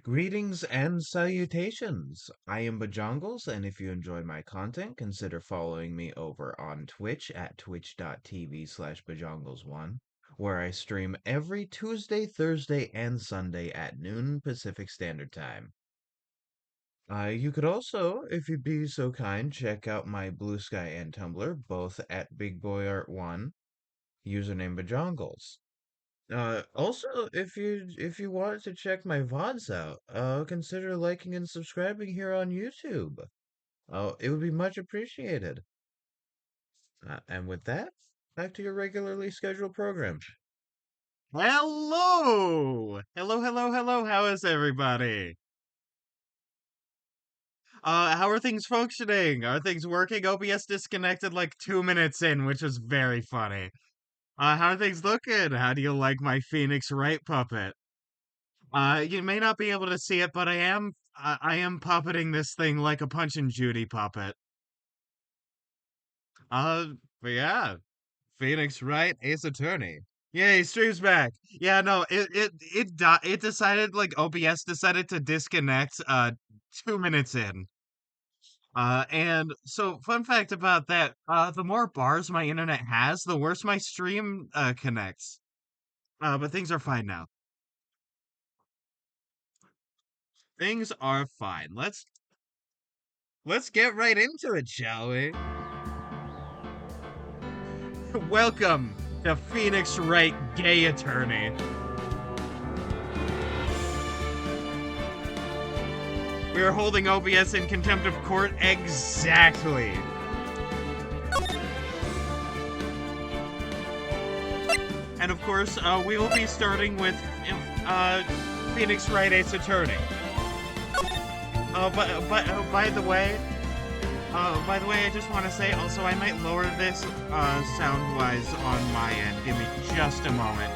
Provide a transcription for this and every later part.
Greetings and salutations. I am Bajongles, and if you enjoy my content, consider following me over on Twitch at twitch.tv/Bajongles1, where I stream every Tuesday, Thursday, and Sunday at noon Pacific Standard Time. You could also, if you'd be so kind, check out my Bluesky and Tumblr, both at BigBoyArt1, username Bajongles. Also, if you want to check my VODs out, consider liking and subscribing here on YouTube. It would be much appreciated. And with that, back to your regularly scheduled program. Hello! Hello. How is everybody? How are things functioning? Are things working? OBS disconnected like 2 minutes in, which was very funny. How are things looking? How do you like my Phoenix Wright puppet? You may not be able to see it, but I am puppeting this thing like a Punch and Judy puppet. Uh, but yeah, Phoenix Wright, Ace Attorney. Yay, stream's back. Yeah, no, it decided like OBS decided to disconnect 2 minutes in. And so fun fact about that, the more bars my internet has, the worse my stream connects. But things are fine now. Things are fine. Let's get right into it, shall we? Welcome to Phoenix Wright Gay Attorney. We are holding OBS in contempt of court exactly. And of course, we will be starting with Phoenix Wright Ace Attorney. By the way, I just want to say also I might lower this sound-wise on my end. Give me just a moment.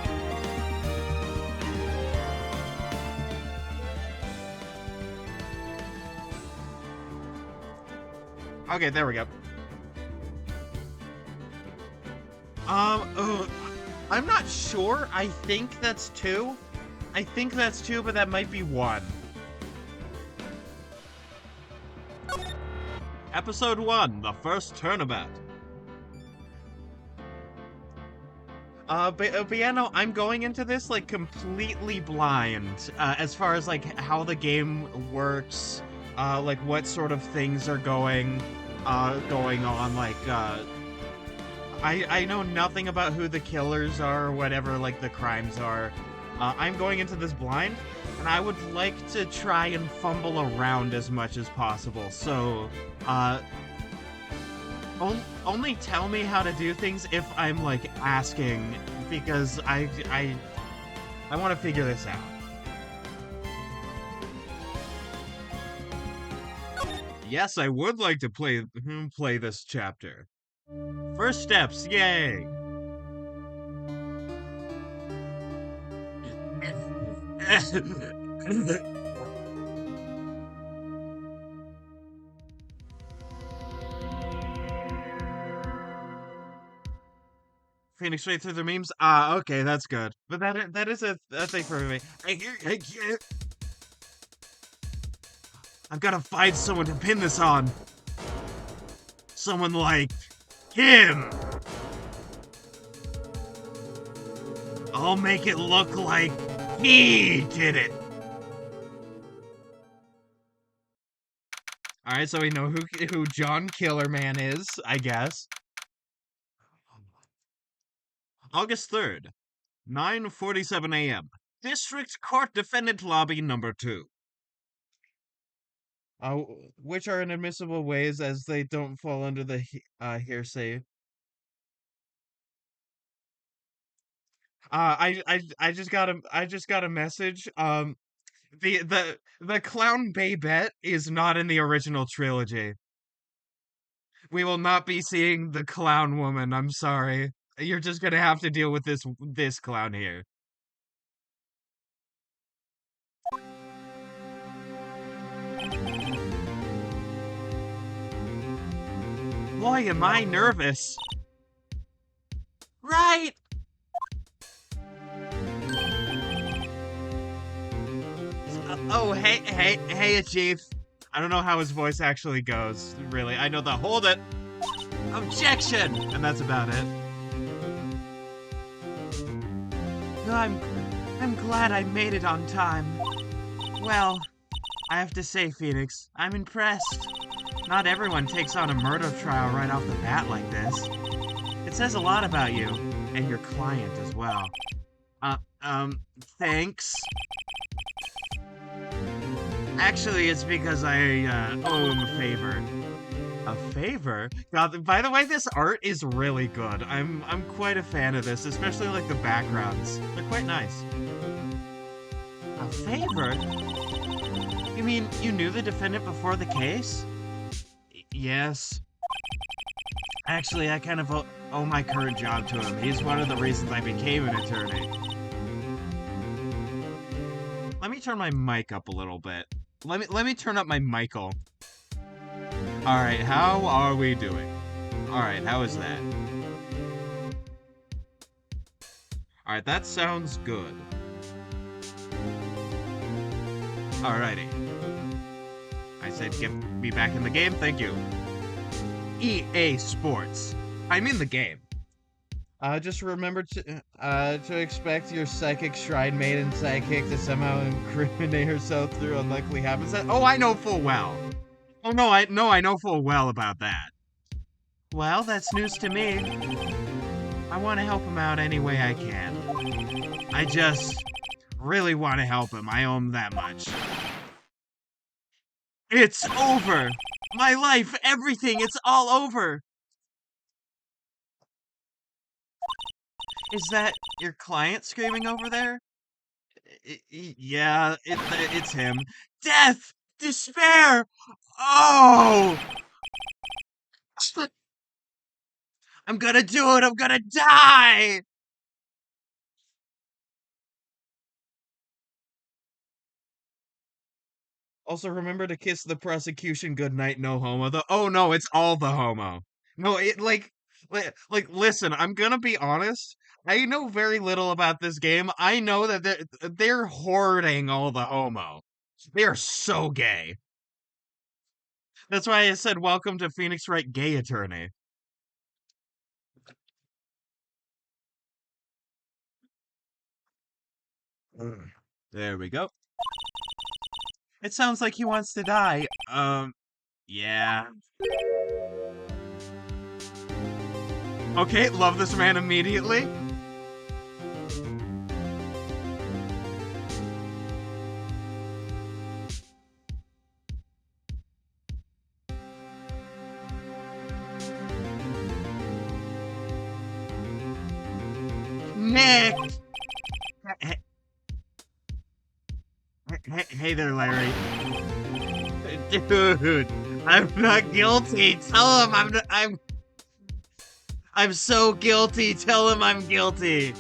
Okay, there we go. I'm not sure. I think that's two. But that might be one. Episode 1, The First Turnabout. But yeah, no, I'm going into this, like, completely blind, as far as, like, how the game works, like, what sort of things are going on, like, I know nothing about who the killers are or whatever, like, the crimes are. I'm going into this blind, and I would like to try and fumble around as much as possible, so, only tell me how to do things if I'm, like, asking, because I want to figure this out. Yes, I would like to play this chapter. First steps, yay! Phoenix straight through the memes? Okay, that's good. But that is a thing for me. I've got to find someone to pin this on. Someone like him. I'll make it look like he did it. Alright, so we know who John Killerman is, I guess. August 3rd, 9:47 a.m. District Court Defendant Lobby number 2. Which are inadmissible ways as they don't fall under the hearsay. I just got a message. The clown Babette is not in the original trilogy. We will not be seeing the clown woman. I'm sorry. You're just gonna have to deal with this clown here. Boy, am I nervous. Right. Oh, hey, Chief. I don't know how his voice actually goes, really. I know the hold it, objection, and that's about it. No, I'm glad I made it on time. Well, I have to say, Phoenix, I'm impressed. Not everyone takes on a murder trial right off the bat like this. It says a lot about you, and your client as well. Uh, um, thanks. Actually, it's because I owe him a favor. A favor? God, by the way, this art is really good. I'm quite a fan of this, especially like the backgrounds. They're quite nice. A favor? You mean you knew the defendant before the case? Yes. Actually, I kind of owe my current job to him. He's one of the reasons I became an attorney. Let me turn my mic up a little bit. Let me turn up my Michael. All right, how are we doing? All right, how is that? All right, that sounds good. Alrighty. I said get me back in the game, thank you. EA Sports. I'm in the game. Just remember to expect your psychic shrine maiden sidekick to somehow incriminate herself through unlikely happenstance. Oh, I know full well. Oh no, I know full well about that. Well, that's news to me. I want to help him out any way I can. I just really want to help him. I owe him that much. It's over. My life, everything, it's all over. Is that your client screaming over there? Yeah, it's him. Death! Despair! Oh! I'm gonna do it! I'm gonna die! Also, remember to kiss the prosecution goodnight, no homo. Oh no, it's all the homo. No, listen, I'm gonna be honest. I know very little about this game. I know that they're hoarding all the homo. They are so gay. That's why I said welcome to Phoenix Wright Gay Attorney. Mm. There we go. It sounds like he wants to die. Yeah. Okay, love this man immediately. Nick! Hey, hey there, Larry. Dude, I'm not guilty. Tell him I'm so guilty. Tell him I'm guilty.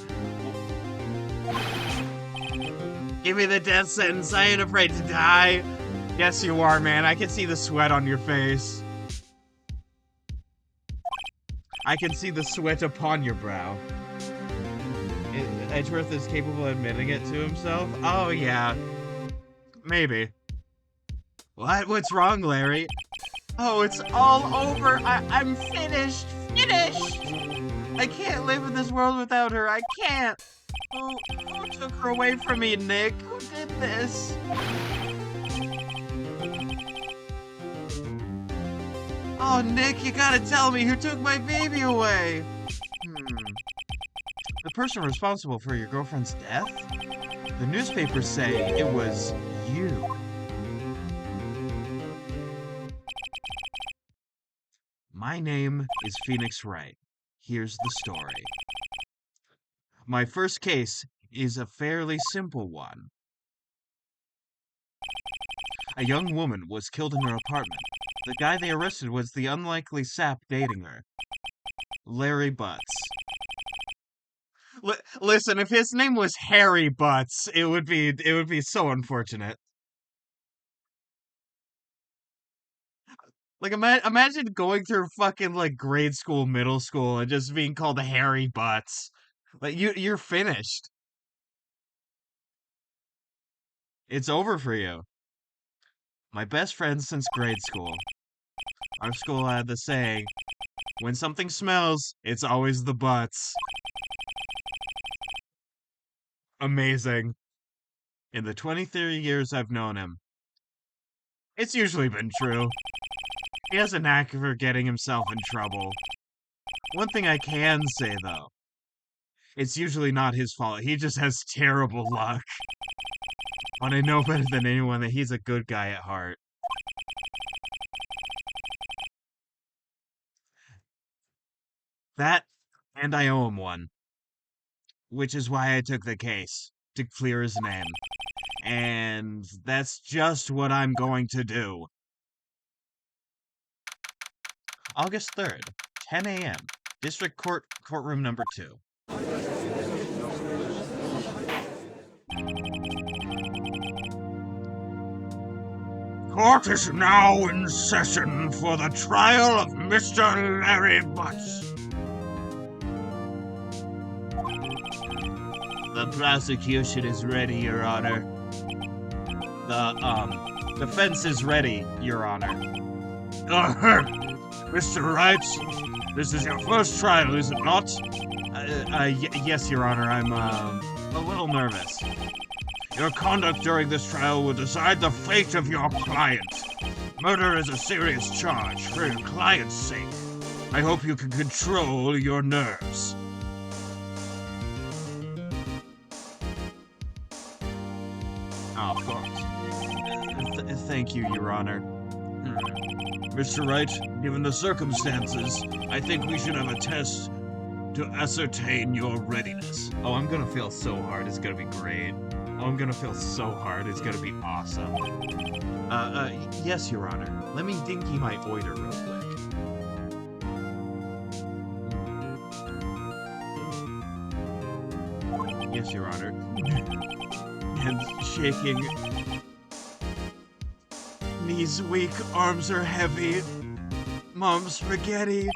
Give me the death sentence. I ain't afraid to die. Yes, you are, man. I can see the sweat on your face. I can see the sweat upon your brow. Edgeworth is capable of admitting it to himself? Oh, yeah. Maybe. What? What's wrong, Larry? Oh, it's all over. I'm finished. Finished! I can't live in this world without her. I can't. Who took her away from me, Nick? Who did this? Oh, Nick, you gotta tell me who took my baby away. The person responsible for your girlfriend's death? The newspapers say it was you. My name is Phoenix Wright. Here's the story. My first case is a fairly simple one. A young woman was killed in her apartment. The guy they arrested was the unlikely sap dating her, Larry Butts. Listen, if his name was Harry Butts, it would be so unfortunate. Like imagine going through fucking like grade school, middle school, and just being called Harry Butts. Like you're finished. It's over for you. My best friend since grade school. Our school had the saying, when something smells, it's always the butts. Amazing. In the 23 years I've known him, it's usually been true. He has a knack for getting himself in trouble. One thing I can say, though, it's usually not his fault. He just has terrible luck. But I know better than anyone that he's a good guy at heart. That, and I owe him one. Which is why I took the case, to clear his name. And that's just what I'm going to do. August 3rd, 10 a.m., District Courtroom number 2. Court is now in session for the trial of Mr. Larry Butts. The prosecution is ready, Your Honor. The defense is ready, Your Honor. Mr. Wright, this is your first trial, is it not? Yes, Your Honor, I'm, a little nervous. Your conduct during this trial will decide the fate of your client. Murder is a serious charge for your client's sake. I hope you can control your nerves. Oh, of course. Thank you, Your Honor. Mr. Wright, given the circumstances, I think we should have a test to ascertain your readiness. Oh, I'm gonna feel so hard. It's gonna be great. Oh, I'm gonna feel so hard. It's gonna be awesome. Yes, Your Honor. Let me dinky my oiter real quick. Yes, Your Honor. Hands shaking. Knees weak, arms are heavy. Mom spaghetti.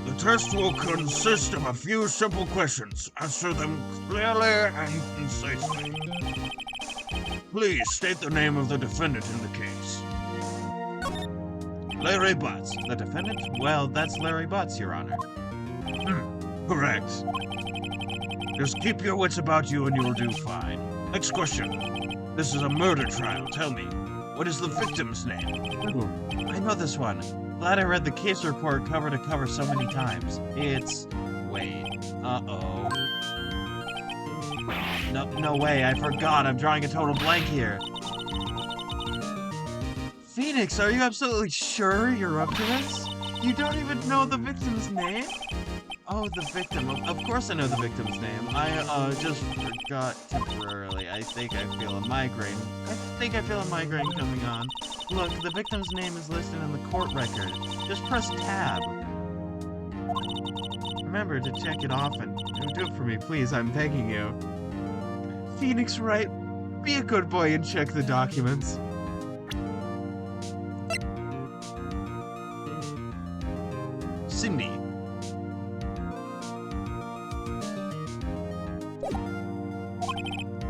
The test will consist of a few simple questions. Answer them clearly and concisely. Please state the name of the defendant in the case. Larry Butts. The defendant? Well, that's Larry Butts, Your Honor. Correct. Just keep your wits about you and you'll do fine. Next question. This is a murder trial. Tell me, what is the victim's name? Ooh, I know this one. Glad I read the case report cover to cover so many times. It's... wait. Uh-oh. No way, I forgot. I'm drawing a total blank here. Phoenix, are you absolutely sure you're up to this? You don't even know the victim's name? Oh, the victim. Of course I know the victim's name. I, just forgot temporarily. I think I feel a migraine. Coming on. Look, the victim's name is listed in the court record. Just press tab. Remember to check it often. Do it for me, please. I'm begging you. Phoenix Wright, be a good boy and check the documents. Cindy.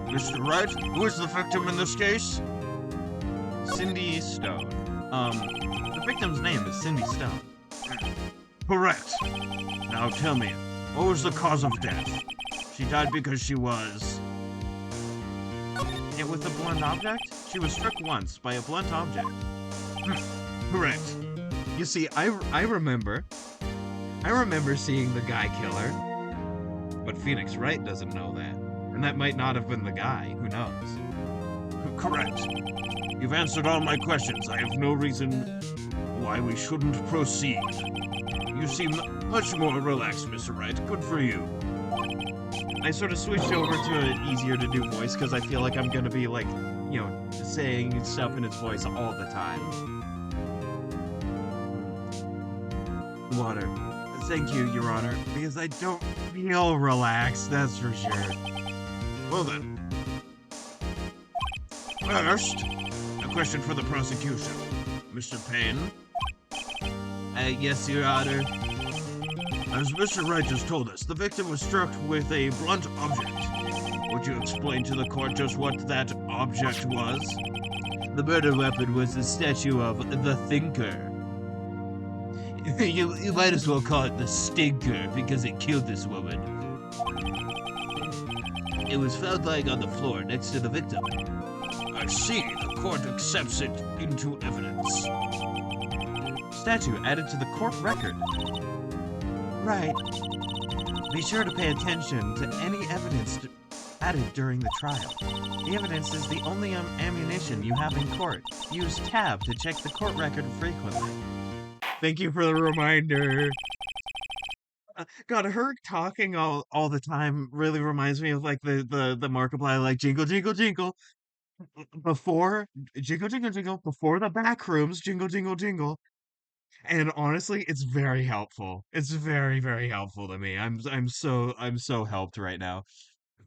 Mr. Wright, who is the victim in this case? Cindy Stone. The victim's name is Cindy Stone. Correct. Now tell me, what was the cause of death? She died because she was... hit with a blunt object? She was struck once by a blunt object. Correct. You see, I remember seeing the guy kill her, but Phoenix Wright doesn't know that. And that might not have been the guy, who knows? Correct. You've answered all my questions. I have no reason why we shouldn't proceed. You seem much more relaxed, Mr. Wright. Good for you. I sort of switched over to an easier to do voice because I feel like I'm gonna be like, you know, saying stuff in its voice all the time. Water. Thank you, Your Honor, because I don't feel relaxed, that's for sure. Well then. First, a question for the prosecution. Mr. Payne? Yes, Your Honor. As Mr. Wright just told us, the victim was struck with a blunt object. Would you explain to the court just what that object was? The murder weapon was the statue of the Thinker. You might as well call it the Stinker because it killed this woman. It was found lying on the floor next to the victim. I see. The court accepts it into evidence. Statue added to the court record. Right. Be sure to pay attention to any evidence added during the trial. The evidence is the only ammunition you have in court. Use tab to check the court record frequently. Thank you for the reminder. God, her talking all the time really reminds me of like the Markiplier, like jingle jingle jingle before jingle jingle jingle before the back rooms jingle jingle jingle. And honestly, it's very helpful. It's very helpful to me. I'm so helped right now.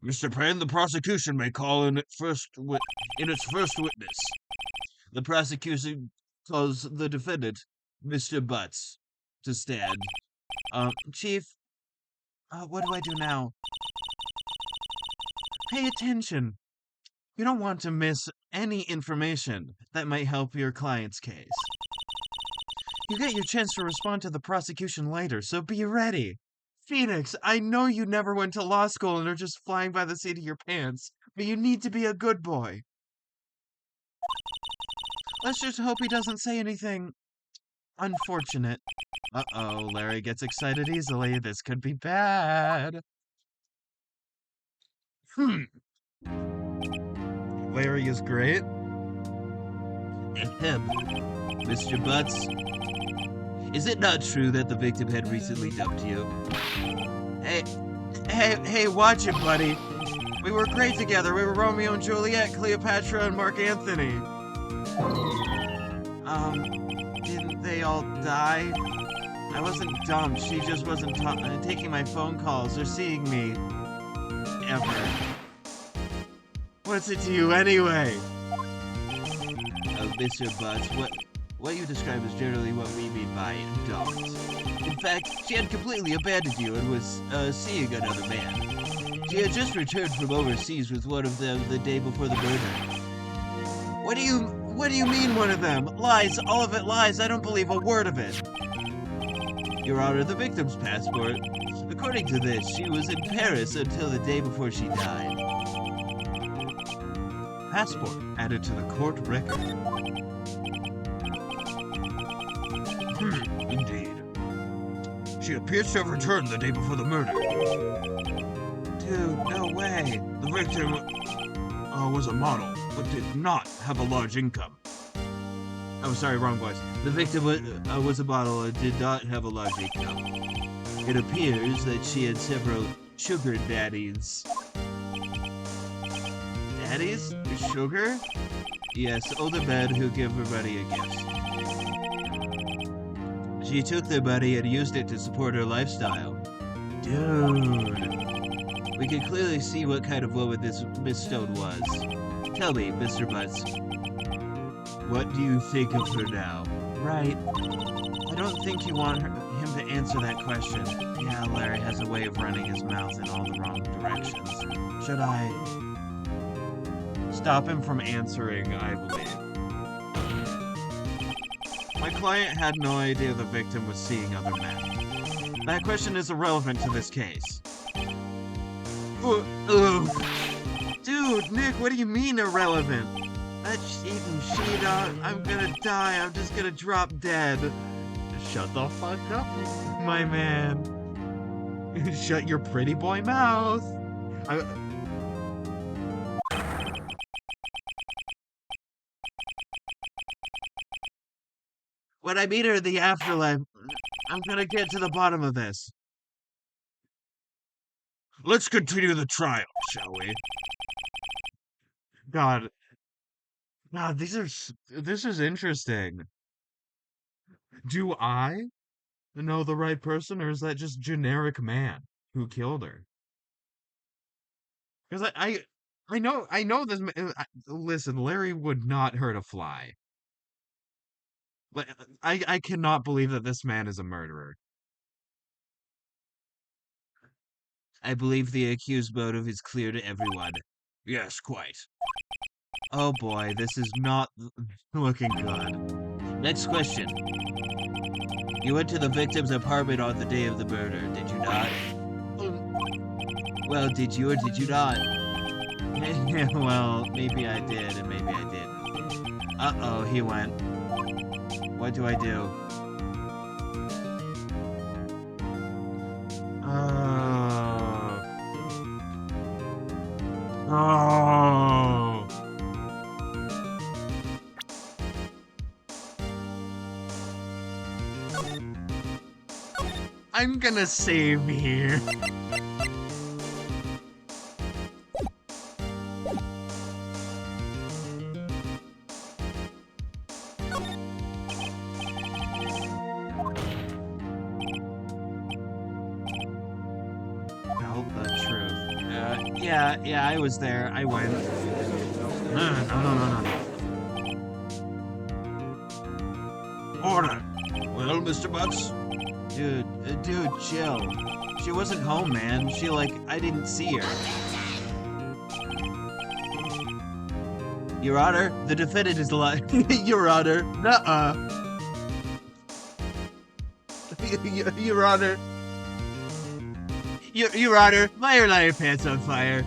Mr. Payne, the prosecution may call in its first witness. The prosecution calls the defendant, Mr. Butts, to stand. Chief, what do I do now? Pay attention. You don't want to miss any information that might help your client's case. You get your chance to respond to the prosecution later, so be ready. Phoenix, I know you never went to law school and are just flying by the seat of your pants, but you need to be a good boy. Let's just hope he doesn't say anything unfortunate. Uh-oh, Larry gets excited easily. This could be bad. Larry is great. Ahem. Mr. Butts, is it not true that the victim had recently dumped you? Hey, watch it, buddy. We were great together. We were Romeo and Juliet, Cleopatra, and Mark Anthony. Didn't they all die? I wasn't dumped. She just wasn't taking my phone calls or seeing me. Ever. What's it to you anyway? Mr. Butts, what you describe is generally what we mean by dumped. In fact, she had completely abandoned you and was seeing another man. She had just returned from overseas with one of them the day before the murder. What do you mean one of them? Lies, all of it lies. I don't believe a word of it. Your Honor, the victim's passport. According to this, she was in Paris until the day before she died. Passport added to the court record. Indeed. She appears to have returned the day before the murder. Dude, no way. The victim was a model, but did not have a large income. Oh, sorry, wrong voice. The victim was a model and did not have a large income. It appears that she had several sugar daddies. Daddies? Sugar? Yes, older men who give her money a gift. She took their money and used it to support her lifestyle. Dude. We can clearly see what kind of woman this Miss Stone was. Tell me, Mr. Butts, what do you think of her now? Right. I don't think you want him to answer that question. Yeah, Larry has a way of running his mouth in all the wrong directions. Should I stop him from answering, I believe? My client had no idea the victim was seeing other men. That question is irrelevant to this case. Dude, Nick, what do you mean irrelevant? That's eating shit out. I'm gonna die. I'm just gonna drop dead. Shut the fuck up, my man. Shut your pretty boy mouth. When I meet her in the afterlife, I'm gonna get to the bottom of this. Let's continue the trial, shall we? God, this is interesting. Do I know the right person, or is that just generic man who killed her? Because I know this. Listen, Larry would not hurt a fly. Like, I cannot believe that this man is a murderer. I believe the accused motive is clear to everyone. Yes, quite. Oh boy, this is not looking good. Next question. You went to the victim's apartment on the day of the murder, did you not? Well, did you or did you not? Well, maybe I did and maybe I didn't. Uh-oh, he went. What do I do? Oh. I'm gonna save here. Tell the truth. Yeah, I was there. I went. No. Order. Well, Mr. Butts? Dude, chill. She wasn't home, man. I didn't see her. Your Honor, the defendant is lying. Your Honor, nuh-uh. Your Honor. Your Honor, light your pants on fire.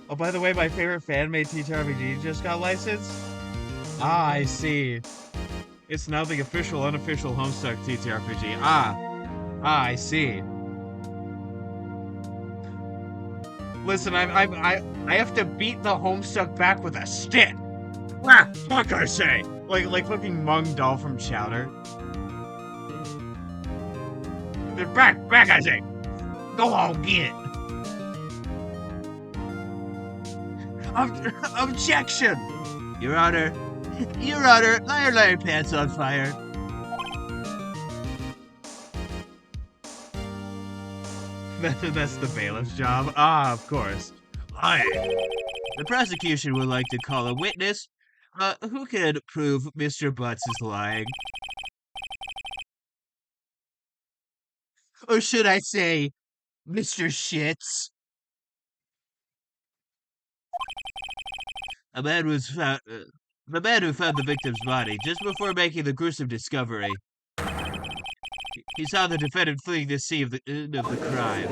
Oh, by the way, my favorite fan-made TTRPG just got licensed. Ah, I see. It's now the official, unofficial Homestuck TTRPG. I see. Listen, I have to beat the Homestuck back with a stick. Fuck, I say. Like fucking Mung Doll from Chowder. They're back, I say. Go on, get it. Objection! Your Honor, light your pants on fire. That's the bailiff's job. Ah, of course. Lying. The prosecution would like to call a witness. Who can prove Mr. Butts is lying? Or should I say, Mr. Shits? A man was found. The man who found the victim's body just before making the gruesome discovery. He saw the defendant fleeing the scene of the crime.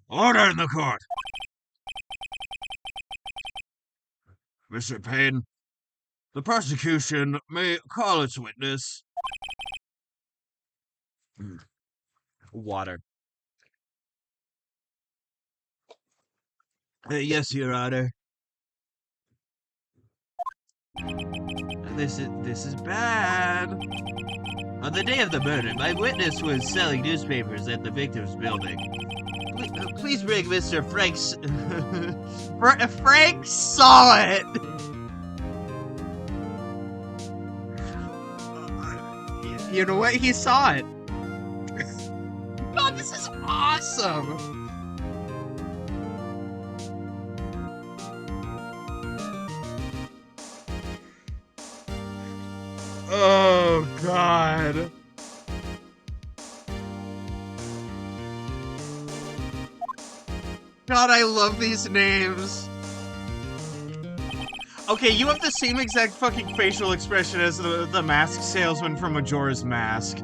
Order in the court. Mr. Payne, the prosecution may call its witness. Water. Yes, Your Honor. This is bad. On the day of the murder, my witness was selling newspapers at the victim's building. Please bring Mr. Frank's... Frank saw it! You know what? He saw it. God, this is awesome! Oh, God. God, I love these names. Okay, you have the same exact fucking facial expression as the mask salesman from Majora's Mask.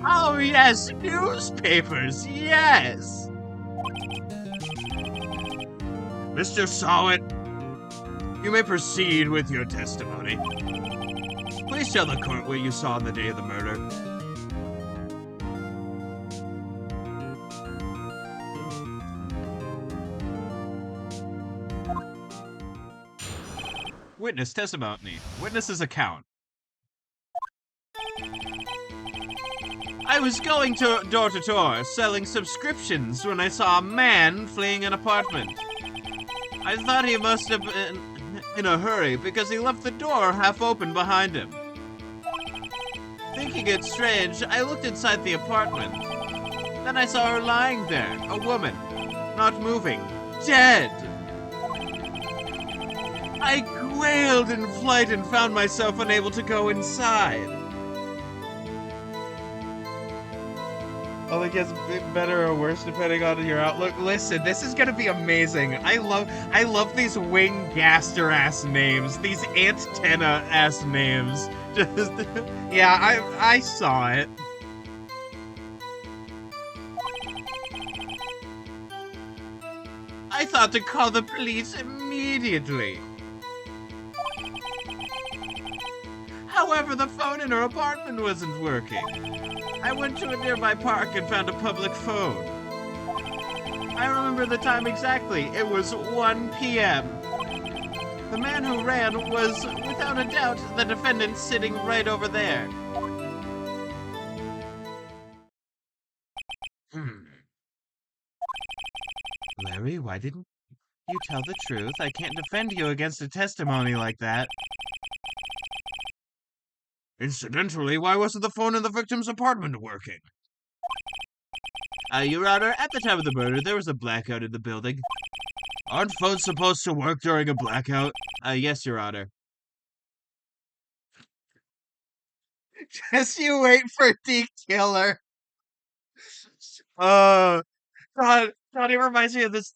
Oh, yes, newspapers, yes! Mr. Sawit, you may proceed with your testimony. Please tell the court what you saw on the day of the murder. Witness testimony. Witness's account. I was going door to door, selling subscriptions when I saw a man fleeing an apartment. I thought he must have been in a hurry because he left the door half open behind him. Thinking it strange, I looked inside the apartment. Then I saw her lying there, a woman, not moving, dead. I quailed in flight and found myself unable to go inside. Well, I guess better or worse depending on your outlook. Listen, this is gonna be amazing. I love these wing gaster ass names, these antenna ass names. Just yeah, I saw it. I thought to call the police immediately. However, the phone in her apartment wasn't working. I went to a nearby park and found a public phone. I remember the time exactly. It was 1 p.m. The man who ran was, without a doubt, the defendant sitting right over there. Larry, why didn't you tell the truth? I can't defend you against a testimony like that. Incidentally, why wasn't the phone in the victim's apartment working? Your Honor, at the time of the murder, there was a blackout in the building. Aren't phones supposed to work during a blackout? Yes, Your Honor. Just you wait for D Killer. God, it reminds me of this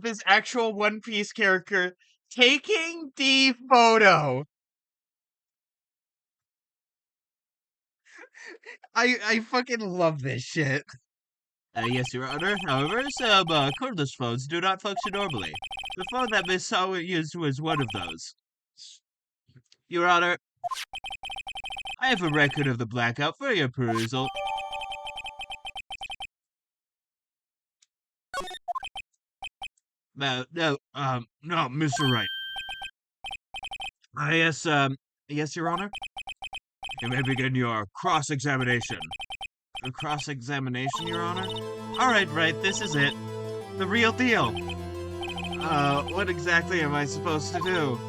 this actual One Piece character taking the photo. I fucking love this shit. Yes, Your Honor. However, some cordless phones do not function normally. The phone that Miss Sawa used was one of those. Your Honor, I have a record of the blackout for your perusal. No, Mr. Wright. Yes, Your Honor? You may begin your cross-examination. A cross-examination, Your Honor? Alright, right, this is it. The real deal. What exactly am I supposed to do?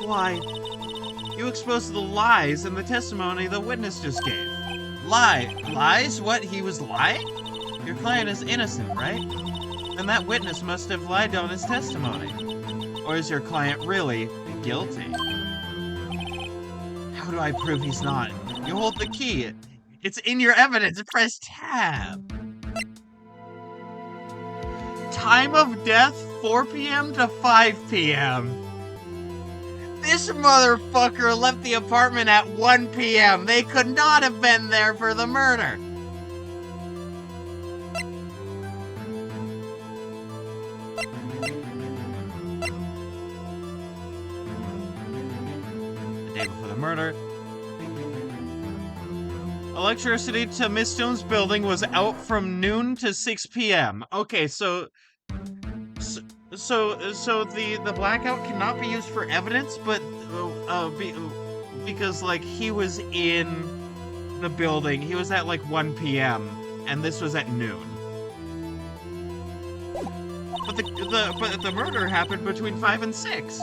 Why, you exposed the lies in the testimony the witness just gave. Lies? What, he was lying? Your client is innocent, right? Then that witness must have lied on his testimony. Or is your client really guilty? How do I prove he's not? You hold the key. It's in your evidence. Press tab. Time of death, 4 p.m. to 5 p.m. This motherfucker left the apartment at 1 p.m. They could not have been there for the murder. The day before the murder. Electricity to Miss Stone's building was out from noon to 6 p.m. Okay, so the blackout cannot be used for evidence, but because like he was in the building, he was at like 1 p.m. and this was at noon. But the murder happened between 5 and 6.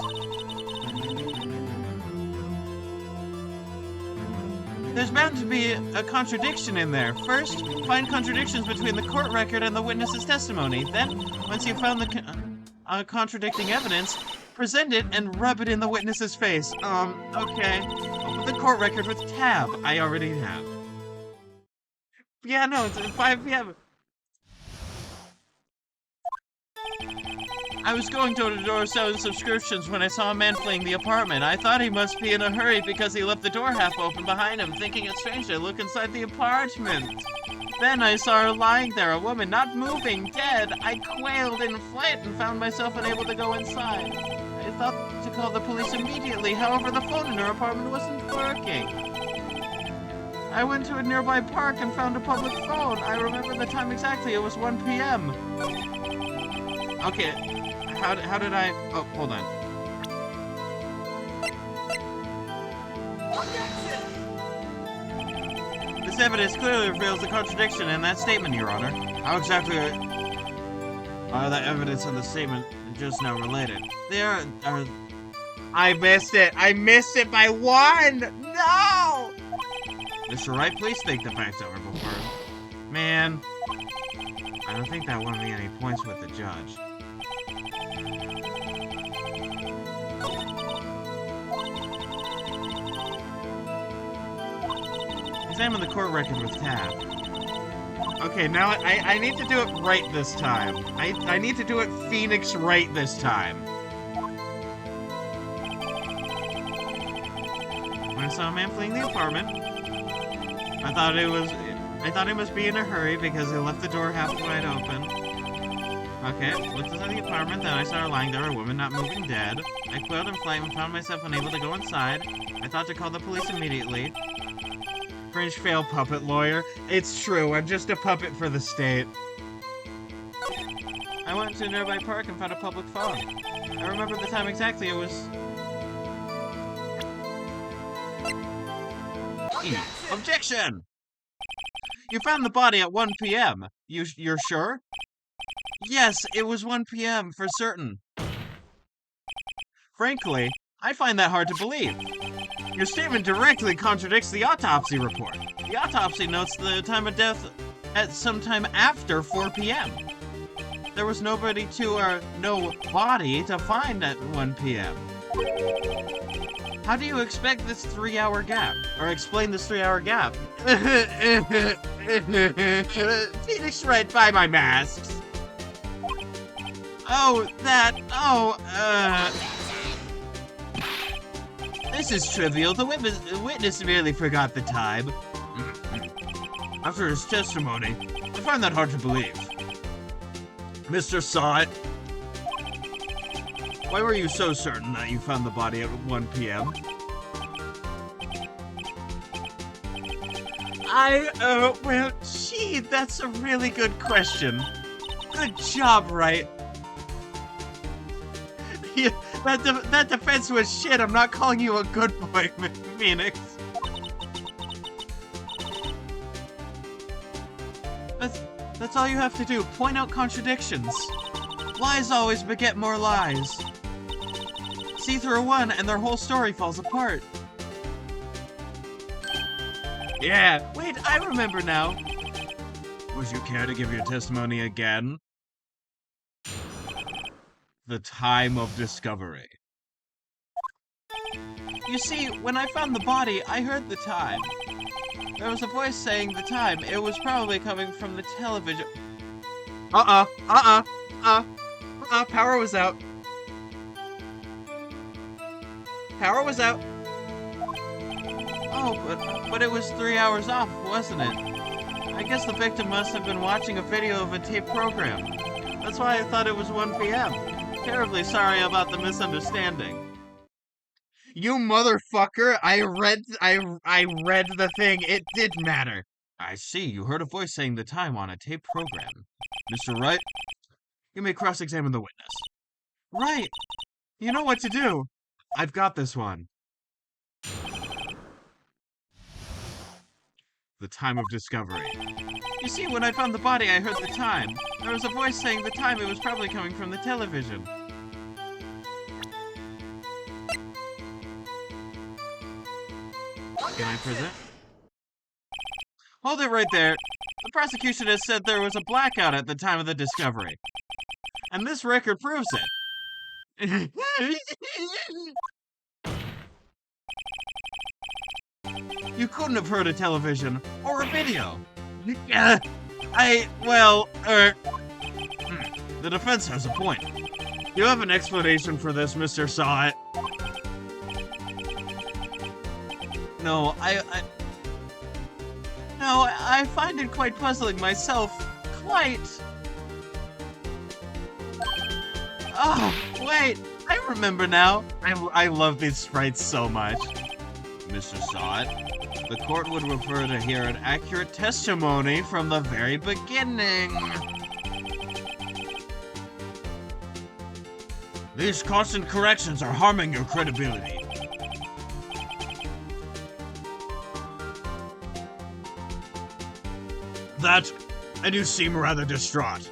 There's bound to be a contradiction in there. First, find contradictions between the court record and the witness's testimony. Then, once you've found the contradicting evidence, present it and rub it in the witness's face. Okay. Open the court record with tab. I already have. Yeah, no, it's at 5 p.m. I was going door to door selling subscriptions when I saw a man fleeing the apartment. I thought he must be in a hurry because he left the door half open behind him, thinking it strange to look inside the apartment. Then I saw her lying there, a woman not moving, dead. I quailed in flight and found myself unable to go inside. I thought to call the police immediately, however the phone in her apartment wasn't working. I went to a nearby park and found a public phone. I remember the time exactly, it was 1 p.m. Okay. How did I... Oh, hold on. This evidence clearly reveals the contradiction in that statement, Your Honor. How exactly are the evidence and the statement just now related? They are... I missed it! I missed it by 1! No! Mr. Wright, please think the facts over before... Man... I don't think that won me any points with the judge. Examine the court record with tab. Okay, now I need to do it right this time. I need to do it Phoenix right this time. When I saw a man fleeing the apartment, I thought he must be in a hurry because he left the door half wide open. Okay, looked inside the apartment, then I saw her lying there, a woman not moving, dead. I quailed in flight and found myself unable to go inside. I thought to call the police immediately. Fringe fail, puppet lawyer. It's true, I'm just a puppet for the state. I went to a nearby park and found a public phone. I remember the time exactly, it was... Objection! You found the body at 1 p.m. You're sure? Yes, it was 1 p.m. for certain. Frankly, I find that hard to believe. Your statement directly contradicts the autopsy report. The autopsy notes the time of death at some time after 4 p.m. There was no body to find at 1 p.m. How do you expect this 3-hour gap? Or explain this 3-hour gap? Phoenix right by my masks. This is trivial. The witness merely forgot the time. After his testimony, I find that hard to believe. Mr. Saw It. Why were you so certain that you found the body at 1 p.m.? Well, gee, that's a really good question. Good job, Wright. Yeah, that defense was shit. I'm not calling you a good boy, Phoenix. That's all you have to do. Point out contradictions. Lies always beget more lies. See through one, and their whole story falls apart. Yeah, wait, I remember now. Would you care to give your testimony again? The time of discovery. You see, when I found the body, I heard the time. There was a voice saying the time. It was probably coming from the television. Power was out. Power was out. Oh, but it was 3 hours off, wasn't it? I guess the victim must have been watching a video of a tape program. That's why I thought it was 1 p.m. Terribly sorry about the misunderstanding. You motherfucker! I read the thing. It did matter. I see. You heard a voice saying the time on a tape program. Mr. Wright, you may cross-examine the witness. Right. You know what to do. I've got this one. The time of discovery. You see, when I found the body, I heard the time. There was a voice saying the time. It was probably coming from the television. Can I present? Hold it right there. The prosecution has said there was a blackout at the time of the discovery. And this record proves it. You couldn't have heard a television or a video. The defense has a point. You have an explanation for this, Mr. Saw It? No, I find it quite puzzling myself. Quite. Oh, wait, I remember now. I love these sprites so much. Mr. Saw It, the court would prefer to hear an accurate testimony from the very beginning. These constant corrections are harming your credibility. That, and you seem rather distraught.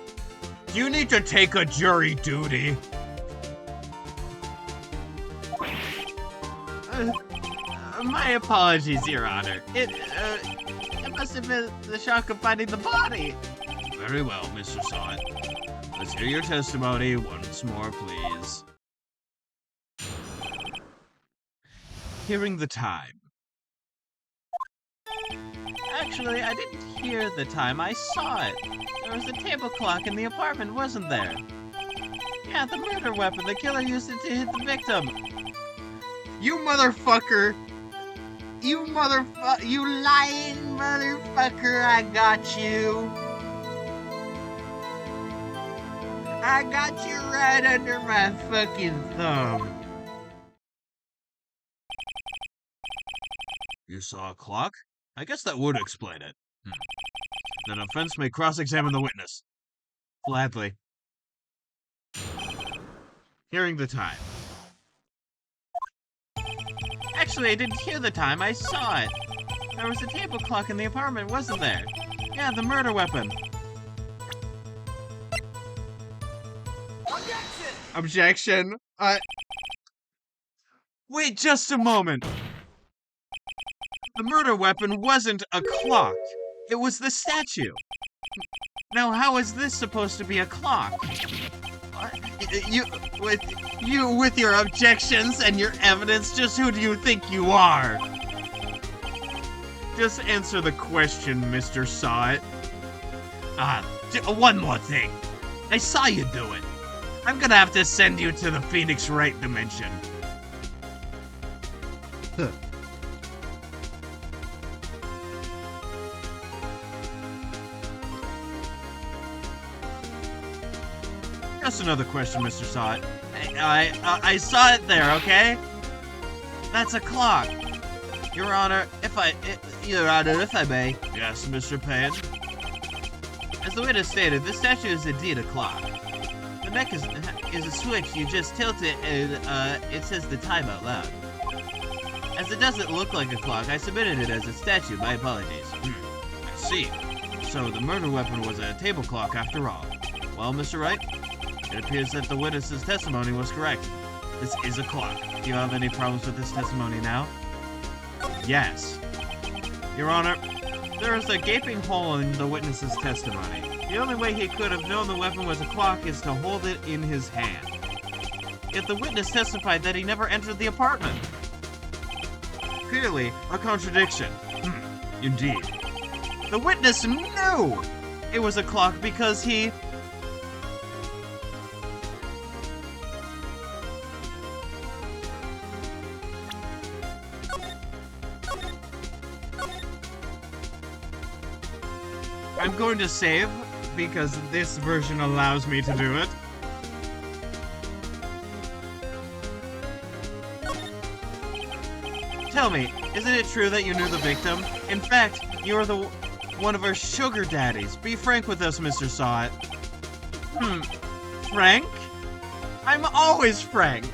Do you need to take a jury duty? My apologies, Your Honor. It must have been the shock of finding the body. Very well, Mr. Saw It. Let's hear your testimony once more, please. Hearing the time. Actually, I didn't hear the time, I saw it. There was a table clock in the apartment, wasn't there? Yeah, the murder weapon. The killer used it to hit the victim. You motherfucker! You lying motherfucker, I got you! I got you right under my fucking thumb. You saw a clock? I guess that would explain it. The defense may cross-examine the witness. Gladly. Hearing the time. Actually, I didn't hear the time, I saw it. There was a table clock in the apartment, wasn't there? Yeah, the murder weapon. Objection! Wait just a moment. The murder weapon wasn't a clock. It was the statue. Now, how is this supposed to be a clock? With your objections and your evidence, just who do you think you are? Just answer the question, Mr. Saw It. One more thing. I saw you do it. I'm gonna have to send you to the Phoenix Wright dimension. Just another question, Mr. Saw It. I saw it there, okay? That's a clock. Your Honor, if I may. Yes, Mr. Payne. As the witness stated, this statue is indeed a clock. The neck is a switch. You just tilt it and it says the time out loud. As it doesn't look like a clock, I submitted it as a statue. My apologies. I see. So the murder weapon was a table clock after all. Well, Mr. Wright, it appears that the witness's testimony was correct. This is a clock. Do you have any problems with this testimony now? Yes. Your Honor, there is a gaping hole in the witness's testimony. The only way he could have known the weapon was a clock is to hold it in his hand. Yet the witness testified that he never entered the apartment. Clearly, a contradiction. Indeed. The witness knew it was a clock because he... I'm going to save, because this version allows me to do it. Tell me, isn't it true that you knew the victim? In fact, you're one of our sugar daddies. Be frank with us, Mr. Saw It. Frank? I'm always frank.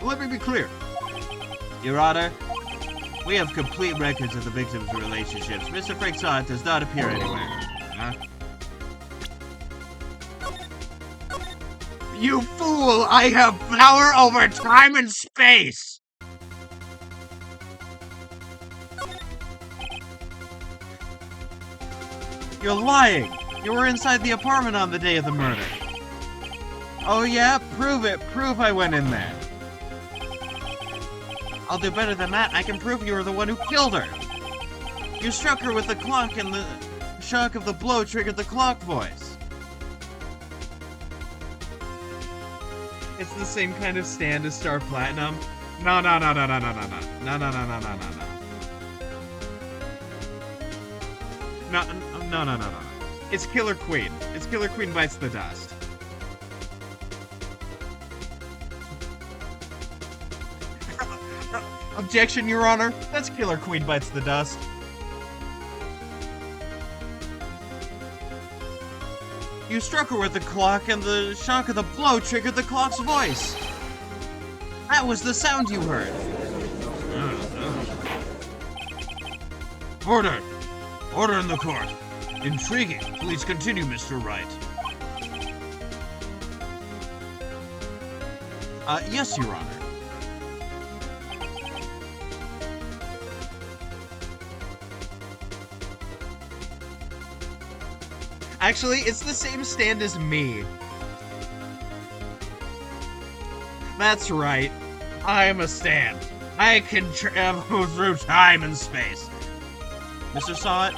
Let me be clear. Your Honor, we have complete records of the victim's relationships. Mr. Frank Saw It does not appear anywhere. Huh? You fool! I have power over time and space! You're lying! You were inside the apartment on the day of the murder. Oh yeah? Prove it. Prove I went in there. I'll do better than that. I can prove you were the one who killed her. You struck her with the clock and the shock of the blow triggered the clock voice. It's the same kind of stand as Star Platinum. No. No. It's Killer Queen. It's Killer Queen Bites the Dust. Objection, Your Honor. That's Killer Queen Bites the Dust. You struck her with the clock, and the shock of the blow triggered the clock's voice. That was the sound you heard. Order! Order in the court. Intriguing. Please continue, Mr. Wright. Yes, Your Honor. Actually, it's the same stand as me. That's right. I'm a stand. I can travel through time and space. Mr. Saw It,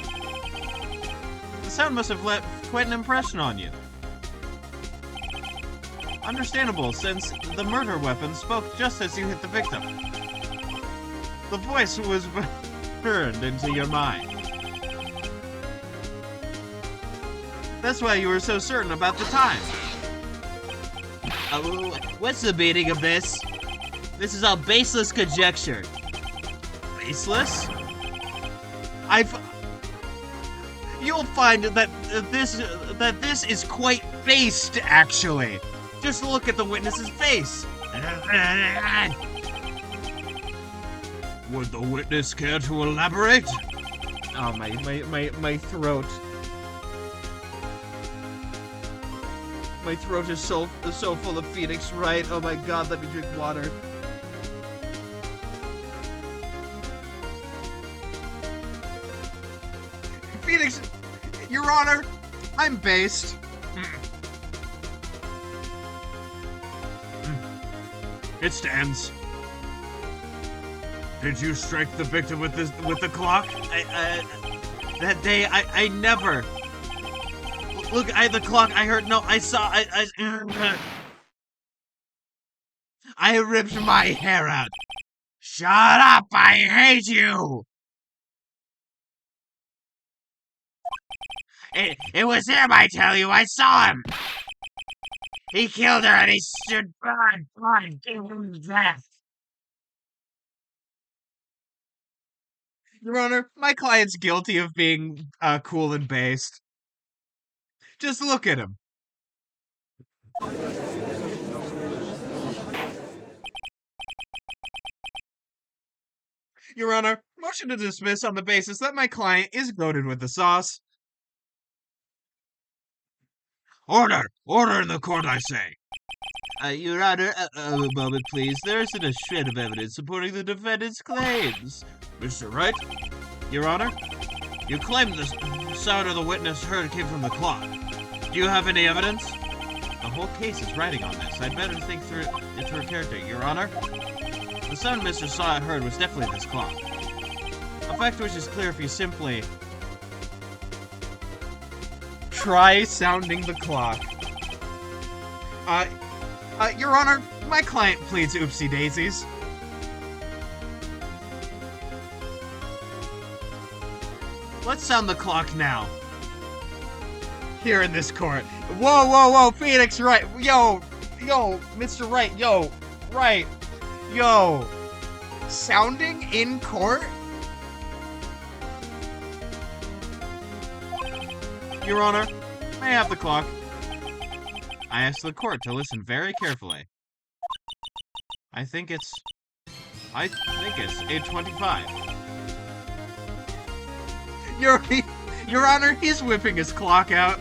the sound must have left quite an impression on you. Understandable, since the murder weapon spoke just as you hit the victim. The voice was burned into your mind. That's why you were so certain about the time. What's the meaning of this? This is all baseless conjecture. Baseless? You'll find that this is quite based, actually. Just look at the witness's face. Would the witness care to elaborate? Oh, my throat. My throat is so full of Phoenix, right? Oh my god, let me drink water. Phoenix, Your Honor, I'm based. It stands. Did you strike the victim with the clock? That day, I never. Look, the clock, I heard, no, I saw, I ripped my hair out. Shut up, I hate you! It was him, I tell you, I saw him! He killed her and he stood blind, gave him death. Your Honor, my client's guilty of being, cool and based. Just look at him. Your Honor, motion to dismiss on the basis that my client is goated with the sauce. Order! Order in the court, I say! Your Honor, a moment, please. There isn't a shred of evidence supporting the defendant's claims. Mr. Wright? Your Honor? You claim the sound of the witness heard came from the clock. Do you have any evidence? The whole case is riding on this. I'd better think through it through character. Your Honor? The sound Mr. Saw It heard was definitely this clock. A fact which is clear if you simply try sounding the clock. Your Honor, my client pleads oopsie daisies. Let's sound the clock now. Here in this court. Whoa, Phoenix Wright. Yo, Mr. Wright, Wright. Yo. Sounding in court? Your Honor, may I have the clock? I ask the court to listen very carefully. I think it's 8:25. Your Honor, he's whipping his clock out.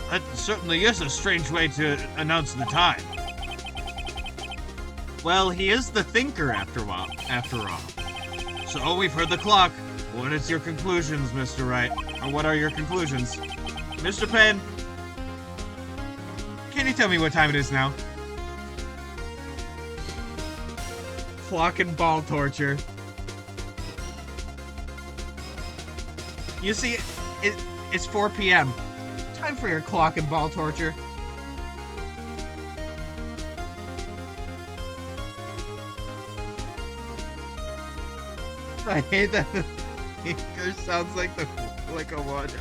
That certainly is a strange way to announce the time. Well, he is the thinker after all. So, we've heard the clock. What is your conclusions, Mr. Wright? Or what are your conclusions? Mr. Penn, can you tell me what time it is now? Clock and ball torture. You see, it's 4 p.m. Time for your clock and ball torture. I hate that the thinker sounds like a watch.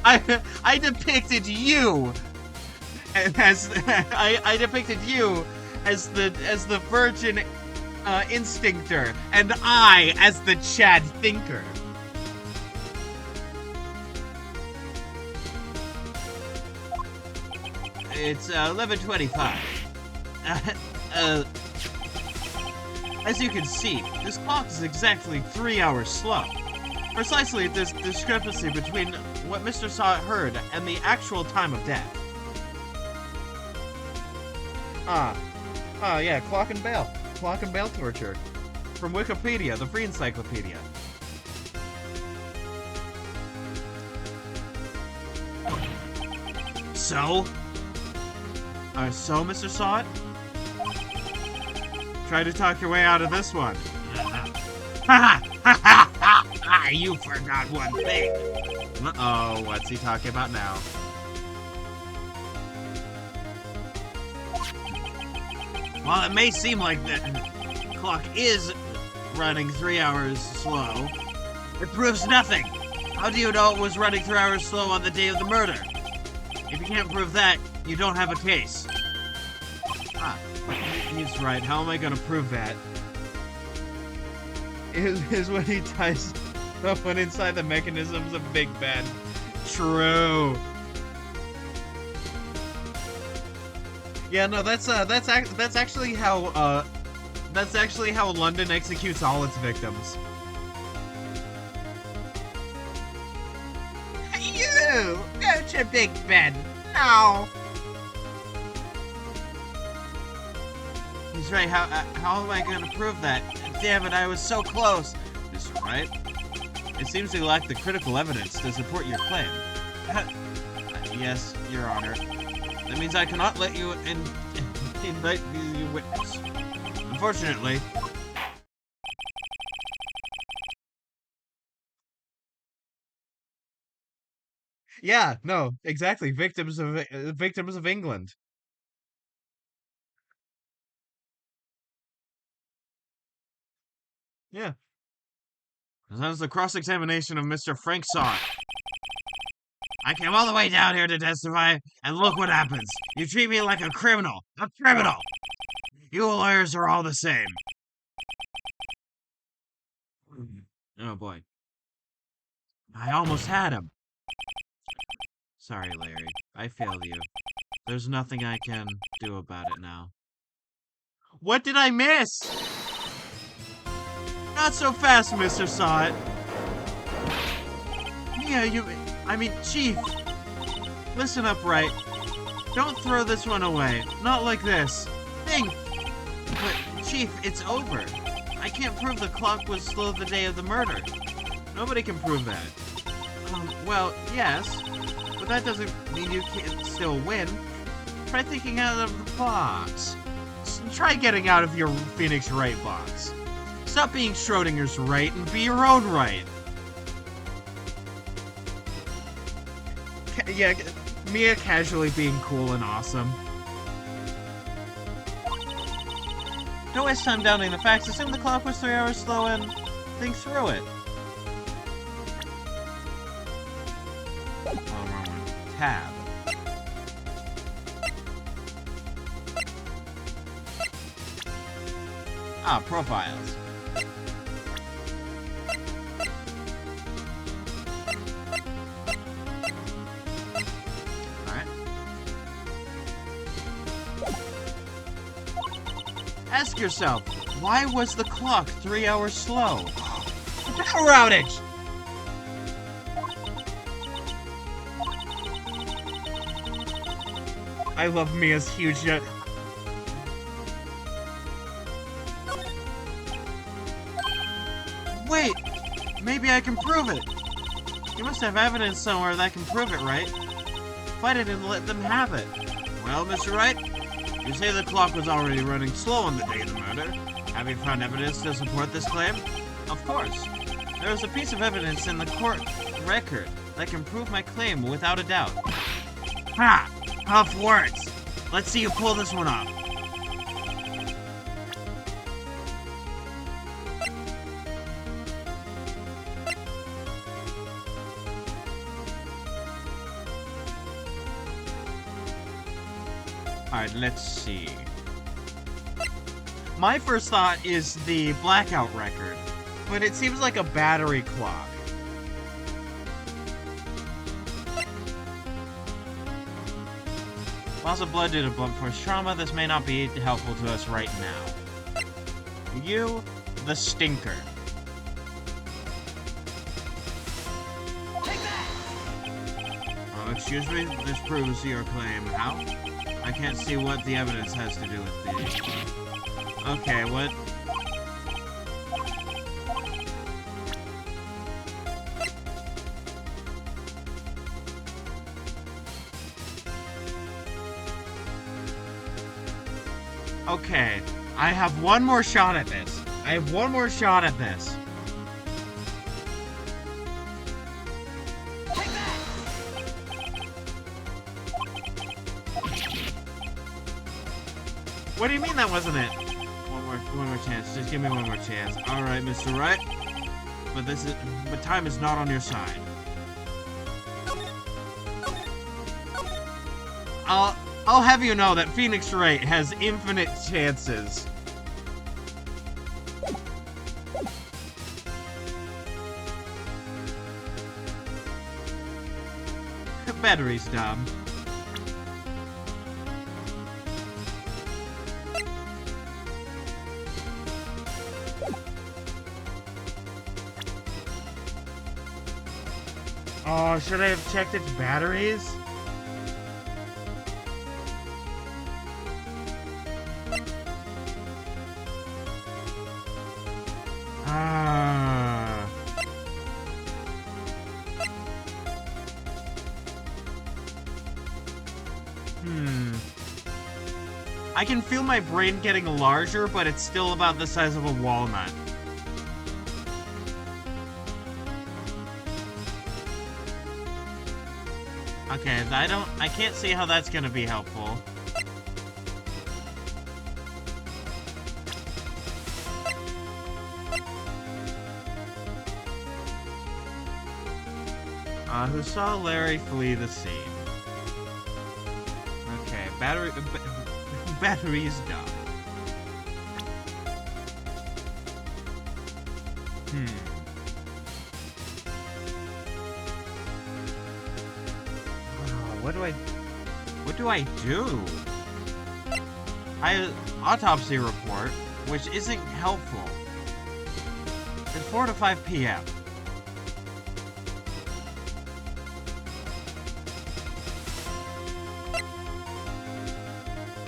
I depicted you as I depicted you as the virgin instinctor, and I as the Chad thinker. It's 11:25. As you can see, this clock is exactly 3 hours slow. Precisely this discrepancy between what Mr. Saw It heard and the actual time of death. Yeah, clock and bell torture. From Wikipedia, the free encyclopedia. So, Mr. Saw It? Try to talk your way out of this one. Ha ha! You forgot one thing. Uh-oh, what's he talking about now? While it may seem like the clock is running 3 hours slow, it proves nothing. How do you know it was running 3 hours slow on the day of the murder? If you can't prove that, you don't have a case. Ah, he's right. How am I gonna prove that? Is when he ties someone inside the mechanisms of Big Ben. True. Yeah, no, that's actually how London executes all its victims. You go to Big Ben now. He's right. How am I going to prove that? Damn it! I was so close. Mr. Wright, it seems to lack the critical evidence to support your claim. Yes, Your Honor. That means I cannot let you indict the witness. Unfortunately. Yeah, no, exactly. Victims of England. Yeah. That was the cross-examination of Mr. Frank Saw. I came all the way down here to testify, and look what happens. You treat me like a criminal. A criminal! You lawyers are all the same. Oh boy. I almost had him. Sorry, Larry. I failed you. There's nothing I can do about it now. What did I miss? Not so fast, Mr. Sot. Yeah, Chief. Listen up, right? Don't throw this one away. Not like this. Think. But, Chief, it's over. I can't prove the clock was slow the day of the murder. Nobody can prove that. Well, yes. But that doesn't mean you can't still win. Try thinking out of the box. Try getting out of your Phoenix Wright box. Stop being Schrodinger's right and be your own right. Yeah, Mia casually being cool and awesome. Don't waste time doubting the facts. Assume the clock was 3 hours slow and think through it. Oh, wrong one. Tab. Ah, profiles. Alright. Ask yourself, why was the clock 3 hours slow? Power outage! I love Mia's huge... Wait! Maybe I can prove it! You must have evidence somewhere that can prove it, right? Fight it and let them have it. Well, Mr. Wright, you say the clock was already running slow on the day of the murder. Have you found evidence to support this claim? Of course. There is a piece of evidence in the court record that can prove my claim without a doubt. Ha! Tough words! Let's see you pull this one off. Alright, let's see. My first thought is the blackout record, but it seems like a battery clock. Loss of blood due to blunt force trauma, this may not be helpful to us right now. You, the stinker. Excuse me, this proves your claim. How? I can't see what the evidence has to do with the... Okay, what? Okay, I have one more shot at this. I have one more shot at this. What do you mean that wasn't it? One more chance. Just give me one more chance. All right, Mr. Right. But time is not on your side. I'll have you know that Phoenix Wright has infinite chances. Battery's dumb. Oh, should I have checked its batteries? Ah. I can feel my brain getting larger, but it's still about the size of a walnut. Okay, I can't see how that's gonna be helpful. Who saw Larry flee the scene? Okay, battery's dumb. What do I do? Autopsy report, which isn't helpful. It's 4 to 5 p.m.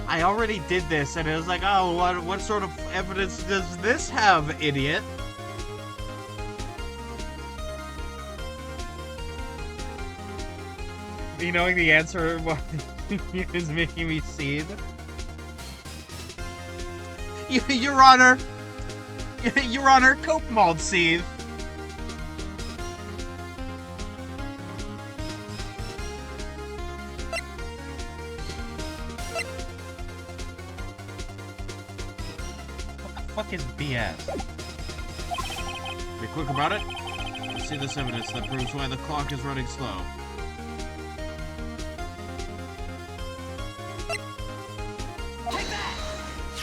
I already did this, and it was like, oh, what sort of evidence does this have, idiot? You knowing the answer is making me seethe. Your Honor! Your Honor, coke mold seethe. What the fuck is BS? Be quick about it. Let's see this evidence that proves why the clock is running slow.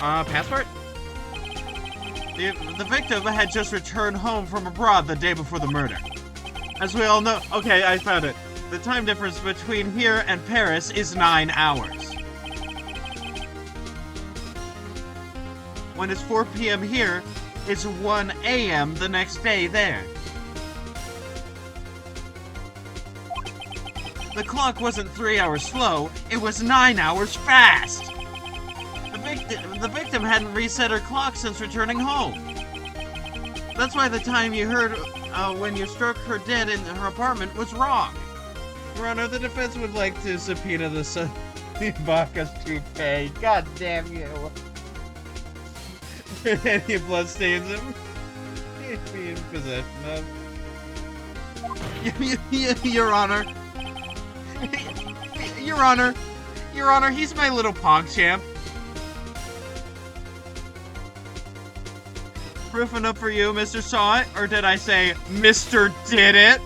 Passport? The victim had just returned home from abroad the day before the murder. As we all know... Okay, I found it. The time difference between here and Paris is 9 hours. When it's 4 p.m. here, it's 1 a.m. the next day there. The clock wasn't 3 hours slow, it was 9 hours fast! The victim hadn't reset her clock since returning home. That's why the time you heard when you struck her dead in her apartment was wrong. Your Honor, the defense would like to subpoena the Bacchus toupee. God damn you. Any bloodstains him? He'd be in possession of. Your Honor. Your Honor, he's my little PogChamp. Proof enough for you, Mr. Saw It? Or did I say, Mr. Did It?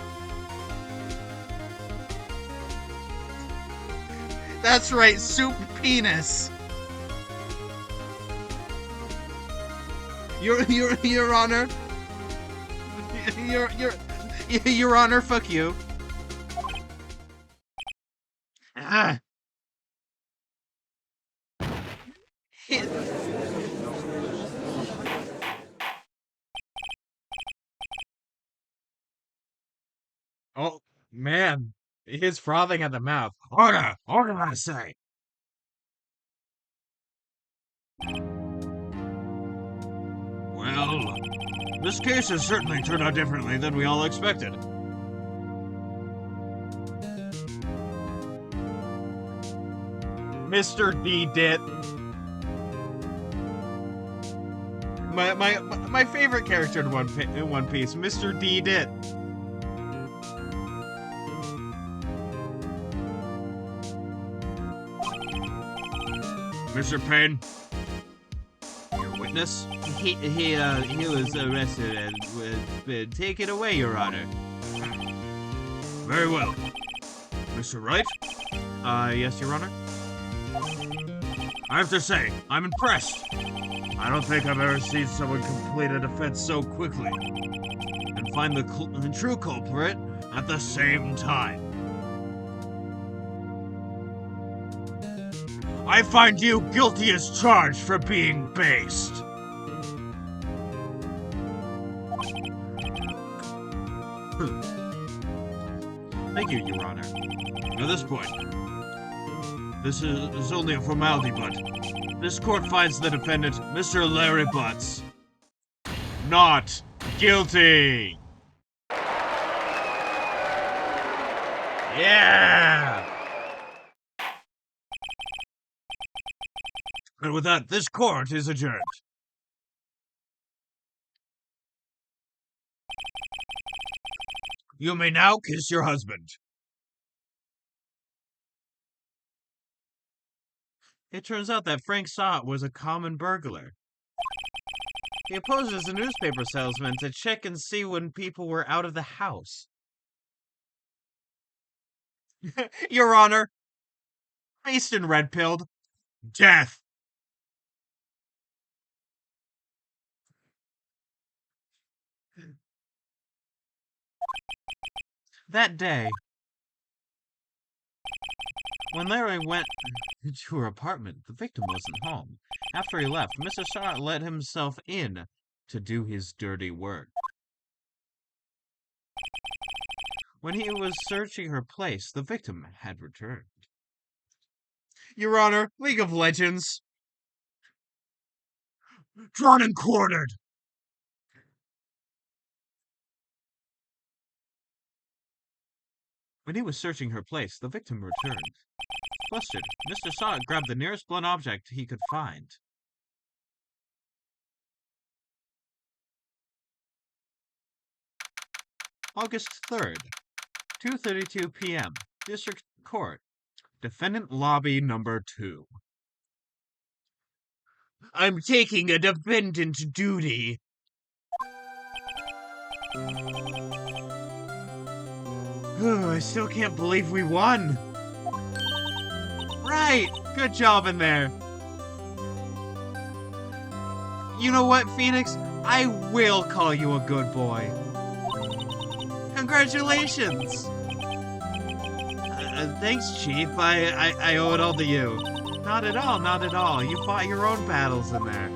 That's right, soup penis. Your Honor. Your Honor, fuck you. Ah. Oh, man. He's frothing at the mouth. Order, I say. Well, this case has certainly turned out differently than we all expected. Mr. D. Dit. My favorite character in One Piece, Mr. D. Dit. Mr. Payne, your witness? He was arrested and was been taken away, Your Honor. Very well. Mr. Wright? Yes, Your Honor? I have to say, I'm impressed. I don't think I've ever seen someone complete a defense so quickly and find the true culprit at the same time. I find you guilty as charged for being based. Thank you, Your Honor. At this point, this is only a formality, but this court finds the defendant, Mr. Larry Butts, not guilty. Yeah! And with that, this court is adjourned. You may now kiss your husband. It turns out that Frank Sott was a common burglar. He posed as a newspaper salesman to check and see when people were out of the house. Your Honor, faced and red-pilled, death. That day, when Larry went to her apartment, the victim wasn't home. After he left, Mr. Sott let himself in to do his dirty work. When he was searching her place, the victim had returned. Your Honor, League of Legends. Drawn and quartered. When he was searching her place, the victim returned. Flustered, Mr. Sott grabbed the nearest blunt object he could find. August 3rd, 2:32 p.m. District Court. Defendant Lobby Number 2. I'm taking a defendant duty. I still can't believe we won. Right! Good job in there. You know what, Phoenix? I will call you a good boy. Congratulations! Thanks, Chief. I owe it all to you. Not at all, not at all. You fought your own battles in there.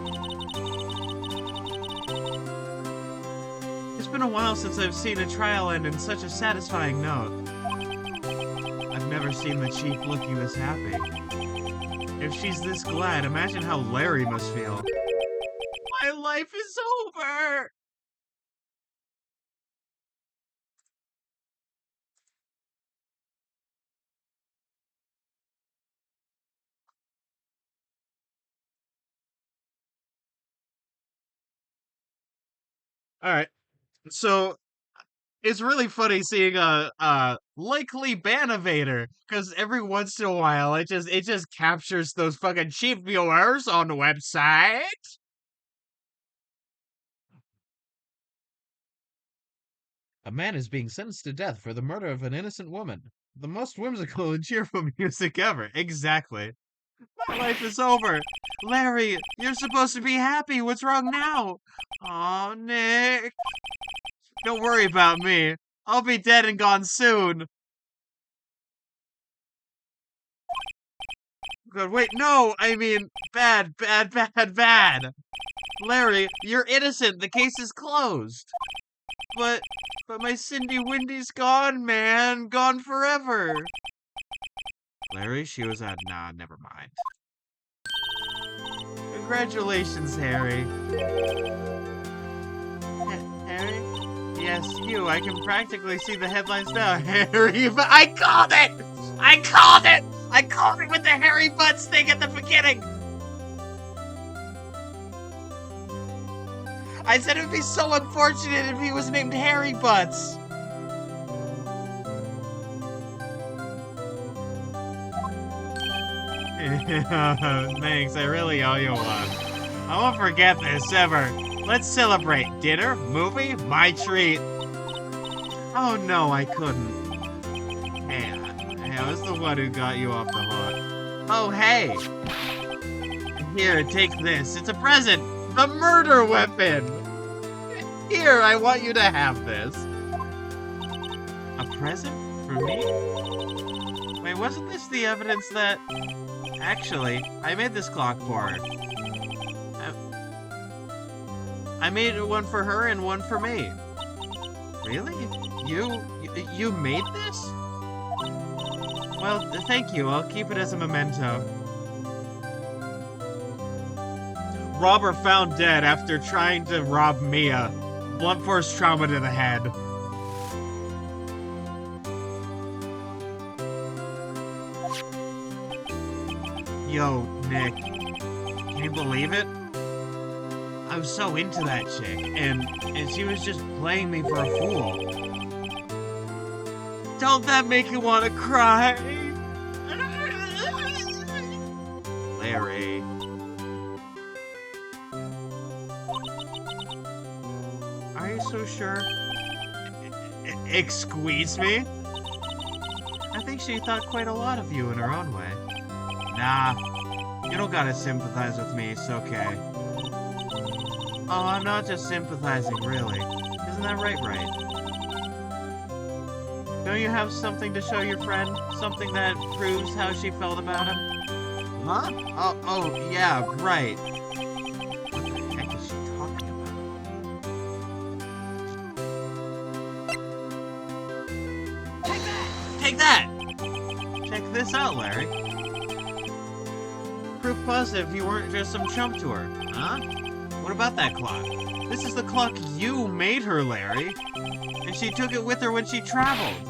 It's been a while since I've seen a trial end in such a satisfying note. I've never seen the Chief looking this happy. If she's this glad, imagine how Larry must feel. My life is over! Alright, so it's really funny seeing a likely ban evader, because every once in a while it just captures those fucking cheap viewers on the website. A man is being sentenced to death for the murder of an innocent woman. The most whimsical and cheerful music ever. Exactly. My life is over. Larry, you're supposed to be happy. What's wrong now? Aw, Nick. Don't worry about me. I'll be dead and gone soon. God, wait, no, I mean, bad. Larry, you're innocent. The case is closed. But my Cindy Windy's gone, man. Gone forever. Larry, she was at, nah, never mind. Congratulations, Harry. Harry? Yes, you. I can practically see the headlines now. Harry, but I called it! I called it with the Harry Butts thing at the beginning! I said it would be so unfortunate if he was named Harry Butts. Thanks, I really owe you one. I won't forget this ever. Let's celebrate. Dinner? Movie? My treat. Oh no, I couldn't. Hey, I was the one who got you off the hook. Oh, hey. Here, take this. It's a present. The murder weapon. Here, I want you to have this. A present? For me? Wait, wasn't this the evidence that... Actually, I made this clock for her. I made one for her and one for me. Really? You made this? Well, thank you. I'll keep it as a memento. Robber found dead after trying to rob Mia. Blunt force trauma to the head. Yo, Nick. Can you believe it? I was so into that chick, and she was just playing me for a fool. Don't that make you want to cry? Larry. Are you so sure? Excuse me? I think she thought quite a lot of you in her own way. Nah, you don't gotta sympathize with me, it's okay. Oh, I'm not just sympathizing, really. Isn't that right? Don't you have something to show your friend? Something that proves how she felt about him? Huh? Oh, yeah, right. What the heck is she talking about? Take that! Check this out, Larry. Proof positive you weren't just some chump to her. Huh? What about that clock? This is the clock you made her, Larry. And she took it with her when she traveled.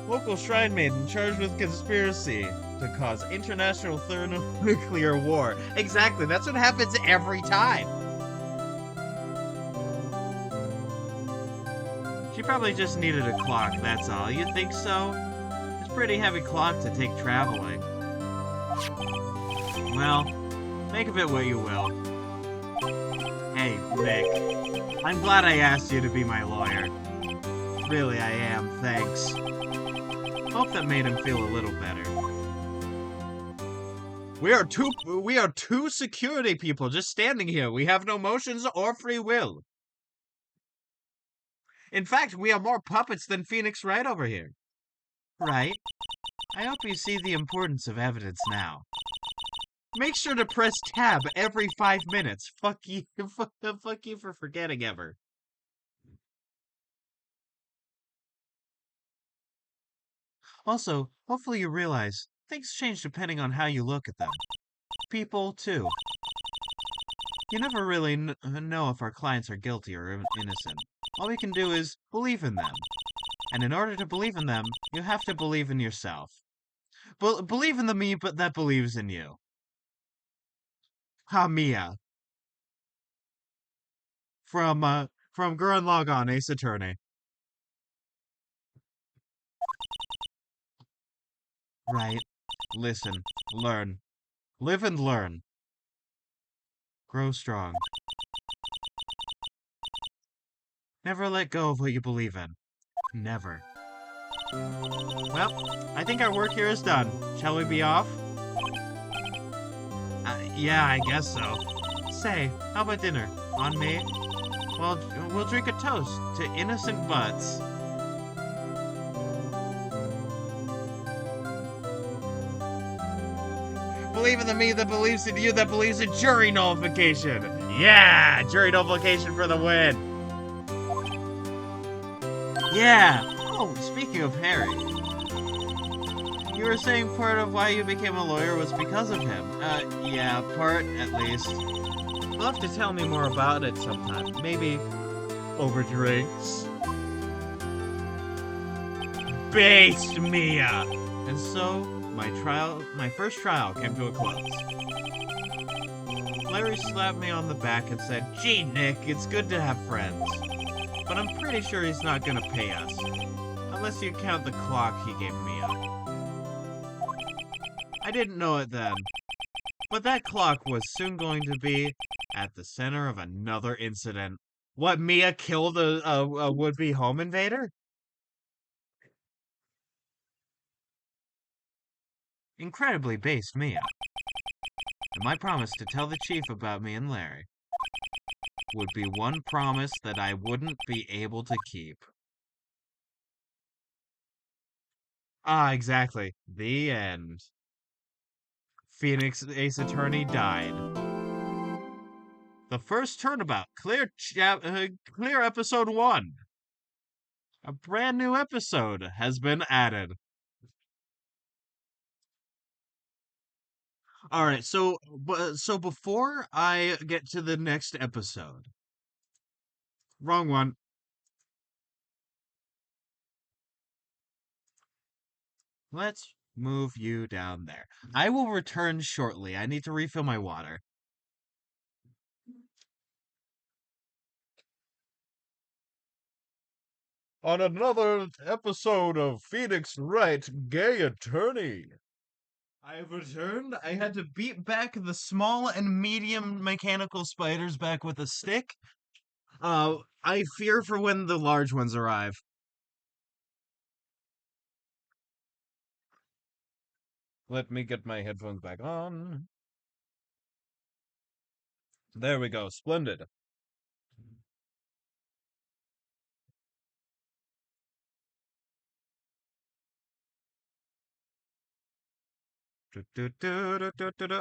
Local shrine maiden charged with conspiracy to cause international thermonuclear war. Exactly, that's what happens every time. She probably just needed a clock, that's all. You think so? It's a pretty heavy clock to take traveling. Well, make of it what you will. Hey, Nick. I'm glad I asked you to be my lawyer. Really, I am. Thanks. Hope that made him feel a little better. We are two security people just standing here. We have no motions or free will. In fact, we are more puppets than Phoenix Wright over here. Right? I hope you see the importance of evidence now. Make sure to press tab every 5 minutes. Fuck you, fuck you for forgetting ever. Also, hopefully you realize things change depending on how you look at them. People, too. You never really know if our clients are guilty or innocent. All we can do is believe in them. And in order to believe in them, you have to believe in yourself. Believe in the me that believes in you. Mia. From Gurren Lagann, Ace Attorney. Right. Listen. Learn. Live and learn. Grow strong. Never let go of what you believe in. Never. Well, I think our work here is done. Shall we be off? Yeah, I guess so. Say, how about dinner? On me? Well, we'll drink a toast to innocent butts. Believe in the me that believes in you that believes in jury nullification. Yeah, jury nullification for the win. Yeah. Oh, speaking of Harry. You were saying part of why you became a lawyer was because of him. Yeah, part, at least. You'll have to tell me more about it sometime. Maybe over drinks. Based Mia! And so, my first trial came to a close. Larry slapped me on the back and said, "Gee, Nick, it's good to have friends. But I'm pretty sure he's not gonna pay us. Unless you count the clock he gave Mia." I didn't know it then, but that clock was soon going to be at the center of another incident. What, Mia killed a would-be home invader? Incredibly based Mia. And my promise to tell the chief about me and Larry would be one promise that I wouldn't be able to keep. Ah, exactly. The end. Phoenix Ace Attorney died. The first turnabout. Clear episode 1. A brand new episode has been added. All right, so before I get to the next episode. Wrong one. Let's move you down there. I will return shortly. I need to refill my water. On another episode of Phoenix Wright, Gay Attorney. I have returned. I had to beat back the small and medium mechanical spiders back with a stick. I fear for when the large ones arrive. Let me get my headphones back on. There we go. Splendid.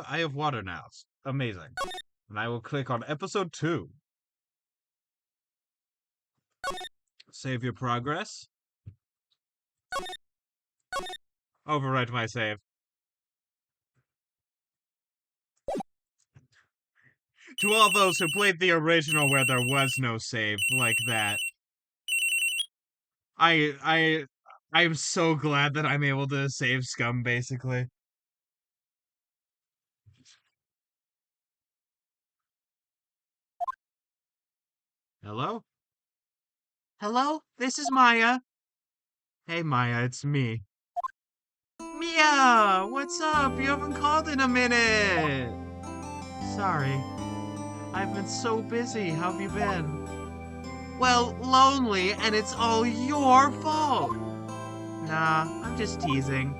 I have water now. Amazing. And I will click on episode 2. Save your progress. Overwrite my save. To all those who played the original where there was no save like that, I'm so glad that I'm able to save Scum, basically. Hello? Hello? This is Maya. Hey, Maya, it's me. Mia! What's up? You haven't called in a minute! Sorry. I've been so busy. How have you been? Well, lonely, and it's all your fault! Nah, I'm just teasing.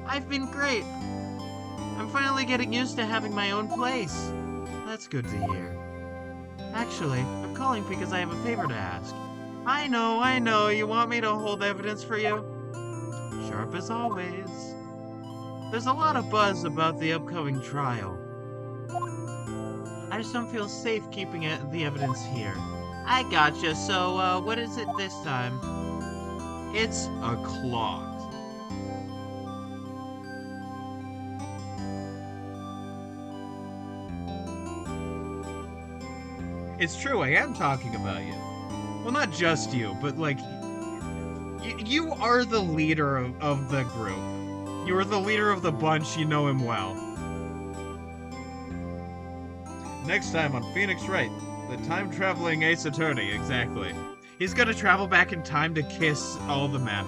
I've been great. I'm finally getting used to having my own place. That's good to hear. Actually, I'm calling because I have a favor to ask. I know, you want me to hold evidence for you? Sharp as always. There's a lot of buzz about the upcoming trial. I just don't feel safe keeping the evidence here. I gotcha, so, what is it this time? It's a clock. It's true, I am talking about you. Well, not just you, but, like, you are the leader of the group. You are the leader of the bunch, you know him well. Next time on Phoenix Wright, the time-traveling ace attorney, exactly. He's gonna travel back in time to kiss all the men.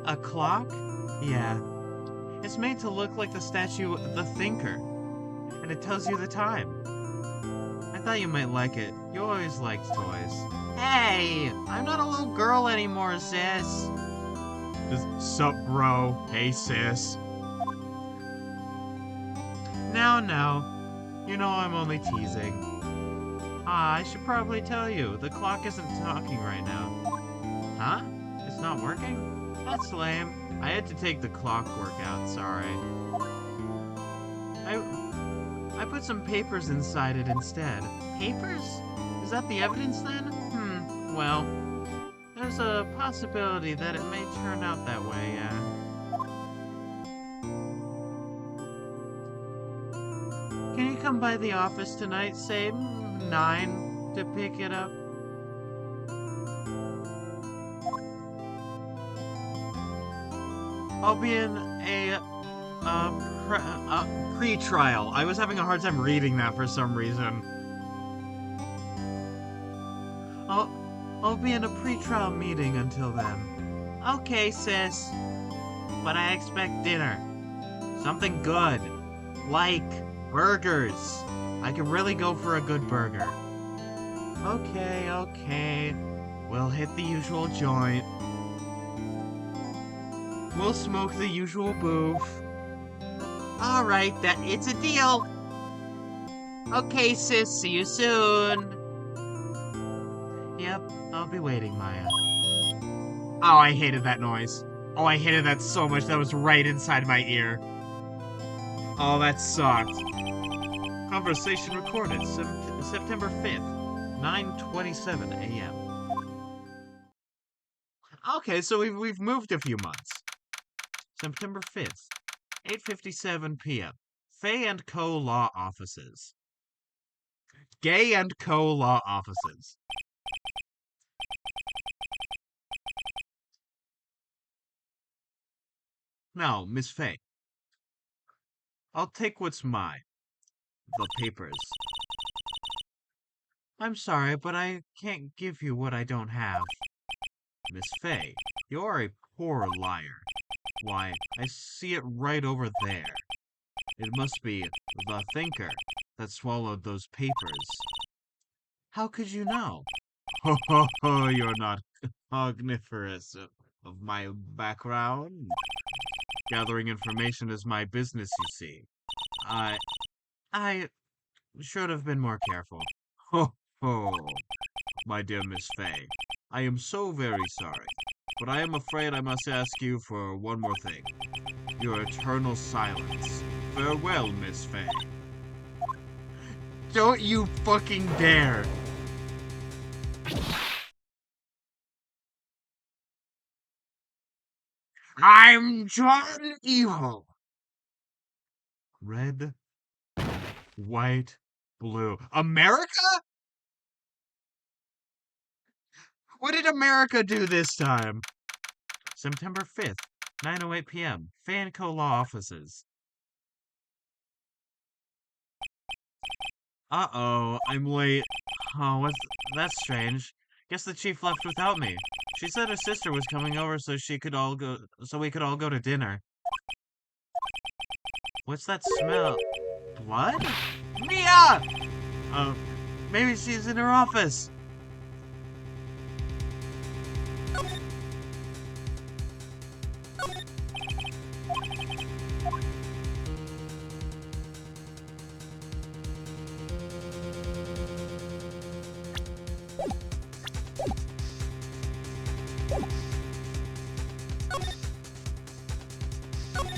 A clock? Yeah. It's made to look like the statue The Thinker. And it tells you the time. I thought you might like it. You always liked toys. Hey! I'm not a little girl anymore, sis. Just sup, bro. Hey, sis. Now. You know I'm only teasing. Ah, I should probably tell you. The clock isn't talking right now. Huh? It's not working? That's lame. I had to take the clockwork out, sorry. I put some papers inside it instead. Papers? Is that the evidence then? Well, there's a possibility that it may turn out that way, yeah. Can you come by the office tonight, say 9, to pick it up? I'll be in a Uh, pre-trial. I was having a hard time reading that for some reason. I'll, I'll be in a pre-trial meeting until then. Okay, sis. But I expect dinner. Something good. Like burgers. I could really go for a good burger. Okay, okay. We'll hit the usual joint. We'll smoke the usual booth. Alright, it's a deal. Okay, sis, see you soon. Yep, I'll be waiting, Maya. Oh, I hated that noise. Oh, I hated that so much. That was right inside my ear. Oh, that sucked. Conversation recorded September 5th, 9:27 a.m. Okay, so we've moved a few months. September 5th, 8:57 p.m. Fay and Co. Law Offices. Gay and Co. Law Offices. Now, Miss Fay, I'll take what's mine. The papers. I'm sorry, but I can't give you what I don't have. Miss Fay, you're a poor liar. Why, I see it right over there. It must be the thinker that swallowed those papers. How could you know? Ho ho ho, you're not cogniferous of my background. Gathering information is my business, you see. I should have been more careful. Ho ho, my dear Miss Fay. I am so very sorry, but I am afraid I must ask you for one more thing. Your eternal silence. Farewell, Miss Fay. Don't you fucking dare! I'm John Evil! Red, white, blue. America? What did America do this time? September 5th, 9:08 p.m. Fanco Law Offices. Uh-oh, I'm late. Oh, that's strange. Guess the chief left without me. She said her sister was coming over so we could all go to dinner. What's that smell? Blood? Mia! Uh, maybe she's in her office.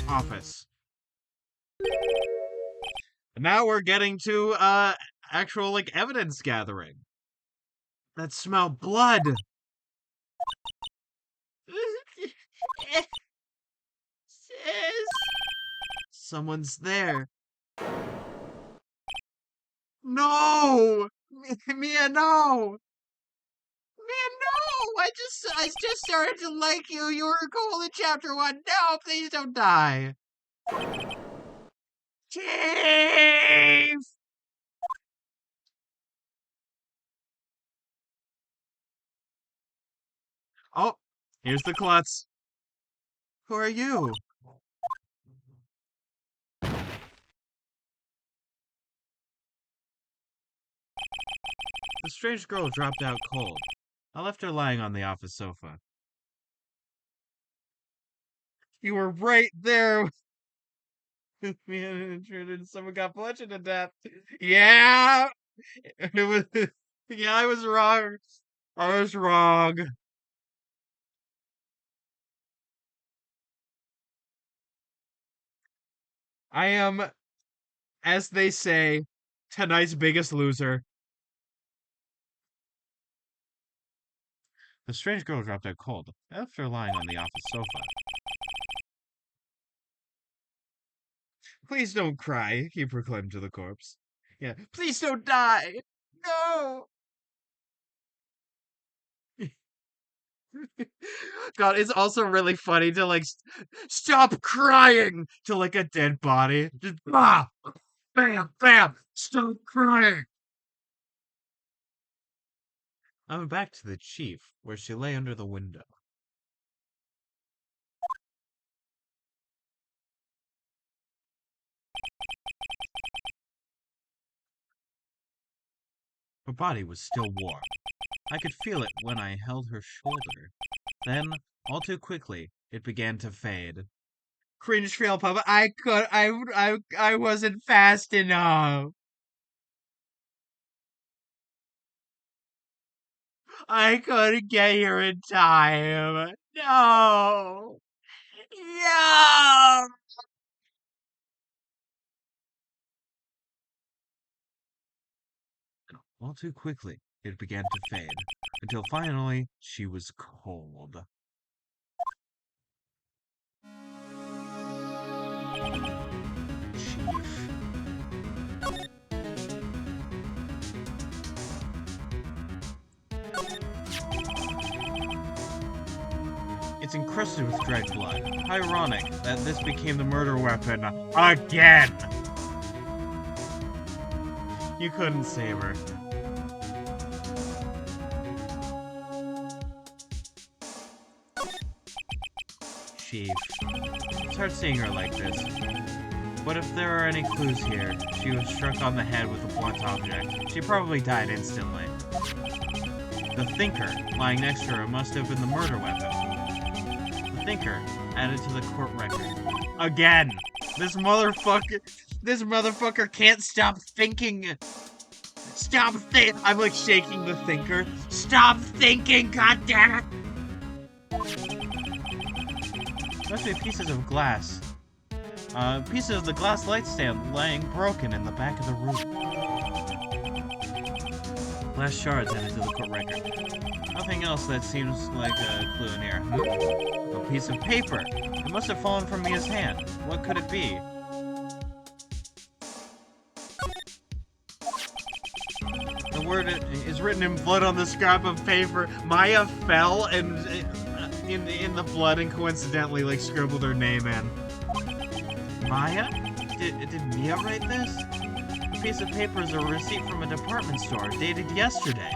Office. Now we're getting to, actual, like, evidence gathering. That smell blood! Sis! Someone's there. No! Mia, no! Man, no! I just started to like you. You were cool in chapter 1. No, please don't die. Chief! Oh, here's the klutz. Who are you? The strange girl dropped out cold. I left her lying on the office sofa. You were right there with me and an intruder and someone got bludgeoned to death. Yeah! It was, yeah, I was wrong. I was wrong. I am, as they say, tonight's biggest loser. The strange girl dropped out cold after lying on the office sofa. Please don't cry, he proclaimed to the corpse. Yeah, please don't die! No! God, it's also really funny to like stop crying to like a dead body. Just bam, bam, stop crying. I went back to the chief, where she lay under the window. Her body was still warm. I could feel it when I held her shoulder. Then, all too quickly, it began to fade. Cringe trail puppet. I wasn't fast enough. I couldn't get here in time. No. No. All too quickly, it began to fade, until finally she was cold. Chief. It's encrusted with dried blood. Ironic that this became the murder weapon again. You couldn't save her. Chief. It's hard seeing her like this. But if there are any clues here, she was struck on the head with a blunt object. She probably died instantly. The thinker lying next to her must have been the murder weapon. The thinker added to the court record. Again! This motherfucker can't stop thinking. I'm like shaking the thinker. Stop thinking, goddammit! Must be pieces of glass. Pieces of the glass light stand laying broken in the back of the room. Glass shards added to the court record. Nothing else that seems like a clue in here. A piece of paper. It must have fallen from Mia's hand. What could it be? The word is written in blood on the scrap of paper. Maya fell and in the blood and coincidentally like scribbled her name in. Maya? Did Mia write this? The piece of paper is a receipt from a department store dated yesterday.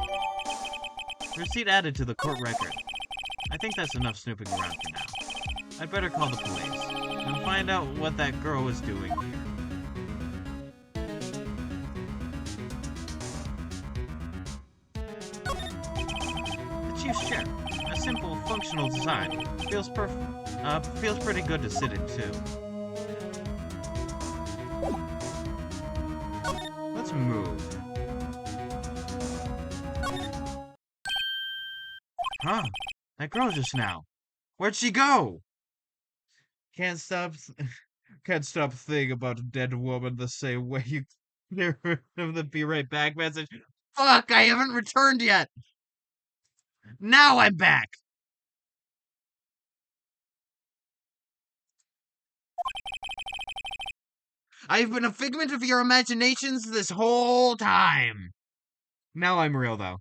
Receipt added to the court record. I think that's enough snooping around for now. I'd better call the police and find out what that girl was doing here. The chief's chair. A simple, functional design. Feels pretty good to sit in too. Let's move. Huh? That girl just now. Where'd she go? Can't stop thinking about a dead woman the same way you never heard of the be right back message. Fuck, I haven't returned yet. Now I'm back. I've been a figment of your imaginations this whole time. Now I'm real though.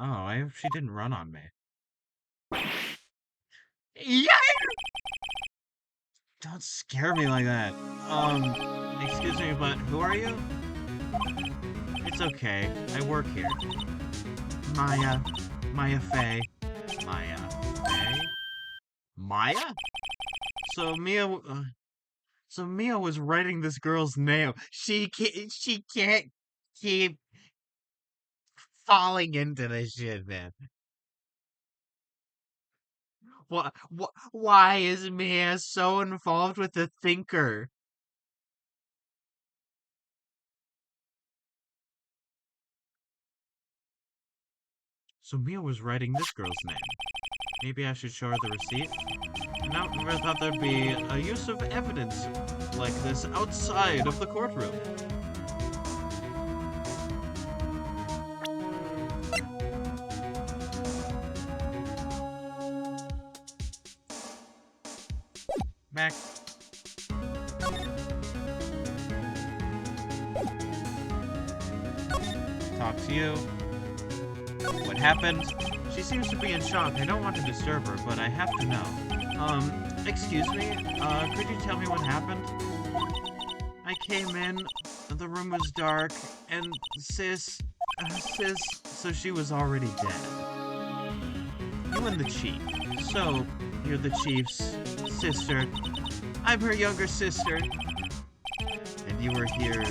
Oh, I hope she didn't run on me. Yeah! Don't scare me like that. Excuse me, but who are you? It's okay. I work here. Maya Faye. Maya Faye? Maya? So Mia was writing this girl's name. She can't keep falling into this shit, man. Why is Mia so involved with the thinker? So Mia was writing this girl's name. Maybe I should show her the receipt? I never thought there'd be a use of evidence like this outside of the courtroom. Back. talk to you. What happened? She seems to be in shock. I don't want to disturb her, but I have to know. Excuse me? Could you tell me what happened? I came in, the room was dark, and sis, so she was already dead. You and the chief. So, you're the chief's sister. I'm her younger sister. And you were here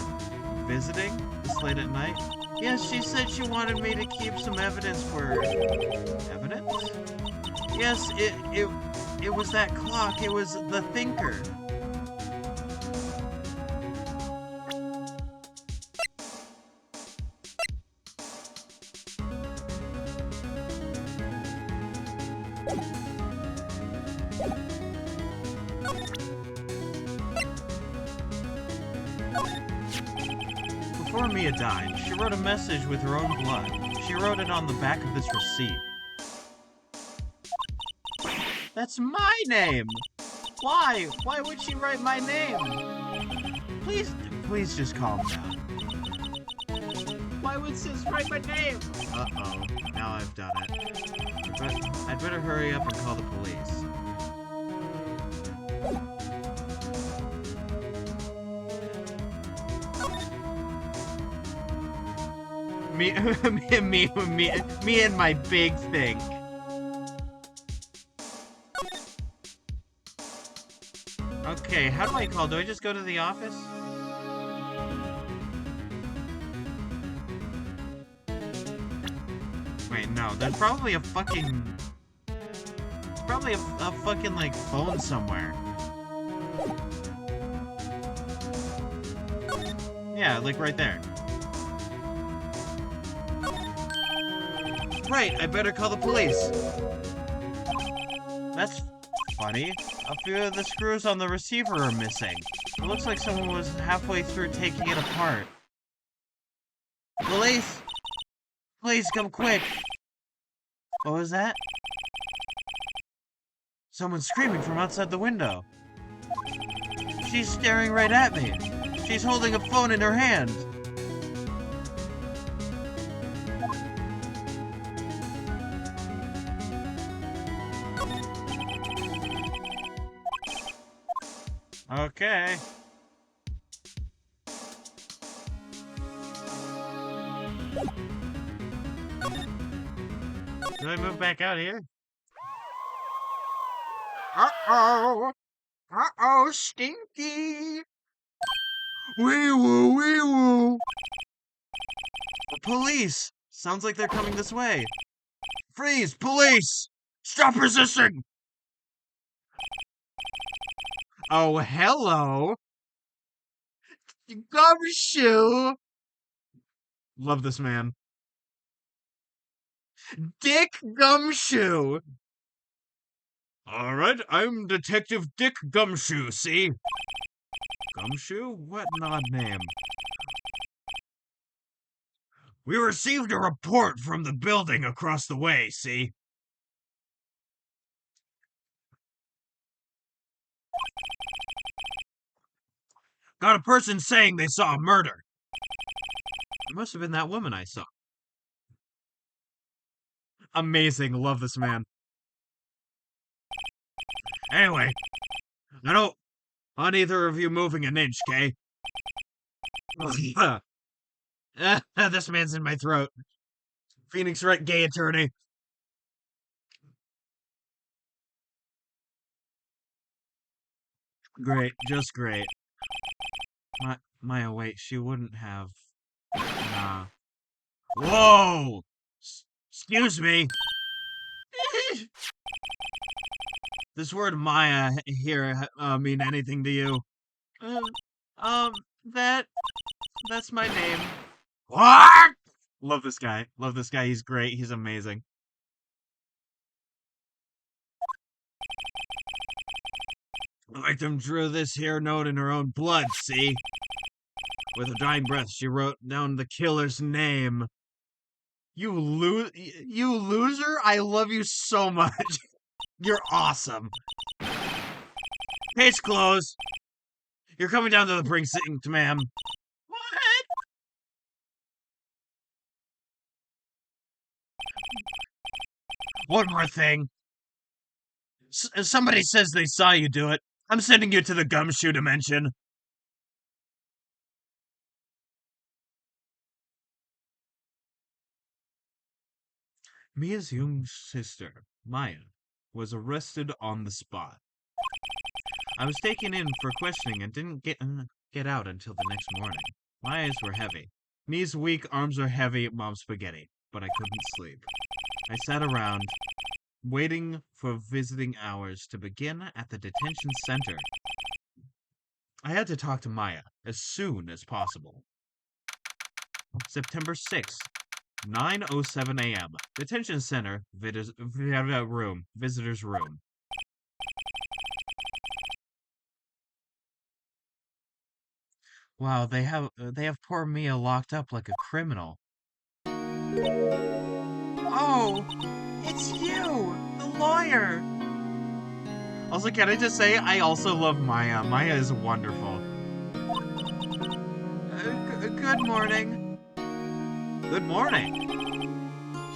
visiting this late at night? Yes, she said she wanted me to keep some evidence for her. Evidence? Yes, it was that clock. It was the thinker. Before Mia died, she wrote a message with her own blood. She wrote it on the back of this receipt. That's my name! Why? Why would she write my name? Please just calm down. Why would sis write my name? Uh-oh, now I've done it. But I'd better hurry up and call the police. Me and my big thing. Okay, how do I call? Do I just go to the office? Wait, no, there's probably a fucking... Probably a fucking, like, phone somewhere. Yeah, like right there. Right, I better call the police. That's funny. A few of the screws on the receiver are missing. It looks like someone was halfway through taking it apart. Police! Please come quick! What was that? Someone's screaming from outside the window. She's staring right at me. She's holding a phone in her hand. Okay. Do I move back out here? Uh-oh! Uh-oh, Stinky! Wee-woo, wee-woo! Police! Sounds like they're coming this way. Freeze! Police! Stop resisting! Oh, hello! Gumshoe! Love this man. Dick Gumshoe! Alright, I'm Detective Dick Gumshoe, see? Gumshoe? What an odd name. We received a report from the building across the way, see? Got a person saying they saw a murder. It must have been that woman I saw. Amazing, love this man. Anyway, I don't want either of you moving an inch, okay? This man's in my throat. Phoenix Wright, gay attorney. Great, just great. Maya, wait, she wouldn't have... Nah. Whoa! Excuse me! This word Maya here mean anything to you? That's my name. What? Love this guy. Love this guy. He's great. He's amazing. The victim drew this here note in her own blood, see? With a dying breath, she wrote down the killer's name. You loser? I love you so much. You're awesome. Case closed. You're coming down to the precinct, ma'am. What? One more thing. Somebody says they saw you do it. I'm sending you to the gumshoe dimension. Mia's young sister, Maya, was arrested on the spot. I was taken in for questioning and didn't get out until the next morning. My eyes were heavy. Mia's weak arms were heavy at mom's spaghetti, but I couldn't sleep. I sat around, waiting for visiting hours to begin at the detention center. I had to talk to Maya as soon as possible. September 6th, 9:07 a.m. Detention center, visitor's room. Wow, they have poor Mia locked up like a criminal. Oh, it's you, the lawyer. Also, can I just say, I also love Maya. Maya is wonderful. Good morning. Good morning.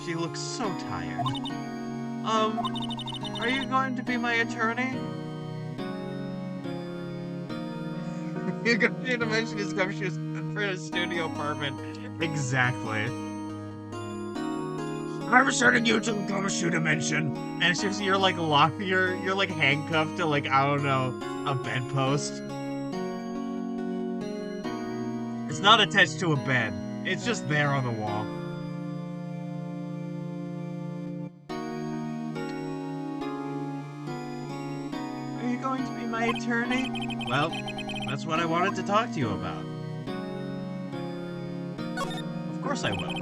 She looks so tired. Are you going to be my attorney? You're going to mention his gumshoes for a studio apartment. Exactly. I'm sending you to the gumshoe dimension. And it's just, you're like locked, you're like handcuffed to like, I don't know, a bedpost. It's not attached to a bed. It's just there on the wall. Are you going to be my attorney? Well, that's what I wanted to talk to you about. Of course I will.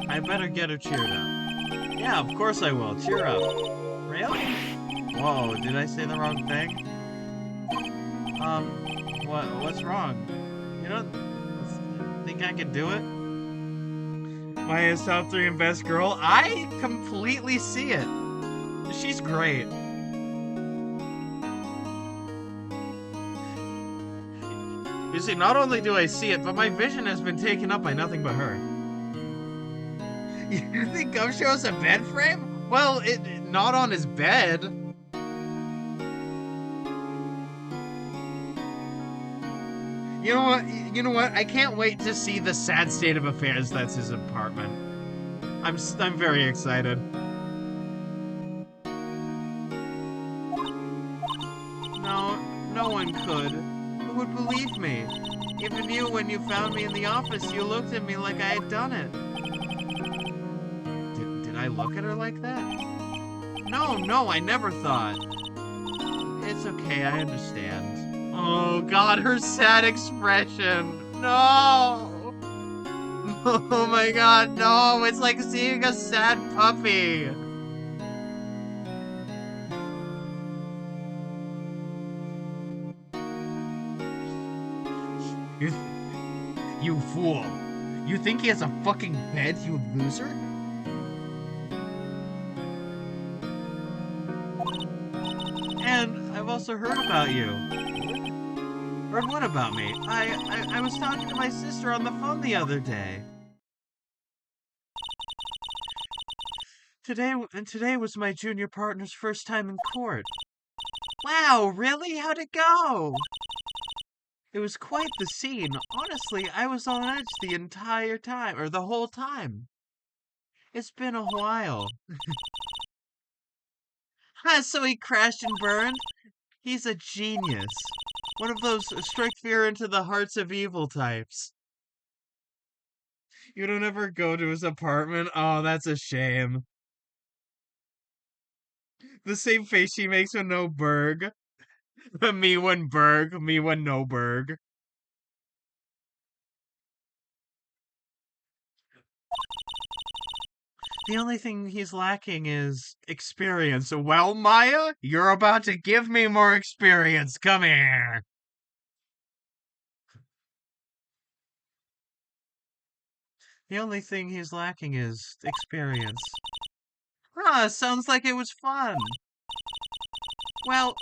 I better get her cheered up. Yeah, of course I will. Cheer up. Really? Whoa, did I say the wrong thing? What's wrong? You don't think I can do it? Maya's top 3 and best girl? I completely see it. She's great. You see, not only do I see it, but my vision has been taken up by nothing but her. You think Gumshoe's a bed frame? Well, not on his bed. You know what? I can't wait to see the sad state of affairs that's his apartment. I'm very excited. No one could. Who would believe me? Even you, when you found me in the office, you looked at me like I had done it. Did I look at her like that? No, I never thought. It's okay, I understand. Oh god, her sad expression. No! Oh my god, no! It's like seeing a sad puppy. You fool. You think he has a fucking bed, you loser? And I've also heard about you. Heard what about me? I was talking to my sister on the phone the other day. Today was my junior partner's first time in court. Wow, really? How'd it go? It was quite the scene. Honestly, I was on edge the entire time, or the whole time. It's been a while. So he crashed and burned? He's a genius. One of those strike fear into the hearts of evil types. You don't ever go to his apartment? Oh, that's a shame. The same face she makes when no Berg. Me when Berg, me when no Berg. The only thing he's lacking is experience. Well, Maya, you're about to give me more experience. Come here. The only thing he's lacking is experience. Sounds like it was fun. Well,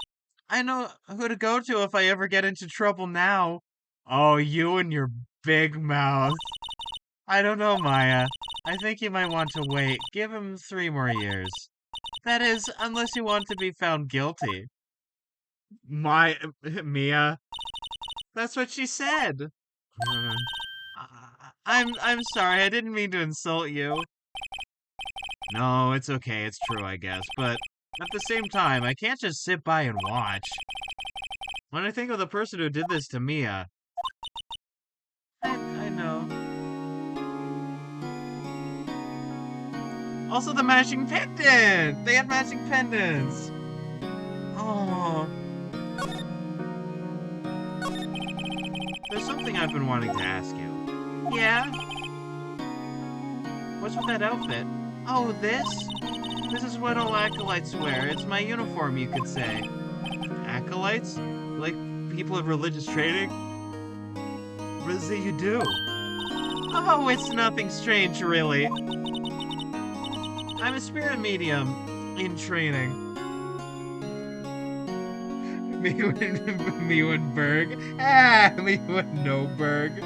I know who to go to if I ever get into trouble now. Oh, you and your big mouth. I don't know, Maya. I think you might want to wait. Give him 3 more years. That is, unless you want to be found guilty. Mia, that's what she said. I'm sorry, I didn't mean to insult you. No, it's okay, it's true, I guess, but at the same time, I can't just sit by and watch. When I think of the person who did this to Mia... I know. Also the matching pendant! They had matching pendants! Oh. There's something I've been wanting to ask you. Yeah? What's with that outfit? Oh, this? This is what all acolytes wear. It's my uniform, you could say. Acolytes? Like people of religious training? What is it you do? Oh, it's nothing strange, really. I'm a spirit medium in training. Me and Berg. Ah, me and no Berg.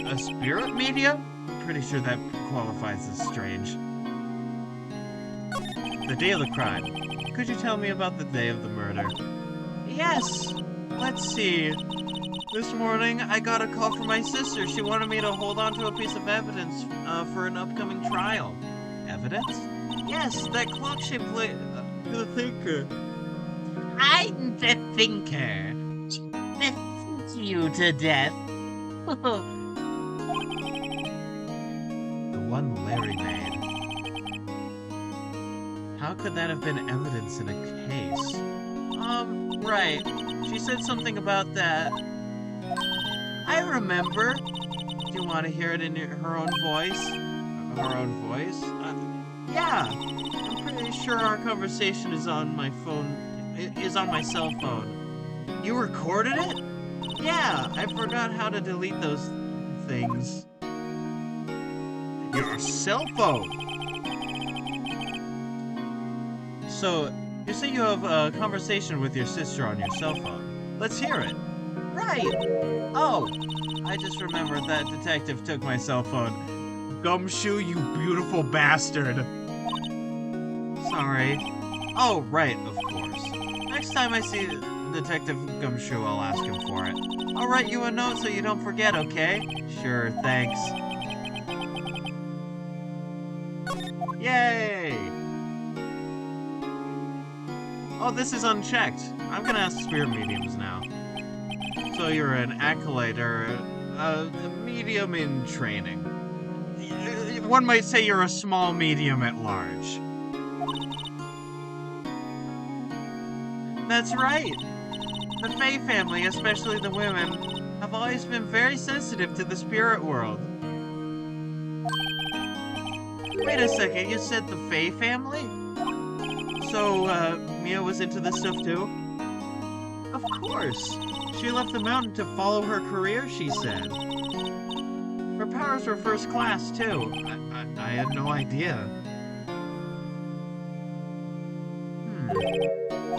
A spirit medium? I'm pretty sure that qualifies as strange. The day of the crime. Could you tell me about the day of the murder? Yes. Let's see. This morning, I got a call from my sister. She wanted me to hold on to a piece of evidence for an upcoming trial. Evidence? Yes, that clock-shaped the thinker. I'm the thinker. Listen to you to death. The one Larry made. How could that have been evidence in a case? Right. She said something about that. I remember. Do you want to hear it in her own voice? Her own voice? Yeah. I'm pretty sure our conversation is on my phone. Is on my cell phone. You recorded it? Yeah. I forgot how to delete those things. Your cell phone? So, you say you have a conversation with your sister on your cell phone. Let's hear it. Right. Oh, I just remembered that detective took my cell phone. Gumshoe, you beautiful bastard. Sorry. Oh, right, of course. Next time I see Detective Gumshoe, I'll ask him for it. I'll write you a note so you don't forget, okay? Sure, thanks. Yay! Oh, this is unchecked. I'm gonna ask spirit mediums now. So you're an acolyte or a medium in training. One might say you're a small medium at large. That's right. The Fae family, especially the women, have always been very sensitive to the spirit world. Wait a second, you said the Fae family? So, Mia was into this stuff too? Of course. She left the mountain to follow her career, she said. Her powers were first class, too. I had no idea.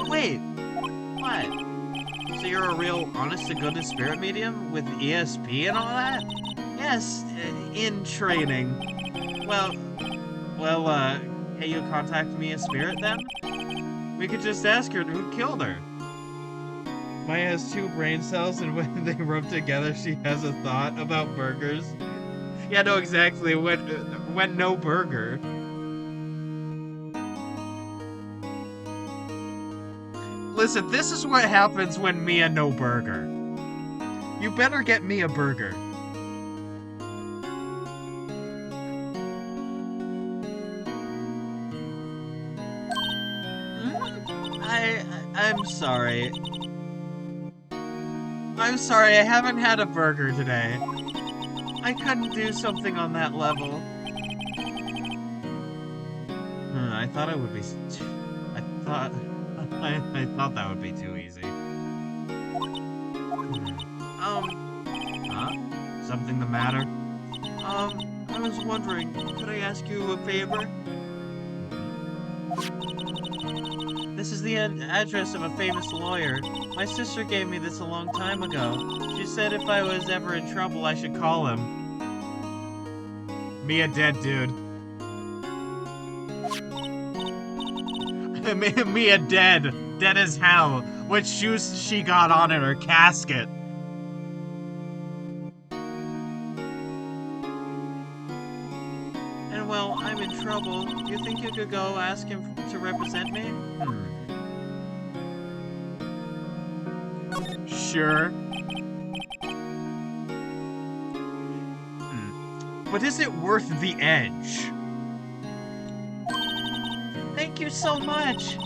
Wait. What? So you're a real honest-to-goodness spirit medium with ESP and all that? Yes, in training. Well, can you contact me a spirit then? We could just ask her who killed her. Maya has 2 brain cells, and when they rub together, she has a thought about burgers. Yeah, no, exactly. When no burger. Listen, this is what happens when Mia no burger. You better get me a burger. I'm sorry. I'm sorry, I haven't had a burger today. I couldn't do something on that level. I thought it would be... I thought that would be too easy. Huh? Something the matter? I was wondering, could I ask you a favor? This is the address of a famous lawyer. My sister gave me this a long time ago. She said if I was ever in trouble, I should call him. Me a dead dude. Mia dead. Dead as hell. What shoes she got on in her casket? And well, I'm in trouble. You think you could go ask him to represent me? Sure. But is it worth the edge? Thank you so much.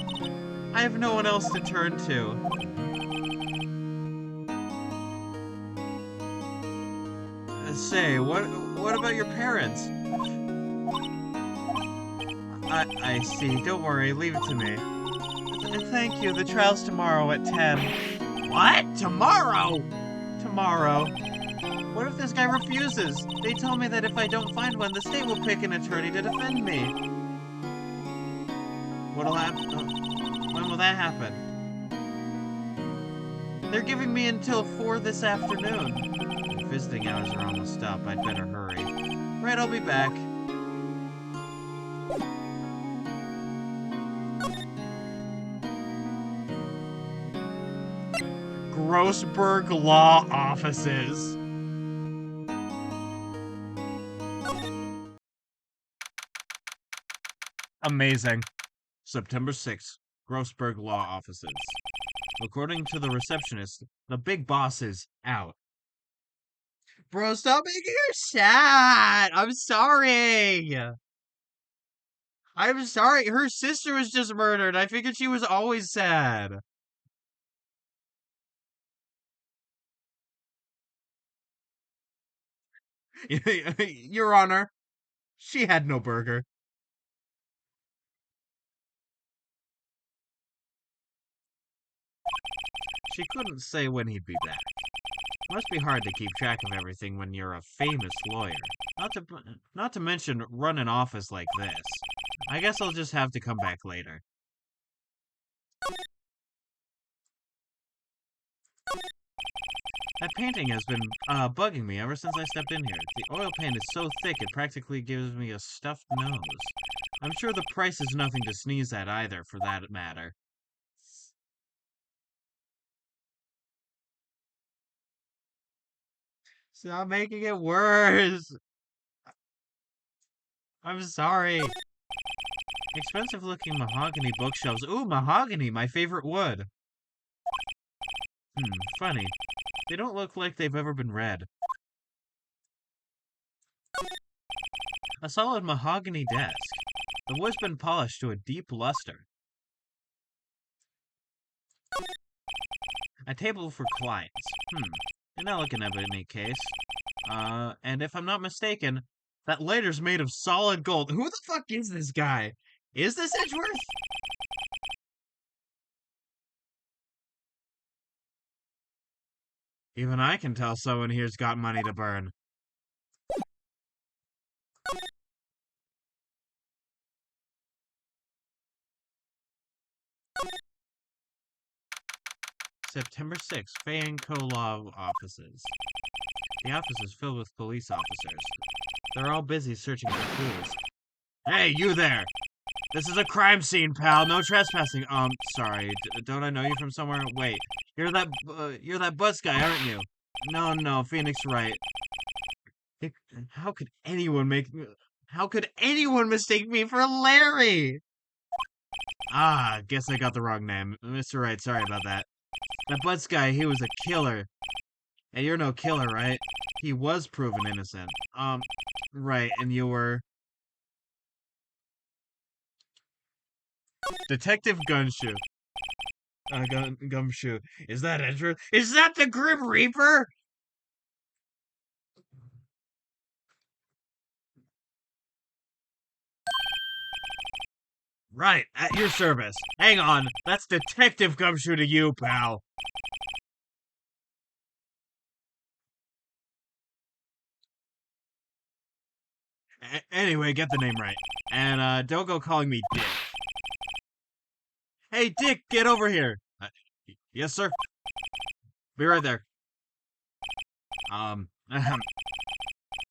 I have no one else to turn to. Say, what about your parents? I see. Don't worry. Leave it to me. Thank you. The trial's tomorrow at 10. What? Tomorrow? Tomorrow. What if this guy refuses? They told me that if I don't find one, the state will pick an attorney to defend me. What'll happen? When will that happen? They're giving me until 4 this afternoon. Visiting hours are almost up. I'd better hurry. Right, I'll be back. Grossberg Law Offices. Amazing. September 6th, Grossberg Law Offices. According to the receptionist, the big boss is out. Bro, stop making her sad! I'm sorry! I'm sorry, her sister was just murdered. I figured she was always sad. Your Honor, she had no burger. She couldn't say when he'd be back. Must be hard to keep track of everything when you're a famous lawyer. Not to mention run an office like this. I guess I'll just have to come back later. That painting has been bugging me ever since I stepped in here. The oil paint is so thick it practically gives me a stuffed nose. I'm sure the price is nothing to sneeze at either, for that matter. Stop making it worse. I'm sorry. Expensive looking mahogany bookshelves. Ooh, mahogany, my favorite wood. Funny. They don't look like they've ever been read. A solid mahogany desk. The wood's been polished to a deep luster. A table for clients. An elegant ebony case. And if I'm not mistaken, that lighter's made of solid gold. Who the fuck is this guy? Is this Edgeworth? Even I can tell someone here's got money to burn. September 6th, Fay & Co. Law Offices. The office is filled with police officers. They're all busy searching for clues. Hey, you there! This is a crime scene, pal. No trespassing. Sorry. Don't I know you from somewhere? Wait, you're that bus guy, aren't you? No, Phoenix Wright. How could anyone mistake me for Larry? Ah, guess I got the wrong name. Mr. Wright, sorry about that. That bus guy, he was a killer. Hey, you're no killer, right? He was proven innocent. Right, and you were... Detective Gumshoe. Gumshoe. Is that Edgeworth? Is that the Grim Reaper? Right, at your service. Hang on, that's Detective Gumshoe to you, pal. Anyway, get the name right. And, don't go calling me Dick. Hey, Dick, get over here. Yes, sir. Be right there. Ahem.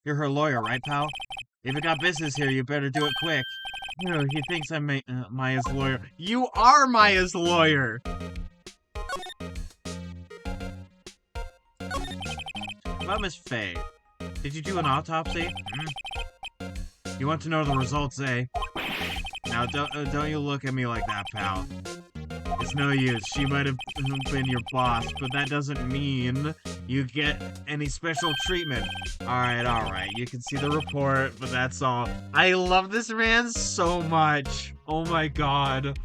You're her lawyer, right, pal? If you got business here, you better do it quick. He thinks I'm Maya's lawyer. You are Maya's lawyer! About Miss Faye. Did you do an autopsy? You want to know the results, eh? Now, don't you look at me like that, pal. It's no use. She might have been your boss, but that doesn't mean you get any special treatment. Alright. You can see the report, but that's all. I love this man so much. Oh my god.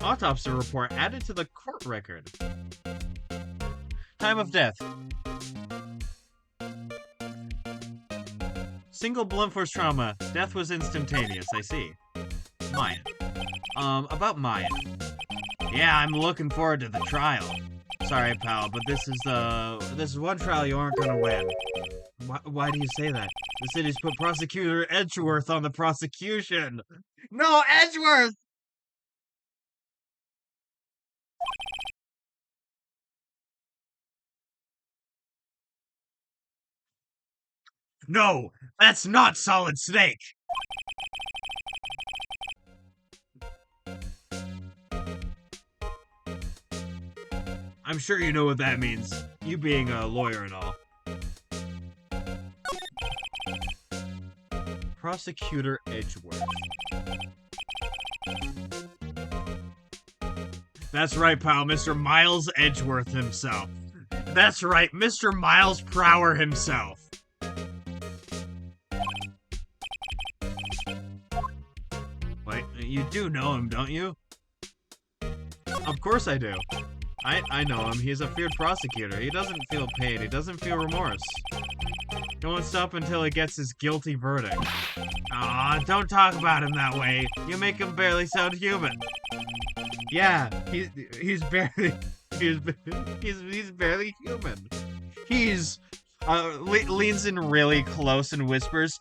Autopsy report added to the court record. Time of death. Single blunt force trauma. Death was instantaneous, I see. Maya. About Maya. Yeah, I'm looking forward to the trial. Sorry, pal, but this is one trial you aren't gonna win. Why do you say that? The city's put Prosecutor Edgeworth on the prosecution. No, Edgeworth! No, that's not Solid Snake! I'm sure you know what that means, you being a lawyer and all. Prosecutor Edgeworth. That's right, pal, Mr. Miles Edgeworth himself. That's right, Mr. Miles Prower himself. Wait, you do know him, don't you? Of course I do. I know him. He's a feared prosecutor. He doesn't feel pain. He doesn't feel remorse. He won't stop until he gets his guilty verdict. Aw, don't talk about him that way. You make him barely sound human. Yeah, he's barely he's barely human. He's leans in really close and whispers,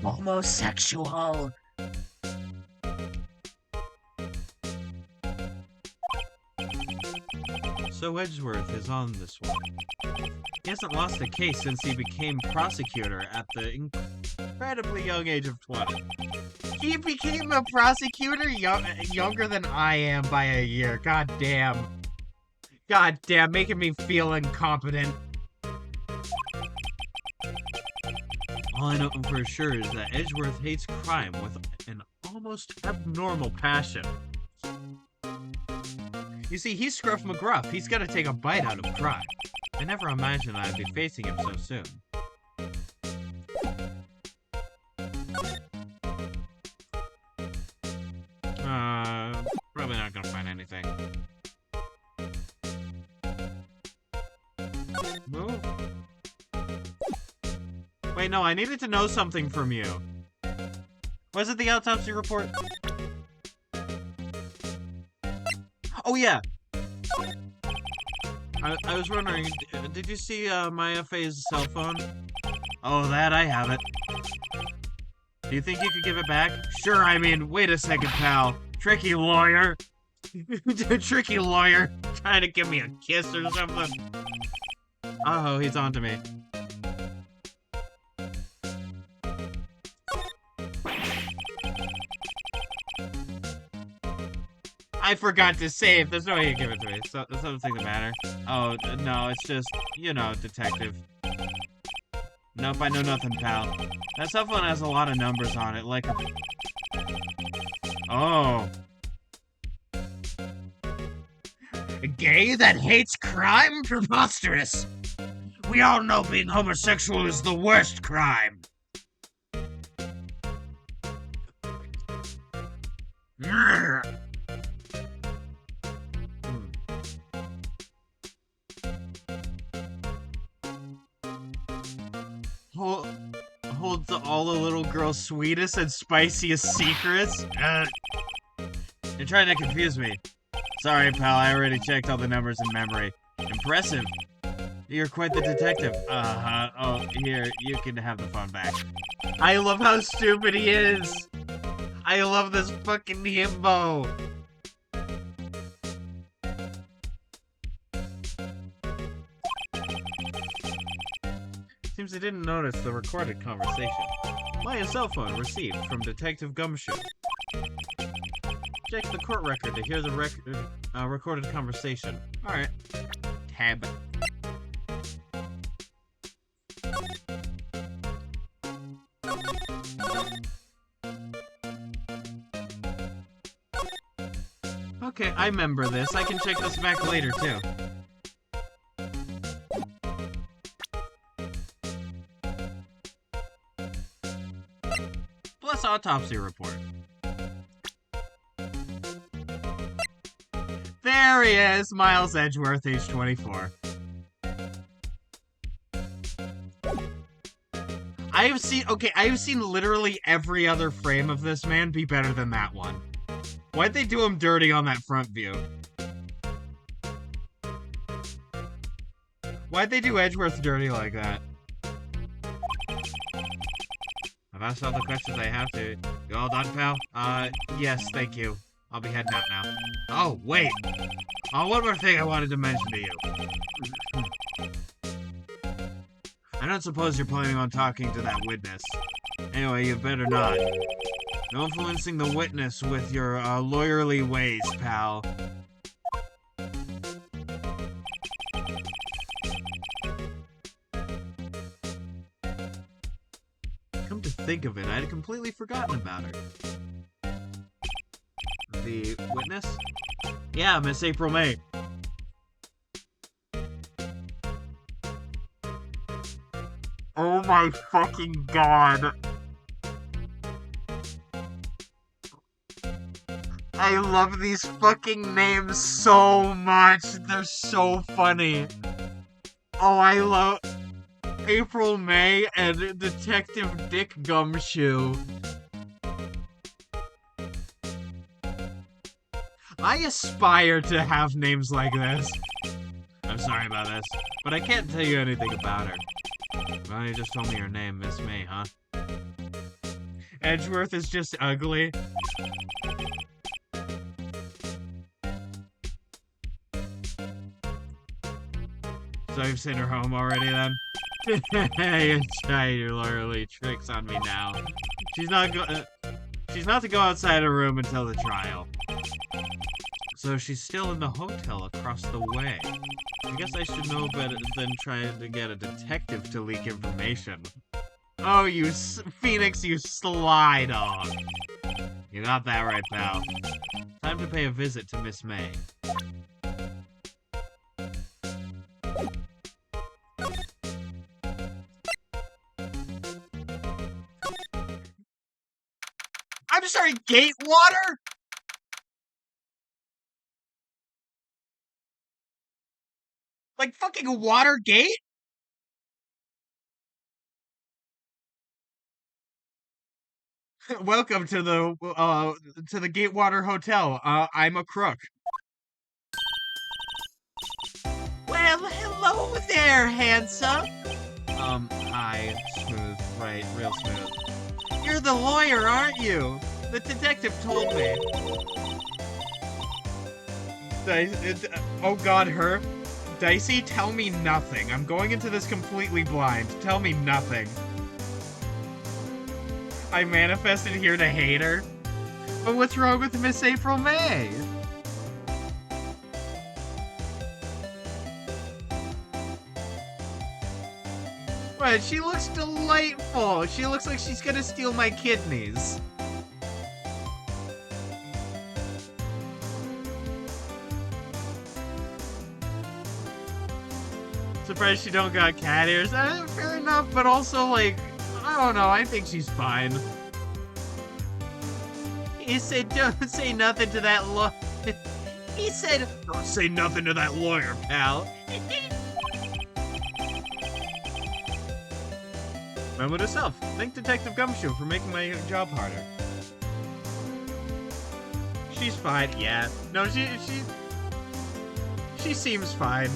homosexual. So Edgeworth is on this one. He hasn't lost a case since he became prosecutor at the incredibly young age of 20. He became a prosecutor younger than I am by a year. God damn. God damn, making me feel incompetent. All I know for sure is that Edgeworth hates crime with an almost abnormal passion. You see, he's Scruff McGruff. He's gotta take a bite out of crime. I never imagined I'd be facing him so soon. Probably not gonna find anything. Move. Wait, no, I needed to know something from you. Was it the autopsy report? Oh, yeah. I was wondering, did you see Maya Faye's cell phone? Oh, that, I have it. Do you think you could give it back? Sure, I mean, wait a second, pal. Tricky lawyer. Tricky lawyer. Trying to give me a kiss or something. Oh, he's on to me. I forgot to save. There's no way you can give it to me. So, something the matter. Oh, no, it's just, you know, detective. Nope, I know nothing, pal. That cell phone has a lot of numbers on it, like a... Oh. A gay that hates crime? Preposterous! We all know being homosexual is the worst crime. Holds all the little girl's sweetest and spiciest secrets? You're trying to confuse me. Sorry, pal, I already checked all the numbers in memory. Impressive. You're quite the detective. Uh-huh. Oh, here, you can have the phone back. I love how stupid he is. I love this fucking himbo. Seems they didn't notice the recorded conversation. My cell phone received from Detective Gumshoe. Check the court record to hear the recorded conversation. Alright. Tab. Okay, I remember this. I can check this back later, too. Plus autopsy report. There he is! Miles Edgeworth, age 24. I have seen literally every other frame of this man be better than that one. Why'd they do him dirty on that front view? Why'd they do Edgeworth dirty like that? I've asked all the questions I have to. You all done, pal? Yes, thank you. I'll be heading out now. Oh, wait! Oh, one more thing I wanted to mention to you. I don't suppose you're planning on talking to that witness. Anyway, you better not. No influencing the witness with your, lawyerly ways, pal. Come to think of it, I had completely forgotten about her. The witness? Yeah, Miss April May. Oh my fucking god. I love these fucking names so much. They're so funny. Oh, I love April May and Detective Dick Gumshoe. I aspire to have names like this. I'm sorry about this, but I can't tell you anything about her. Well, you just told me her name, Miss May, huh? Edgeworth is just ugly. So you've sent her home already, then? You try your lawyerly tricks on me now. She's not to go outside her room until the trial. So she's still in the hotel across the way. I guess I should know better than trying to get a detective to leak information. Oh, you Phoenix, you sly dog. You got that right, pal. Time to pay a visit to Miss May. I'm sorry, Gatewater? Like fucking Watergate? Welcome to the Gatewater Hotel. I'm a crook. Well, hello there, handsome. Hi, smooth, right, real smooth. You're the lawyer, aren't you? The detective told me. Oh god, her? Dicey, tell me nothing. I'm going into this completely blind. Tell me nothing. I manifested here to hate her. But what's wrong with Miss April May? What? She looks delightful. She looks like she's gonna steal my kidneys. Surprised she don't got cat ears. Fair enough, but also, like, I don't know, I think she's fine. He said, don't say nothing to that lawyer. He said, don't say nothing to that lawyer, pal. Memo to self. Thank Detective Gumshoe for making my job harder. She's fine, yeah. No, she seems fine.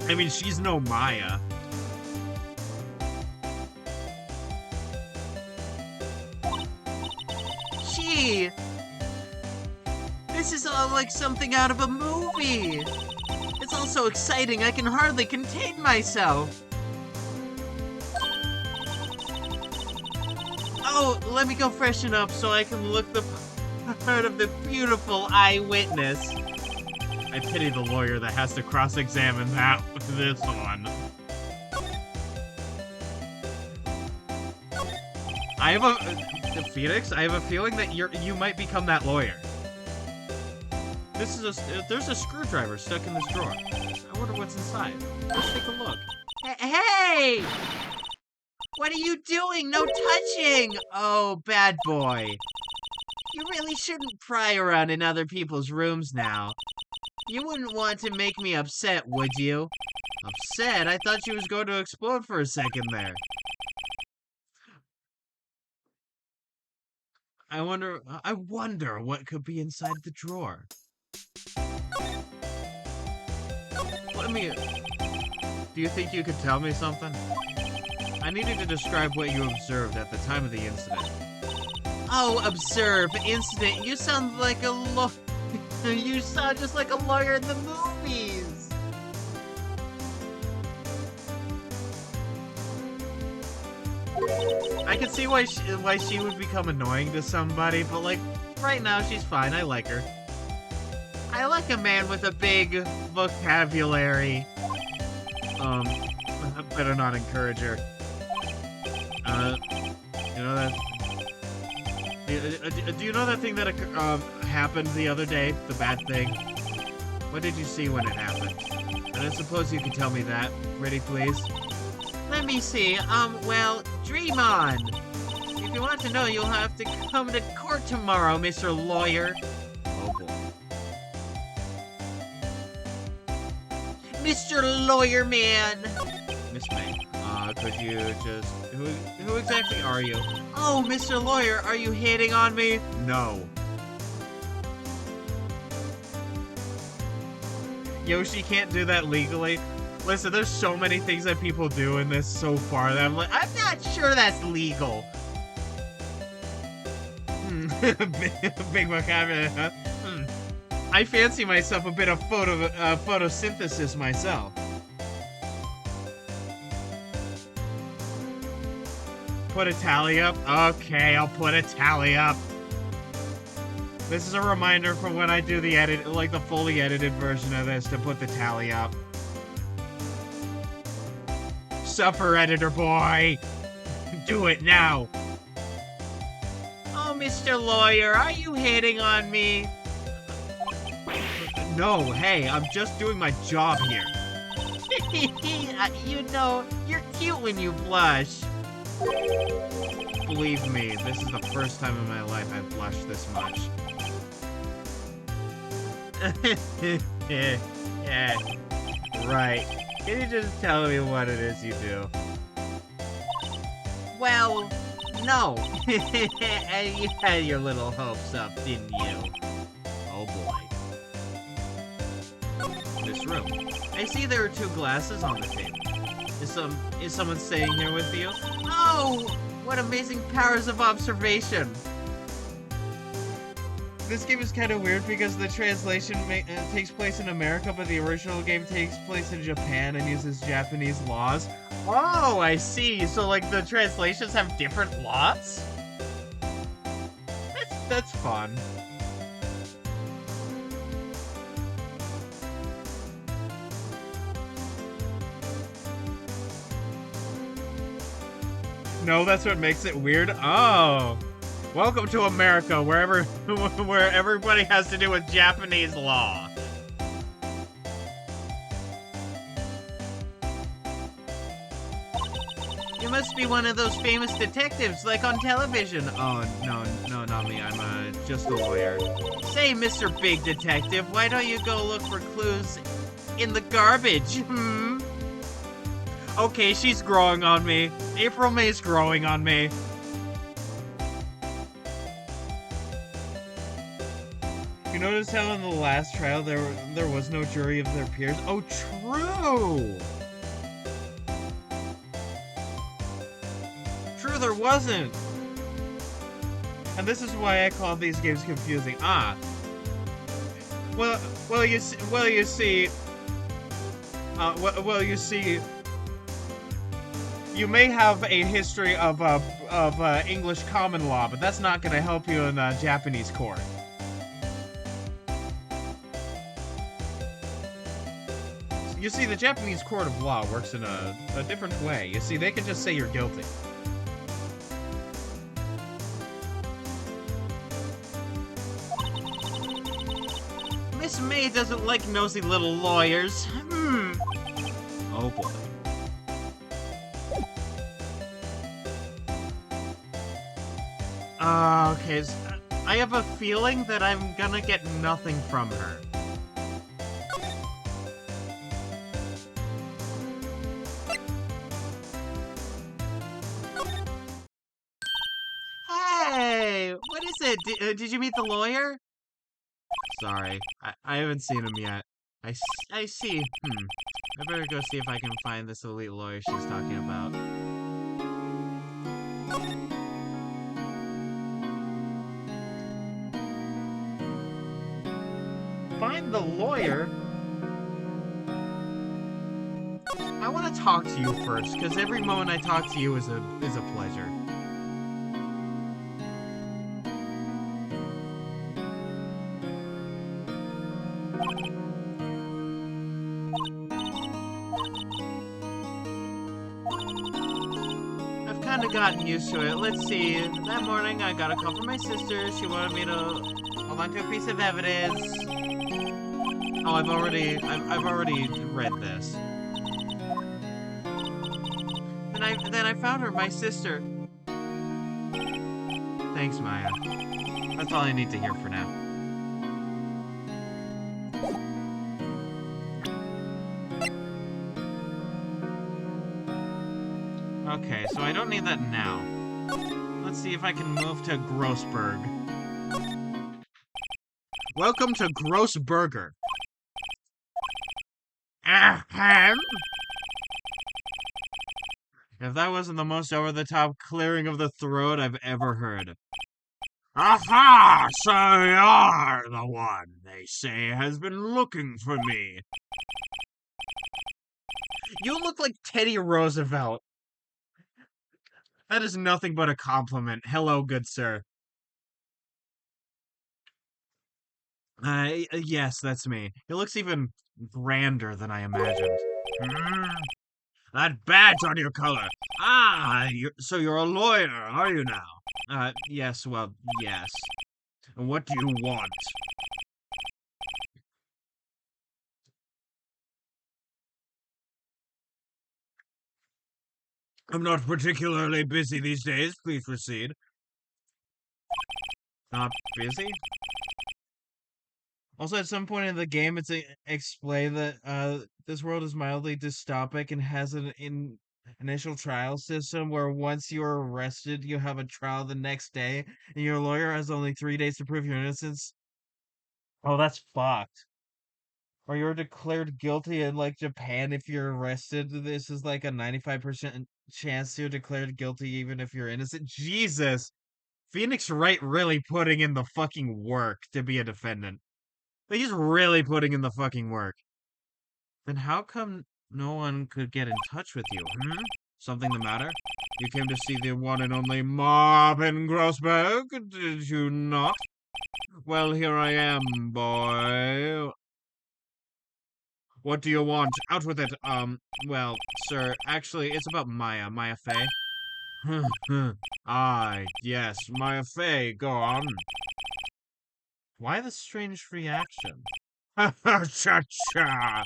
I mean, she's no Maya. Gee! This is all like something out of a movie! It's all so exciting, I can hardly contain myself! Oh, let me go freshen up so I can look the part of the beautiful eyewitness. I pity the lawyer that has to cross-examine this one. Phoenix, I have a feeling that you might become that lawyer. There's a screwdriver stuck in this drawer. I wonder what's inside. Let's take a look. Hey! What are you doing? No touching! Oh, bad boy. You really shouldn't pry around in other people's rooms now. You wouldn't want to make me upset, would you? Upset? I thought she was going to explode for a second there. I wonder what could be inside the drawer. Do you think you could tell me something? I needed to describe what you observed at the time of the incident. Oh, observe, incident. You sound like a you sound just like a lawyer in the movies. I can see why she would become annoying to somebody, but like right now she's fine. I like her. I like a man with a big vocabulary. I better not encourage her. You know that. Do you know that thing that happened the other day? The bad thing? What did you see when it happened? And I suppose you can tell me that, pretty please. Let me see. Well, dream on. If you want to know, you'll have to come to court tomorrow, Mr. Lawyer. Oh boy. Mr. Lawyer Man. Miss May, could you just... Who exactly are you? Oh, Mr. Lawyer, are you hitting on me? No. Yoshi can't do that legally. Listen, there's so many things that people do in this so far that I'm like, I'm not sure that's legal. Big vocabulary, huh? I fancy myself a bit of photosynthesis myself. Put a tally up? Okay, I'll put a tally up. This is a reminder for when I do the edit, like the fully edited version of this, to put the tally up. Suffer, editor boy! Do it now! Oh, Mr. Lawyer, are you hitting on me? No, hey, I'm just doing my job here. You know, you're cute when you blush. Believe me, this is the first time in my life I've blushed this much. Yeah, right. Can you just tell me what it is you do? Well, no. And you had your little hopes up, didn't you? Oh boy. This room. I see there are 2 glasses on the table. Is someone staying here with you? Oh! What amazing powers of observation! This game is kind of weird because the translation takes place in America, but the original game takes place in Japan and uses Japanese laws. Oh, I see. So, like, the translations have different laws? That's fun. No, that's what makes it weird? Oh. Welcome to America, where everybody has to do with Japanese law. You must be one of those famous detectives, like on television. Oh, no, not me. I'm just a lawyer. Say, Mr. Big Detective, why don't you go look for clues in the garbage, hmm? Okay, she's growing on me. April May's growing on me. You notice how in the last trial there was no jury of their peers? Oh, true! True, there wasn't! And this is why I call these games confusing. Well, you see, you may have a history of English common law, but that's not going to help you in Japanese court. You see, the Japanese court of law works in a different way. You see, they can just say you're guilty. Miss May doesn't like nosy little lawyers. Oh boy. Okay, I have a feeling that I'm gonna get nothing from her. Hey! What is it? Did you meet the lawyer? Sorry, I haven't seen him yet. I see. I better go see if I can find this elite lawyer she's talking about. Find the lawyer? I want to talk to you first, because every moment I talk to you is a pleasure. I've kind of gotten used to it. Let's see. That morning I got a call from my sister. She wanted me to hold on to a piece of evidence. Oh, I've already read this. Then I found her, my sister. Thanks, Maya. That's all I need to hear for now. Okay, so I don't need that now. Let's see if I can move to Grossberg. Welcome to Grossberger. Ahem. If that wasn't the most over-the-top clearing of the throat I've ever heard. Aha! So you're the one they say has been looking for me. You look like Teddy Roosevelt. That is nothing but a compliment. Hello, good sir. Yes, that's me. It looks even grander than I imagined. That badge on your collar. So you're a lawyer, are you now? Yes, well, yes. What do you want? I'm not particularly busy these days. Please proceed. Not busy? Also, at some point in the game, it's explained that this world is mildly dystopic and has an initial trial system where once you're arrested, you have a trial the next day, and your lawyer has only 3 days to prove your innocence. Oh, that's fucked. Or you're declared guilty in like Japan if you're arrested. This is like a 95% chance you're declared guilty even if you're innocent. Jesus! Phoenix Wright really putting in the fucking work to be a defendant. Like, he's really putting in the fucking work. Then how come no one could get in touch with you, Something the matter? You came to see the one and only Marvin Grossberg, did you not? Well, here I am, boy. What do you want? Out with it. Well, sir, actually, it's about Maya Fey. Yes, Maya Fey, go on. Why the strange reaction? Cha-cha!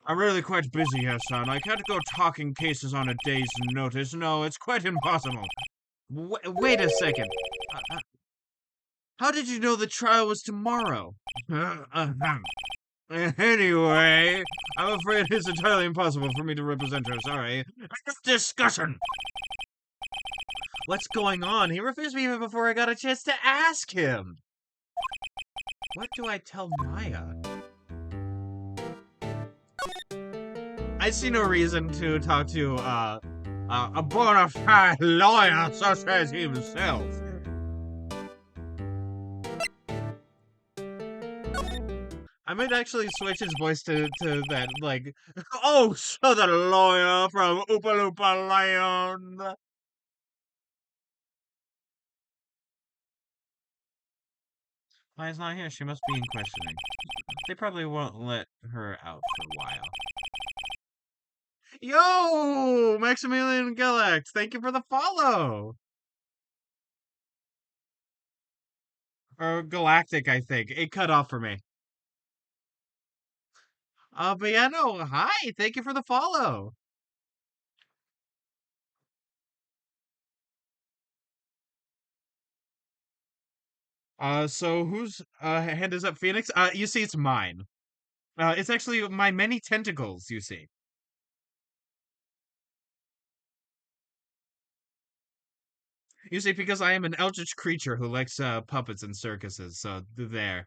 I'm really quite busy here, son. I can't go talking cases on a day's notice. No, it's quite impossible. Wait a second. How did you know the trial was tomorrow? Anyway, I'm afraid it's entirely impossible for me to represent her. Sorry. Discussion! What's going on? He refused me even before I got a chance to ask him. What do I tell Maya? I see no reason to talk to, a bona fide lawyer such as himself. I might actually switch his voice to that, like, oh, southern lawyer from Oopa Loopa Land. Maya's not here. She must be in questioning. They probably won't let her out for a while. Yo, Maximilian Galax, thank you for the follow. Or Galactic, I think. It cut off for me. But yeah, no, hi, thank you for the follow. So whose hand is up, Phoenix? You see, it's mine. It's actually my many tentacles, you see. You see, because I am an eldritch creature who likes puppets and circuses, so there.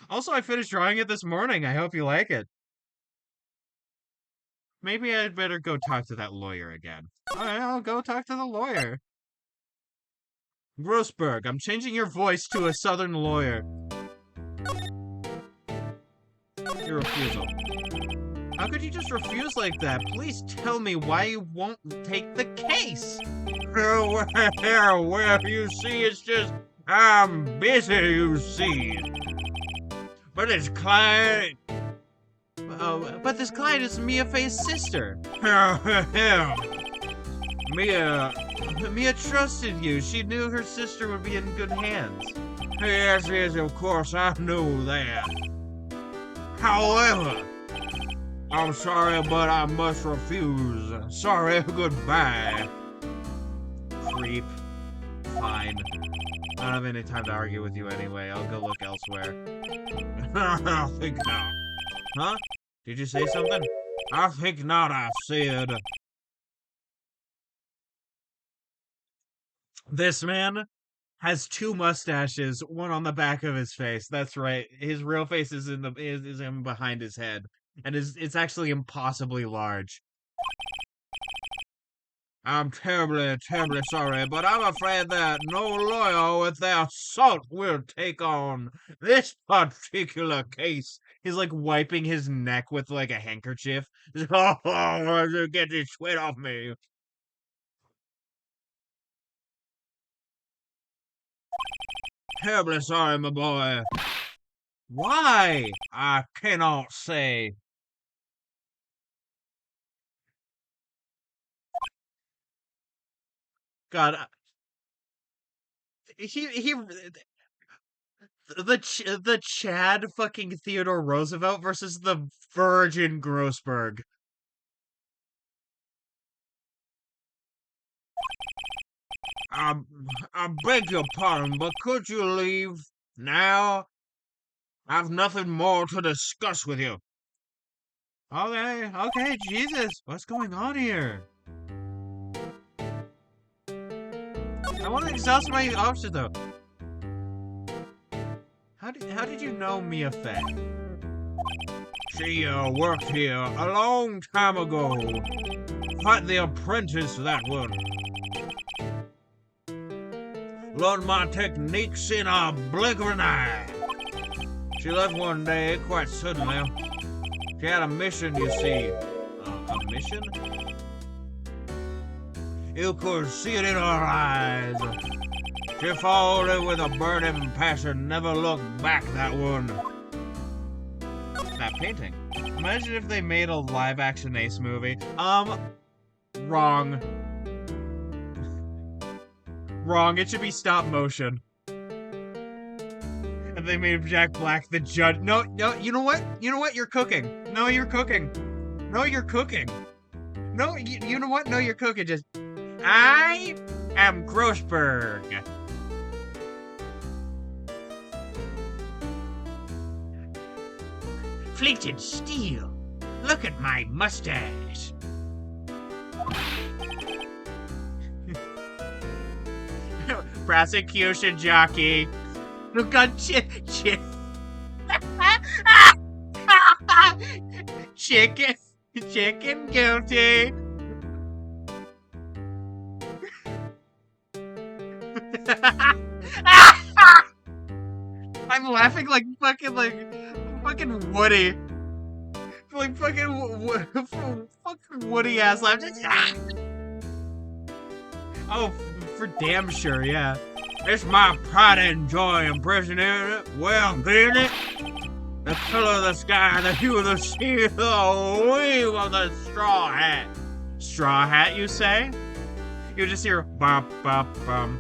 Also, I finished drawing it this morning. I hope you like it. Maybe I'd better go talk to that lawyer again. Alright, I'll go talk to the lawyer. Grossberg, I'm changing your voice to a southern lawyer. Your refusal. How could you just refuse like that? Please tell me why you won't take the case. Well, you see, it's just, I'm busy, you see. But it's client. But this client is Mia Faye's sister. Mia trusted you. She knew her sister would be in good hands. Yes, of course, I knew that. However, I'm sorry, but I must refuse. Sorry, goodbye. Creep. Fine. I don't have any time to argue with you anyway. I'll go look elsewhere. I think not. Huh? Did you say something? I think not, I said. This man has two mustaches, one on the back of his face. That's right. His real face is in behind his head. And it's actually impossibly large. I'm terribly, terribly sorry, but I'm afraid that no lawyer with their salt will take on this particular case. He's like wiping his neck with like a handkerchief. Oh, get this sweat off me. Terribly sorry, my boy. Why? I cannot say. God, he the Chad fucking Theodore Roosevelt versus the Virgin Grossberg. I beg your pardon, but could you leave now? I've nothing more to discuss with you. Okay, Jesus, what's going on here? I want to exhaust my options though. How did you know Mia Fey? She worked here a long time ago. Quite the apprentice, that one. Learned my techniques in a blink of an eye. She left one day, quite suddenly. She had a mission, you see. A mission? You could see it in her eyes. She followed it with a burning passion, never looked back, that one. That painting. Imagine if they made a live-action Ace movie. Wrong. Wrong, it should be stop motion. And they made Jack Black the judge. No, you know what? You know what? You're cooking. No, you're cooking. No, you're cooking. No, you know what? No, you're cooking. Just, I am Grossberg. Fleeted steel. Look at my mustache. Prosecution jockey. Look on chicken. Chicken guilty. I'm laughing like fucking Woody. Like fucking Woody ass laugh. Oh, for damn sure, yeah. It's my pride and joy imprisoning it. Well, being it. The color of the sky, the hue of the sea, the weave of the straw hat. Straw hat, you say? You just hear bop bop bum,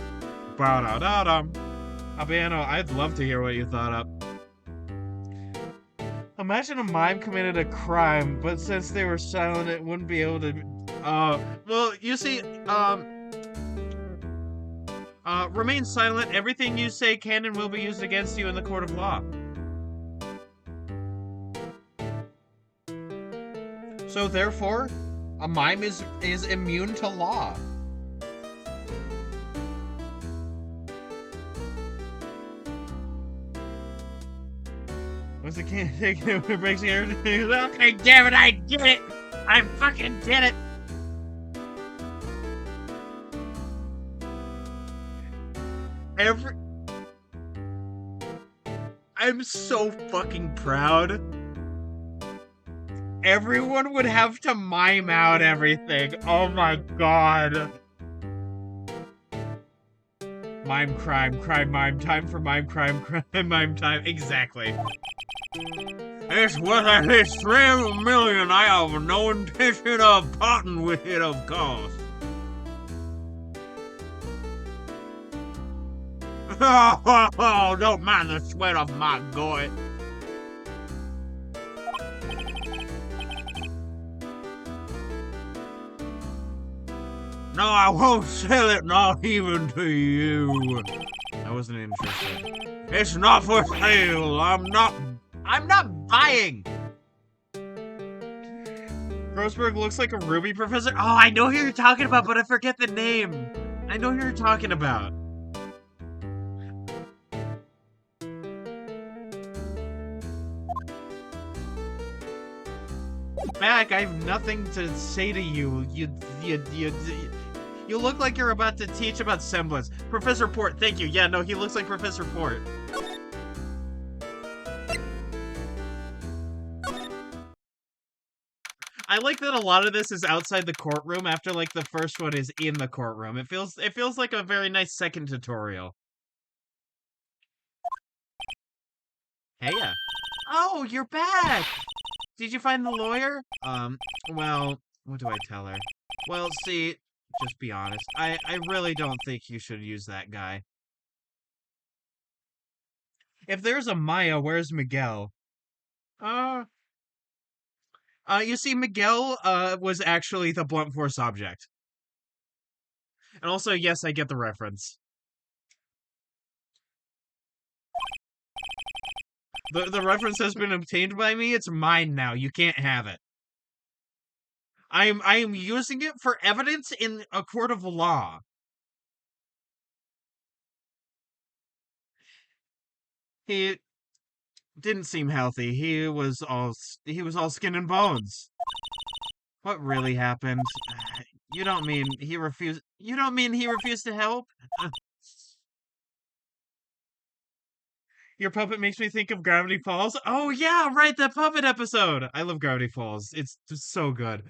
ba da da dum. Albiano, I'd love to hear what you thought up. Imagine a mime committed a crime, but since they were silent, it wouldn't be able to. Well, you see, remain silent. Everything you say can and will be used against you in the court of law. So therefore, a mime is immune to law. Once it can't take it, it breaks everything. Okay, damn it, I did it! I fucking did it! I'm so fucking proud. Everyone would have to mime out everything. Oh my god. Mime crime, mime time for mime crime, mime time. Exactly. It's worth at least 3 million. I have no intention of parting with it, of course. Oh, don't mind the sweat of my goit. No, I won't sell it, not even to you. I wasn't interested. It's not for sale. I'm not buying. Grossberg looks like a Ruby professor. Oh, I know who you're talking about, but I forget the name. I know who you're talking about. Mac, I have nothing to say to you. You look like you're about to teach about semblance. Professor Port, thank you. Yeah, no, he looks like Professor Port. I like that a lot of this is outside the courtroom after like the first one is in the courtroom. It feels like a very nice second tutorial. Hey ya. Oh, you're back! Did you find the lawyer? Well, what do I tell her? Well, see, just be honest. I really don't think you should use that guy. If there's a Maya, where's Miguel? You see, Miguel, was actually the blunt force object. And also, yes, I get the reference. The reference has been obtained by me. It's mine now. You can't have it. I am using it for evidence in a court of law. He didn't seem healthy. He was all skin and bones. What really happened? You don't mean he refused to help? Your puppet makes me think of Gravity Falls. Oh yeah, right, the puppet episode. I love Gravity Falls. It's just so good.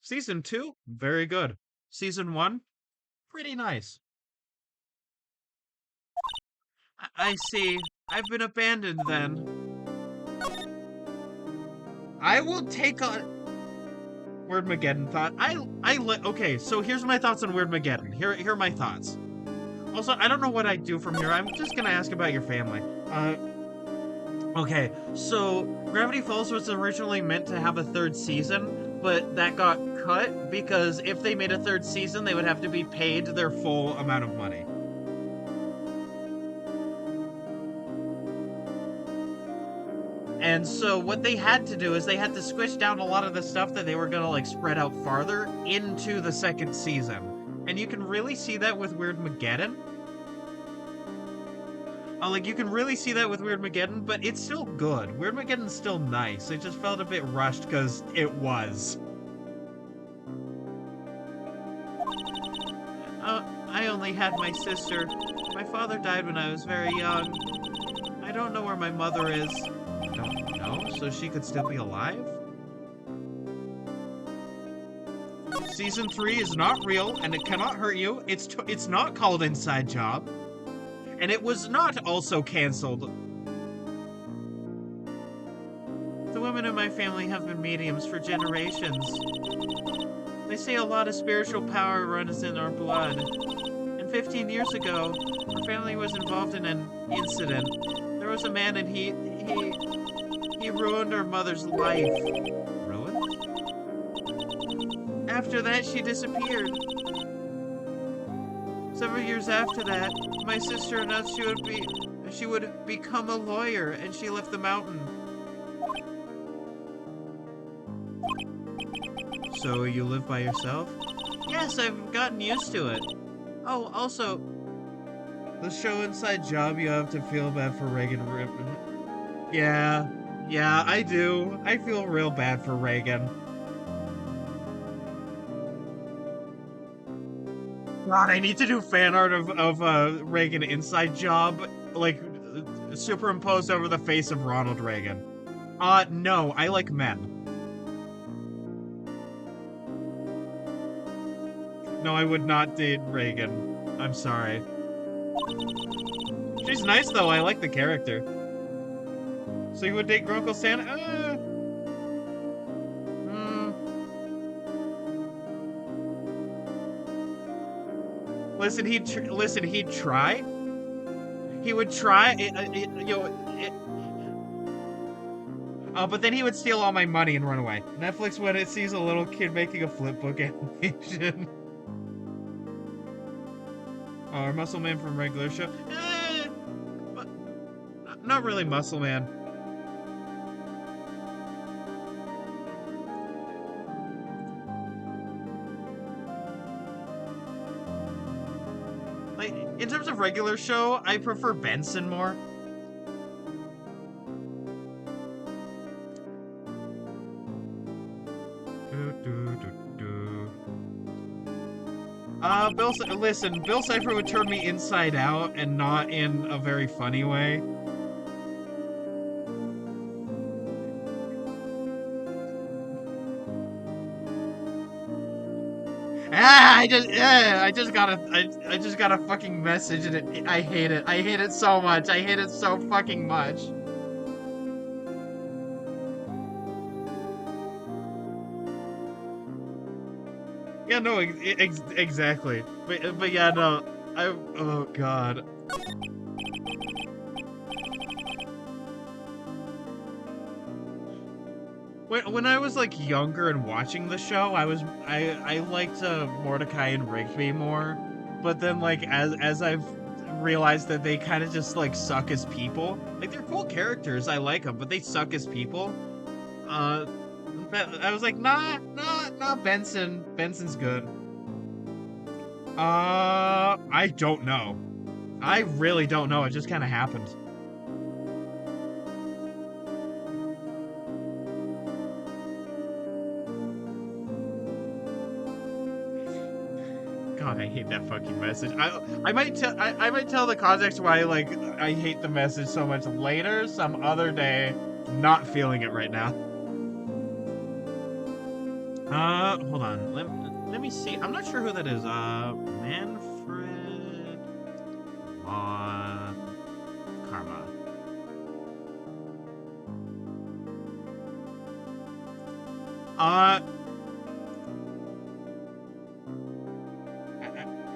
Season 2, very good. Season 1, pretty nice. I see. I've been abandoned then. I will take on Weirdmageddon thought. Okay, so here's my thoughts on Weirdmageddon. Here are my thoughts. Also, I don't know what I'd do from here. I'm just gonna ask about your family. Okay, so Gravity Falls was originally meant to have a 3rd season, but that got cut because if they made a 3rd season, they would have to be paid their full amount of money. And so what they had to do is they had to squish down a lot of the stuff that they were gonna like spread out farther into the 2nd season. and you can really see that with Weirdmageddon. Like, you can really see that with Weirdmageddon, but it's still good. Weirdmageddon's still nice. It just felt a bit rushed because it was. I only had my sister. My father died when I was very young. I don't know where my mother is. Don't know? So she could still be alive? Season 3 is not real, and it cannot hurt you. It's not called Inside Job. And it was not also cancelled. The women in my family have been mediums for generations. They say a lot of spiritual power runs in our blood. And 15 years ago, our family was involved in an incident. There was a man and he ruined our mother's life. Ruined? After that, she disappeared. Several years after that, my sister announced she would become a lawyer, and she left the mountain. So you live by yourself? Yes, I've gotten used to it. Oh, also, the show Inside Job, you have to feel bad for Reagan Rippin. Yeah, I do. I feel real bad for Reagan. God, I need to do fan art of Reagan Inside Job, like, superimposed over the face of Ronald Reagan. No, I like men. No, I would not date Reagan. I'm sorry. She's nice, though. I like the character. So you would date Grunkle Santa? Listen, he'd try. He would try. But then he would steal all my money and run away. Netflix, when it sees a little kid making a flipbook animation. Or Muscle Man from regular show. Not really Muscle Man. Like, in terms of regular show, I prefer Benson more. Bill Cipher would turn me inside out and not in a very funny way. I just got a fucking message and I hate it. I hate it so much. I hate it so fucking much. Yeah, no, exactly. But yeah, no, oh god. When I was like younger and watching the show, I liked Mordecai and Rigby more, but then like as I've realized that they kind of just like suck as people. Like, they're cool characters, I like them, but they suck as people. I was like, nah, Benson. Benson's good. I don't know. I really don't know. It just kind of happened. God, I hate that fucking message. I might tell the context why like I hate the message so much later, some other day. Not feeling it right now. Hold on. Let me see. I'm not sure who that is. Manfred Law Karma.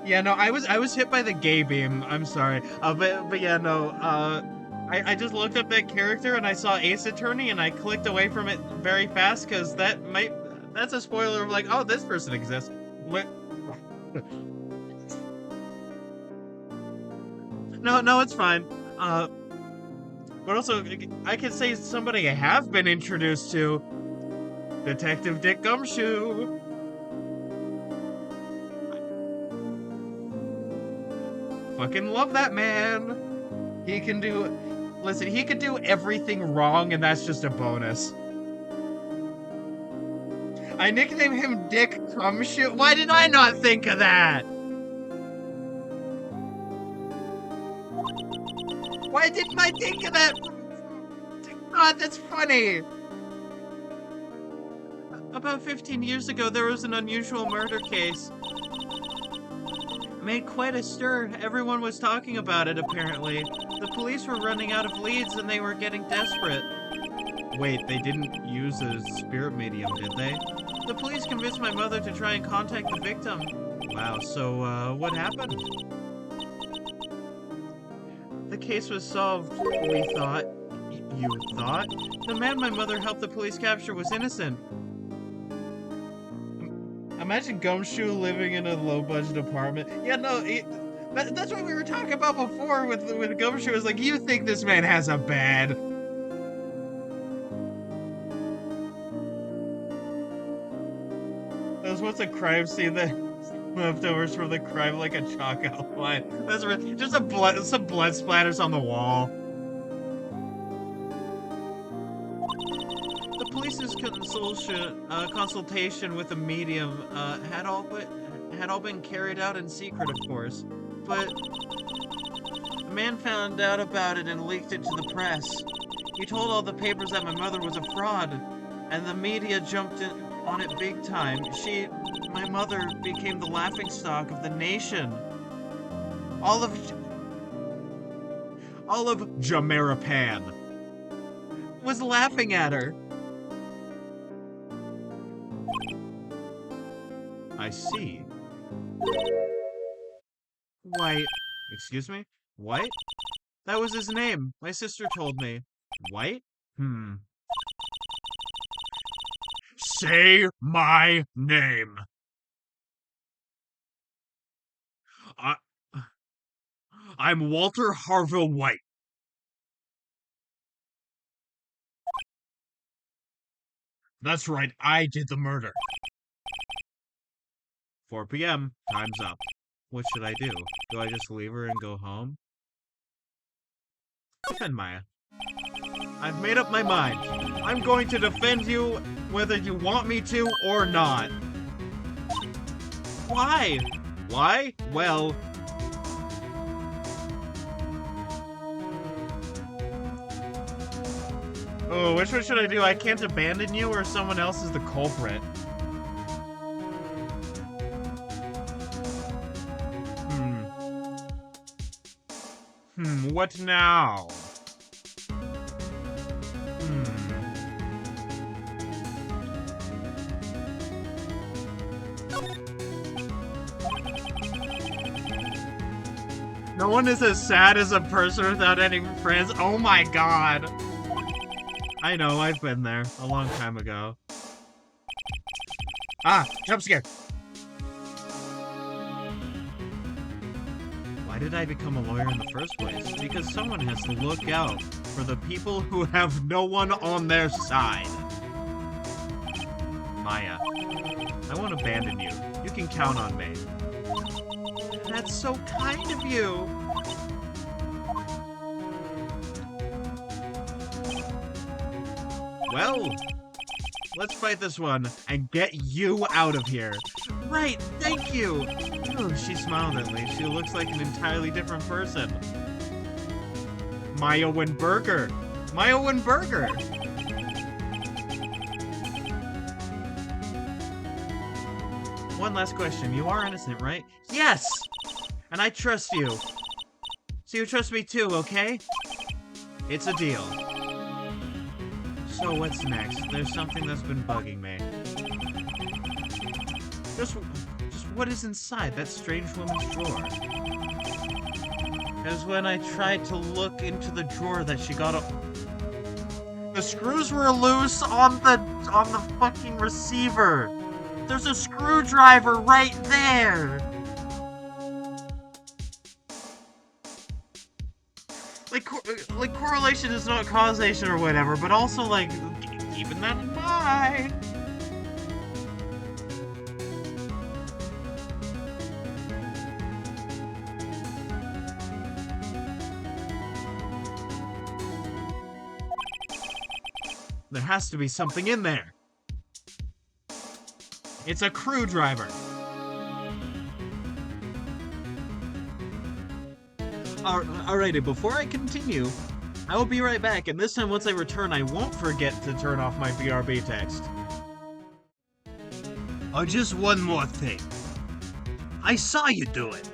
Yeah, no, I was hit by the gay beam. I'm sorry. But yeah, no. I just looked up that character and I saw Ace Attorney and I clicked away from it very fast because that's a spoiler of like, oh, this person exists. What? No, it's fine. But also, I can say somebody I have been introduced to. Detective Dick Gumshoe. Fucking love that man. He can do... Listen, he could do everything wrong, and that's just a bonus. I nicknamed him Dick Cumshoe. Why did I not think of that? Why didn't I think of that? God, that's funny. About 15 years ago, there was an unusual murder case. It made quite a stir. Everyone was talking about it, apparently. The police were running out of leads and they were getting desperate. Wait, they didn't use a spirit medium, did they? The police convinced my mother to try and contact the victim. Wow, so, what happened? The case was solved, we thought. You thought? The man my mother helped the police capture was innocent. Imagine Gumshoe living in a low-budget apartment. Yeah, no, that's what we were talking about before with Gumshoe. It's like, you think this man has a bed. What's a crime scene that leftovers from the crime like a chalk outline? That's just some blood splatters on the wall. The police's consultation with the medium had all been carried out in secret, of course. But a man found out about it and leaked it to the press. He told all the papers that my mother was a fraud, and the media jumped on it big time. My mother became the laughingstock of the nation. All of Jamaican was laughing at her. I see. Why, excuse me? White? That was his name. My sister told me. White? Say my name. I'm Walter Harville White. That's right, I did the murder. 4 p.m. Time's up. What should I do? Do I just leave her and go home? Defend Maya. I've made up my mind. I'm going to defend you whether you want me to or not. Why? Why? Well... Oh, which one should I do? I can't abandon you or someone else is the culprit? What now? No one is as sad as a person without any friends. Oh my god. I know, I've been there a long time ago. Ah, jump scare. Why did I become a lawyer in the first place? Because someone has to look out for the people who have no one on their side. Maya, I won't abandon you. You can count on me. That's so kind of you. Well, let's fight this one and get you out of here. Right, thank you. Oh, she smiled at me. She looks like an entirely different person. Maya Winberger. Maya Winberger. One last question. You are innocent, right? Yes! And I trust you. So you trust me too, okay? It's a deal. So what's next? There's something that's been bugging me. Just what is inside that strange woman's drawer? Because when I tried to look into the drawer that she got the screws were loose on the fucking receiver. There's a screwdriver right there. Like correlation is not causation or whatever, but also like keeping that in mind. There has to be something in there. It's a crew driver. Alrighty, before I continue, I will be right back, and this time once I return, I won't forget to turn off my BRB text. Oh, just one more thing. I saw you do it.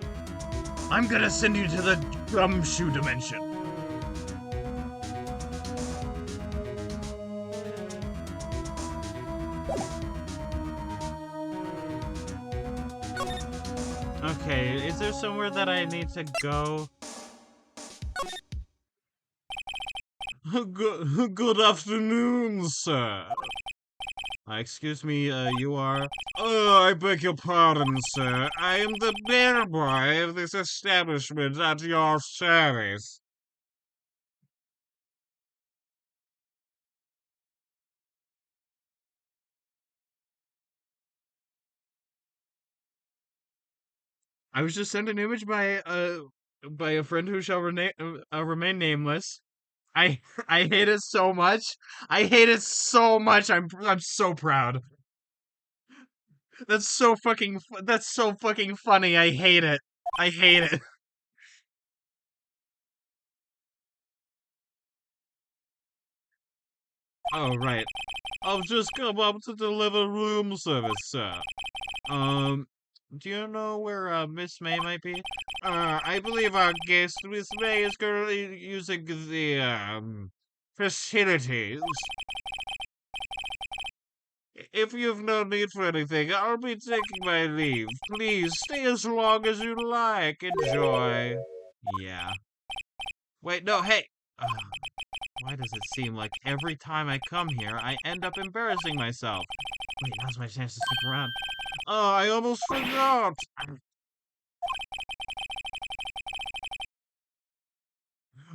I'm gonna send you to the gumshoe dimension. Okay, is there somewhere that I need to go? Good afternoon, sir. Excuse me, you are? Oh, I beg your pardon, sir. I am the bellboy of this establishment at your service. I was just sent an image by a friend who shall remain nameless. I I hate it so much. I hate it so much. I'm so proud. That's so fucking funny. I hate it. I hate it. Oh right. I've just come up to deliver room service, sir. Um, do you know where Miss May might be? I believe our guest Miss May is currently using the facilities. If you've no need for anything, I'll be taking my leave. Please stay as long as you like. Enjoy. Yeah. Wait, no, hey. Why does it seem like every time I come here, I end up embarrassing myself? Wait, now's my chance to stick around. Oh, I almost forgot.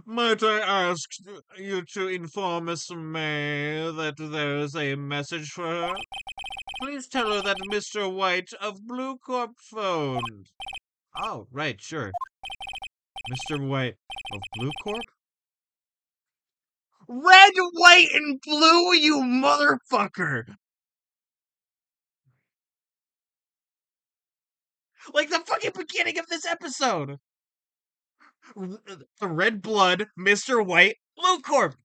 Might I ask you to inform Miss May that there is a message for her? Please tell her that Mr. White of Blue Corp phoned. Oh, right, sure. Mr. White of Blue Corp? Red, white, and blue, you motherfucker! Like the fucking beginning of this episode! The red blood, Mr. White, Blue Corp!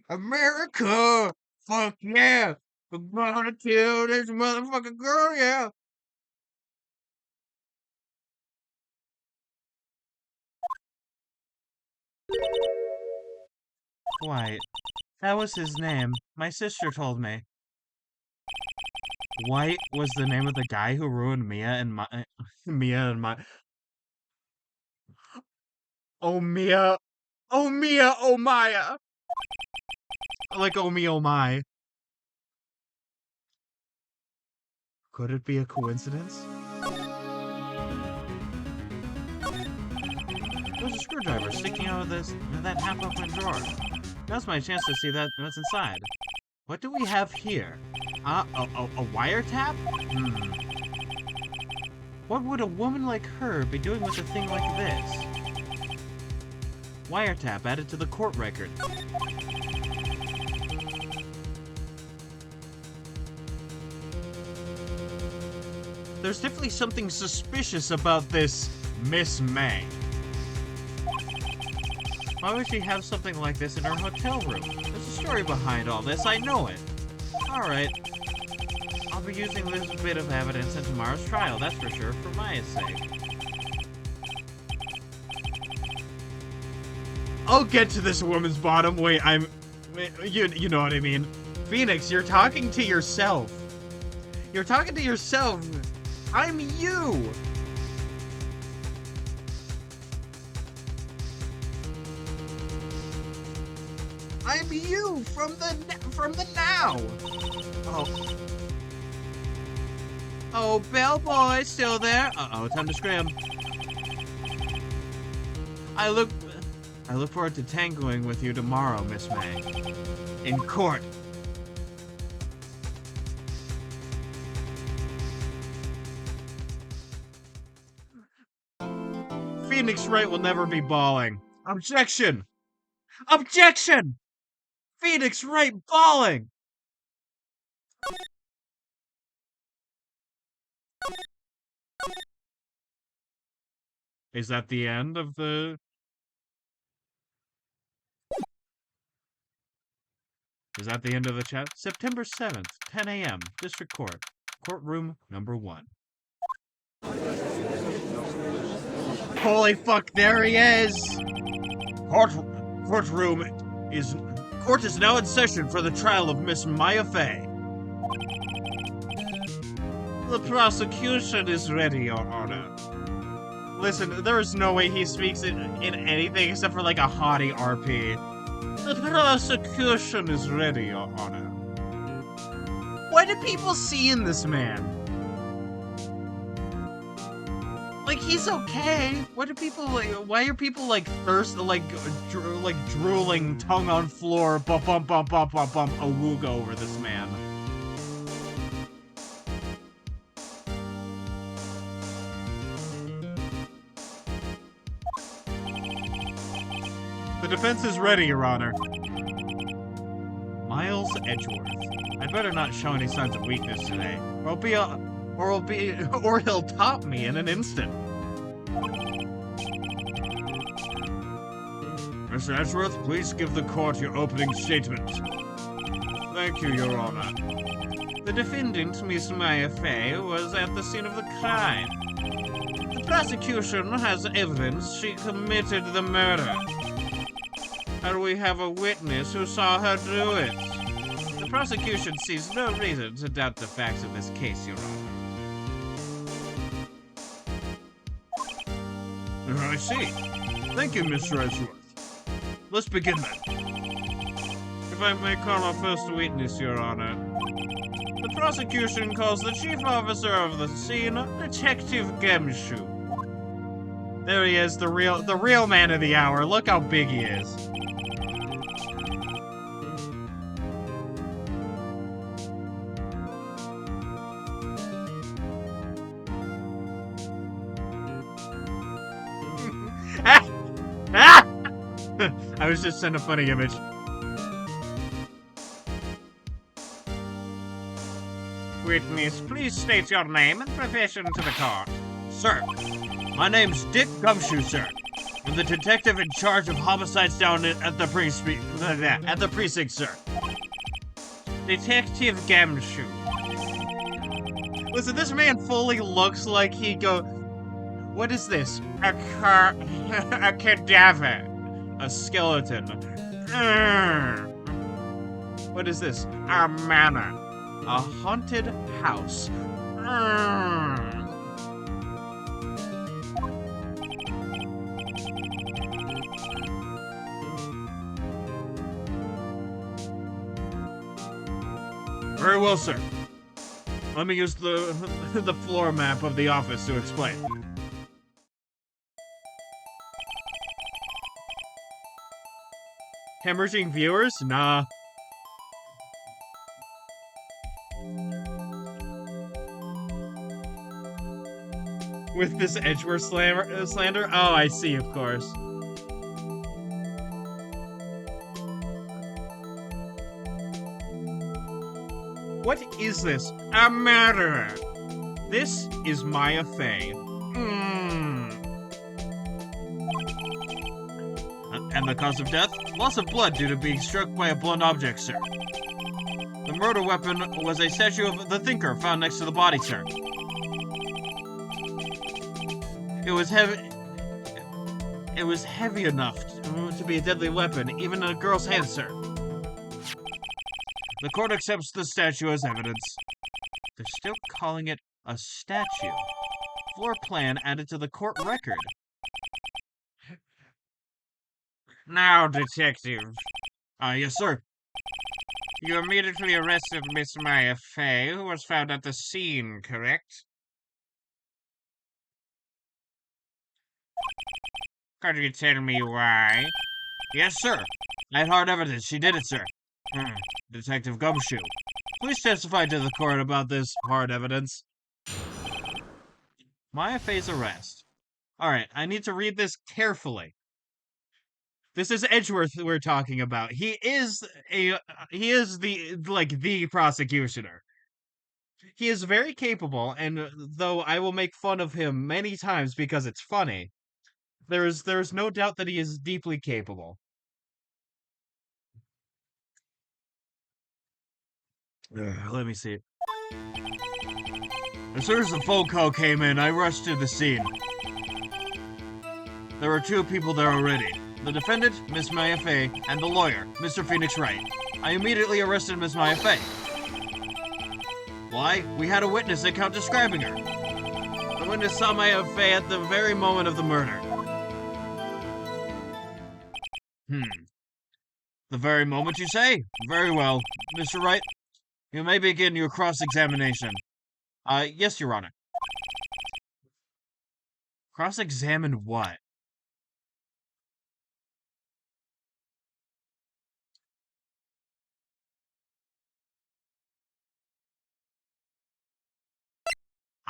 America! Fuck yeah! We're gonna kill this motherfucking girl, yeah! White. That was his name. My sister told me. White was the name of the guy who ruined Mia and my... Mia and my... Oh, Mia! Oh, Mia! Oh, Maya! Like, oh, me, oh, my. Could it be a coincidence? There's a screwdriver sticking out of that half-open drawer. Now's my chance to see what's inside. What do we have here? A wiretap? What would a woman like her be doing with a thing like this? Wiretap added to the court record. There's definitely something suspicious about this Miss May. Why would she have something like this in her hotel room? There's a story behind all this, I know it. Alright. I'll be using this bit of evidence in tomorrow's trial, that's for sure, for Maya's sake. I'll get to this woman's bottom. Wait, you know what I mean. Phoenix, you're talking to yourself. You're talking to yourself. I'm you. I'm you from the now. Oh. Oh, bellboy, still there? Uh-oh, time to scram. I look forward to tangoing with you tomorrow, Miss May. In court. Phoenix Wright will never be bawling. Objection! Objection! Phoenix Wright bawling! Is that the end of the... Is that the end of the chat? September 7th, 10 a.m., District Court. Courtroom number 1. Holy fuck, there he is! Courtroom is... Court is now in session for the trial of Miss Maya Fey. The prosecution is ready, Your Honor. Listen, there is no way he speaks in anything except for like a haughty RP. The prosecution is ready, Your Honor. What do people see in this man? Like, he's okay. What do people like? Why are people like like drooling, tongue on floor, bump, awooga over this man? The defense is ready, Your Honor. Miles Edgeworth. I'd better not show any signs of weakness today, or he'll top me in an instant. Mr. Edgeworth, please give the court your opening statement. Thank you, Your Honor. The defendant, Miss Maya Fey, was at the scene of the crime. The prosecution has evidence she committed the murder. And we have a witness who saw her do it. The prosecution sees no reason to doubt the facts of this case, Your Honor. I see. Thank you, Mr. Edgeworth. Let's begin then. If I may call our first witness, Your Honor. The prosecution calls the chief officer of the scene, Detective Gemshu. There he is, the real man of the hour. Look how big he is. I was just sent a funny image. Witness, please state your name and profession to the court. Sir, my name's Dick Gumshoe, sir. I'm the detective in charge of homicides down at the precinct, sir. Detective Gumshoe. Listen, this man fully looks like he go... What is this? A cadaver. A skeleton. What is this? A manor. A haunted house. Very well, sir. Let me use the floor map of the office to explain. Hemorrhaging viewers? Nah. With this Edgeworth slander? Oh, I see, of course. What is this? A murderer! This is Maya Fey. And the cause of death? Loss of blood due to being struck by a blunt object, sir. The murder weapon was a statue of the Thinker found next to the body, sir. It was heavy enough to be a deadly weapon, even in a girl's hand, sir. The court accepts the statue as evidence. They're still calling it a statue. Floor plan added to the court record. Now, detective. Yes, sir. You immediately arrested Miss Maya Fey, who was found at the scene, correct? Could you tell me why? Yes, sir. I had hard evidence. She did it, sir. Detective Gumshoe, please testify to the court about this hard evidence. Maya Fey's arrest. Alright, I need to read this carefully. This is Edgeworth we're talking about. He is the prosecutioner. He is very capable, and though I will make fun of him many times because it's funny, there's no doubt that he is deeply capable. Let me see. As soon as the phone call came in, I rushed to the scene. There were two people there already. The defendant, Miss Maya Fey, and the lawyer, Mr. Phoenix Wright. I immediately arrested Miss Maya Fey. Why? We had a witness account describing her. The witness saw Maya Fey at the very moment of the murder. The very moment, you say? Very well. Mr. Wright, you may begin your cross-examination. Yes, Your Honor. Cross-examine what?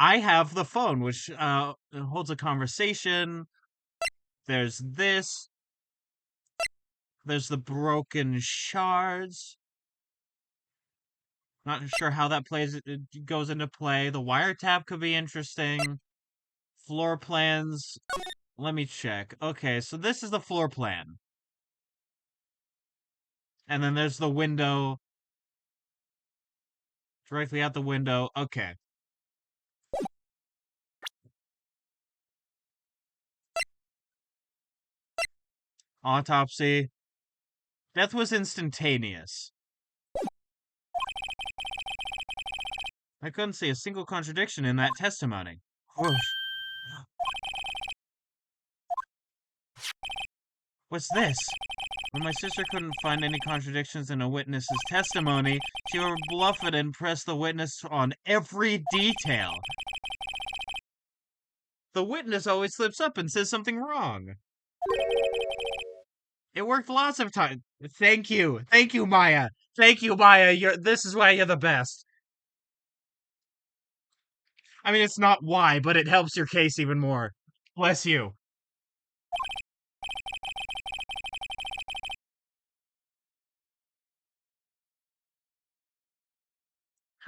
I have the phone, which holds a conversation. There's this. There's the broken shards. Not sure how that it goes into play. The wiretap could be interesting. Floor plans. Let me check. Okay, so this is the floor plan. And then there's the window. Directly out the window. Okay. Autopsy. Death was instantaneous. I couldn't see a single contradiction in that testimony. Whoosh. What's this? When my sister couldn't find any contradictions in a witness's testimony, she would bluff it and press the witness on every detail. The witness always slips up and says something wrong. It worked lots of times. Thank you. Thank you, Maya. Thank you, Maya. This is why you're the best. I mean, it's not why, but it helps your case even more. Bless you.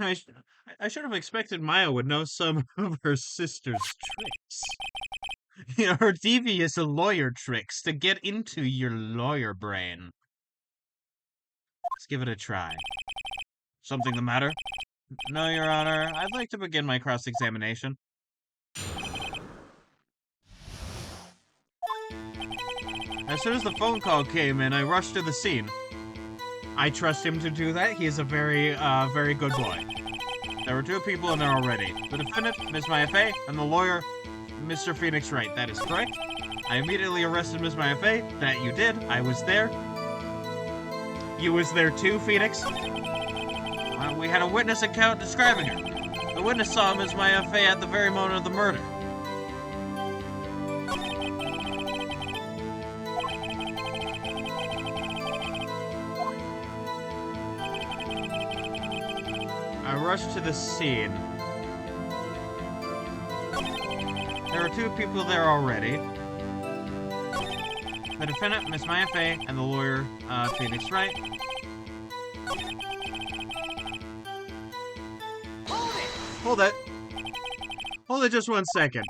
I should have expected Maya would know some of her sister's tricks. You know, her devious lawyer tricks to get into your lawyer brain. Let's give it a try. Something the matter? No, Your Honor. I'd like to begin my cross-examination. As soon as the phone call came in, I rushed to the scene. I trust him to do that. He is a very good boy. There were two people in there already. The defendant, Miss Maya Fey, and the lawyer, Mr. Phoenix Wright. That is correct. I immediately arrested Miss Maya Fey. That you did. I was there. You was there too, Phoenix? We had a witness account describing her. The witness saw Miss Maya Fey at the very moment of the murder. I rushed to the scene. There were two people there already. The defendant, Miss Maya Fey, and the lawyer, Phoenix Wright. Hold it. Hold it just 1 second.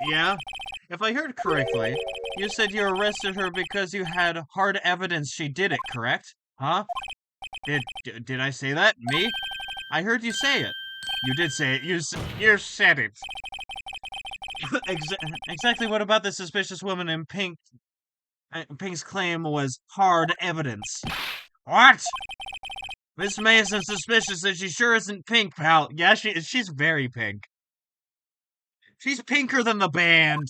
Yeah? If I heard correctly, you said you arrested her because you had hard evidence she did it, correct? Huh? Did I say that? Me? I heard you say it. You did say it. You said it. Exactly what about the suspicious woman in pink? Pink's claim was hard evidence. What? Miss Mason's suspicious and she sure isn't pink, pal. Yeah, she's very pink. She's pinker than the band.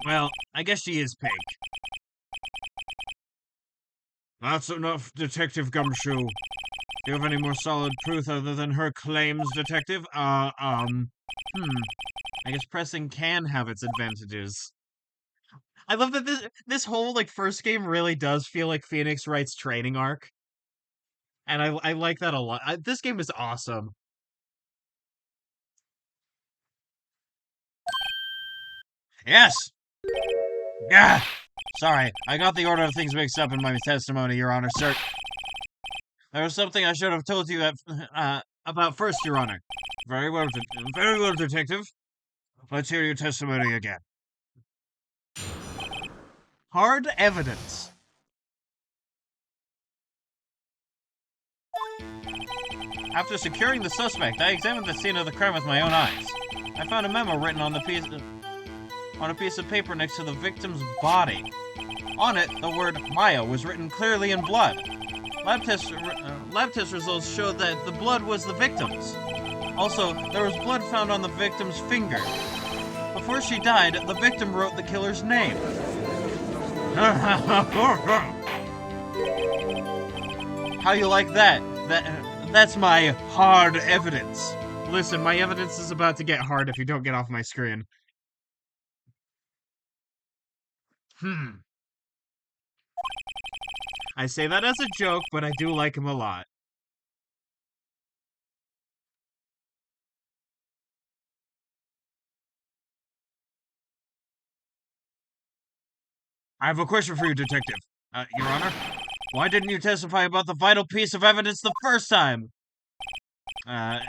Well, I guess she is pink. That's enough, Detective Gumshoe. Do you have any more solid proof other than her claims, Detective? I guess pressing can have its advantages. I love that this whole, first game really does feel like Phoenix Wright's training arc. And I like that a lot. This game is awesome. Yes! Yeah! Sorry, I got the order of things mixed up in my testimony, Your Honor, sir. There was something I should have told you about first, Your Honor. Very well, Detective. Let's hear your testimony again. Hard evidence. After securing the suspect, I examined the scene of the crime with my own eyes. I found a memo written on a piece of paper next to the victim's body. On it, the word Maya was written clearly in blood. Lab test results showed that the blood was the victim's. Also, there was blood found on the victim's finger. Before she died, the victim wrote the killer's name. How you like that? That's my hard evidence. Listen, my evidence is about to get hard if you don't get off my screen. I say that as a joke, but I do like him a lot. I have a question for you, Detective. Your Honor, why didn't you testify about the vital piece of evidence the first time? I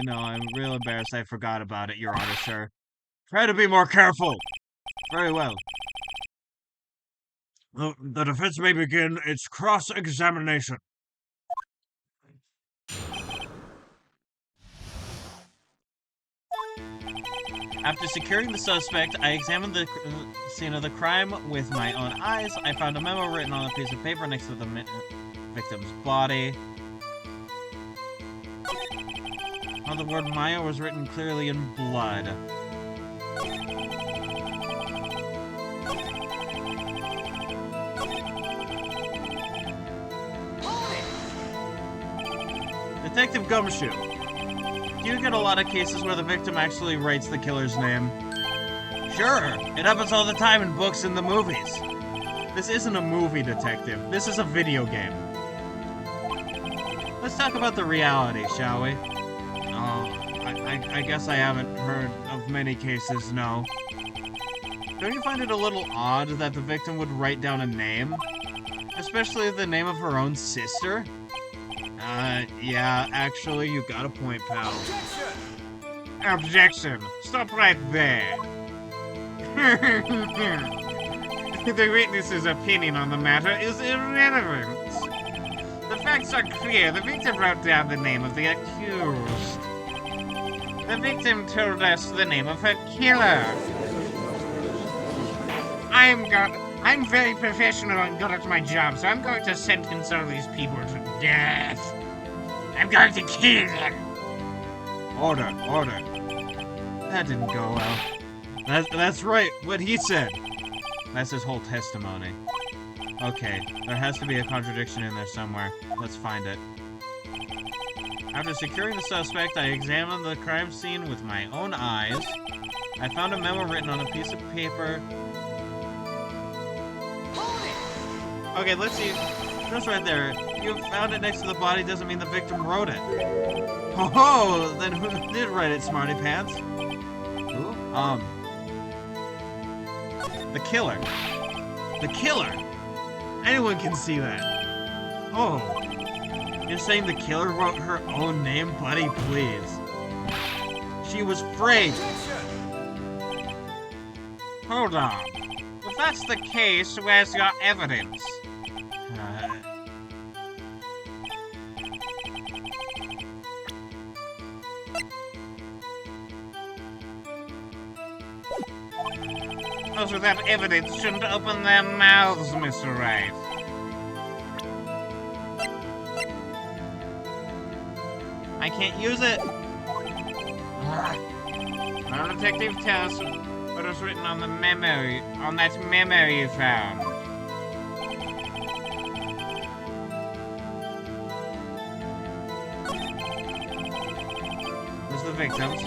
know, I'm real embarrassed I forgot about it, Your Honor, sir. Try to be more careful. Very well. The defense may begin its cross-examination. After securing the suspect, I examined the scene of the crime with my own eyes. I found a memo written on a piece of paper next to the victim's body. The word Maya was written clearly in blood. Detective Gumshoe, do you get a lot of cases where the victim actually writes the killer's name? Sure, it happens all the time in books and the movies. This isn't a movie, Detective. This is a video game. Let's talk about the reality, shall we? Oh, I guess I haven't heard of many cases, no. Don't you find it a little odd that the victim would write down a name? Especially the name of her own sister? Yeah, actually, you got a point, pal. Objection! Stop right there! The witness's opinion on the matter is irrelevant. The facts are clear. The victim wrote down the name of the accused. The victim told us the name of her killer. I'm very professional and good at my job, so I'm going to sentence all these people to death. I'm going to kill them. Order. That didn't go well. That's right, what he said. That's his whole testimony. Okay, there has to be a contradiction in there somewhere. Let's find it. After securing the suspect, I examined the crime scene with my own eyes. I found a memo written on a piece of paper. Okay, let's see. Just right there. You found it next to the body doesn't mean the victim wrote it. Oh, then who did write it, smarty pants? Who? The killer. The killer! Anyone can see that. Oh. You're saying the killer wrote her own name? Buddy, please. She was framed. Hold on. If that's the case, where's your evidence? Those without evidence shouldn't open their mouths, Mr. Wright. I can't use it. Now, Detective, tell us what was written on the memo, on that memo you found. It was the victim's.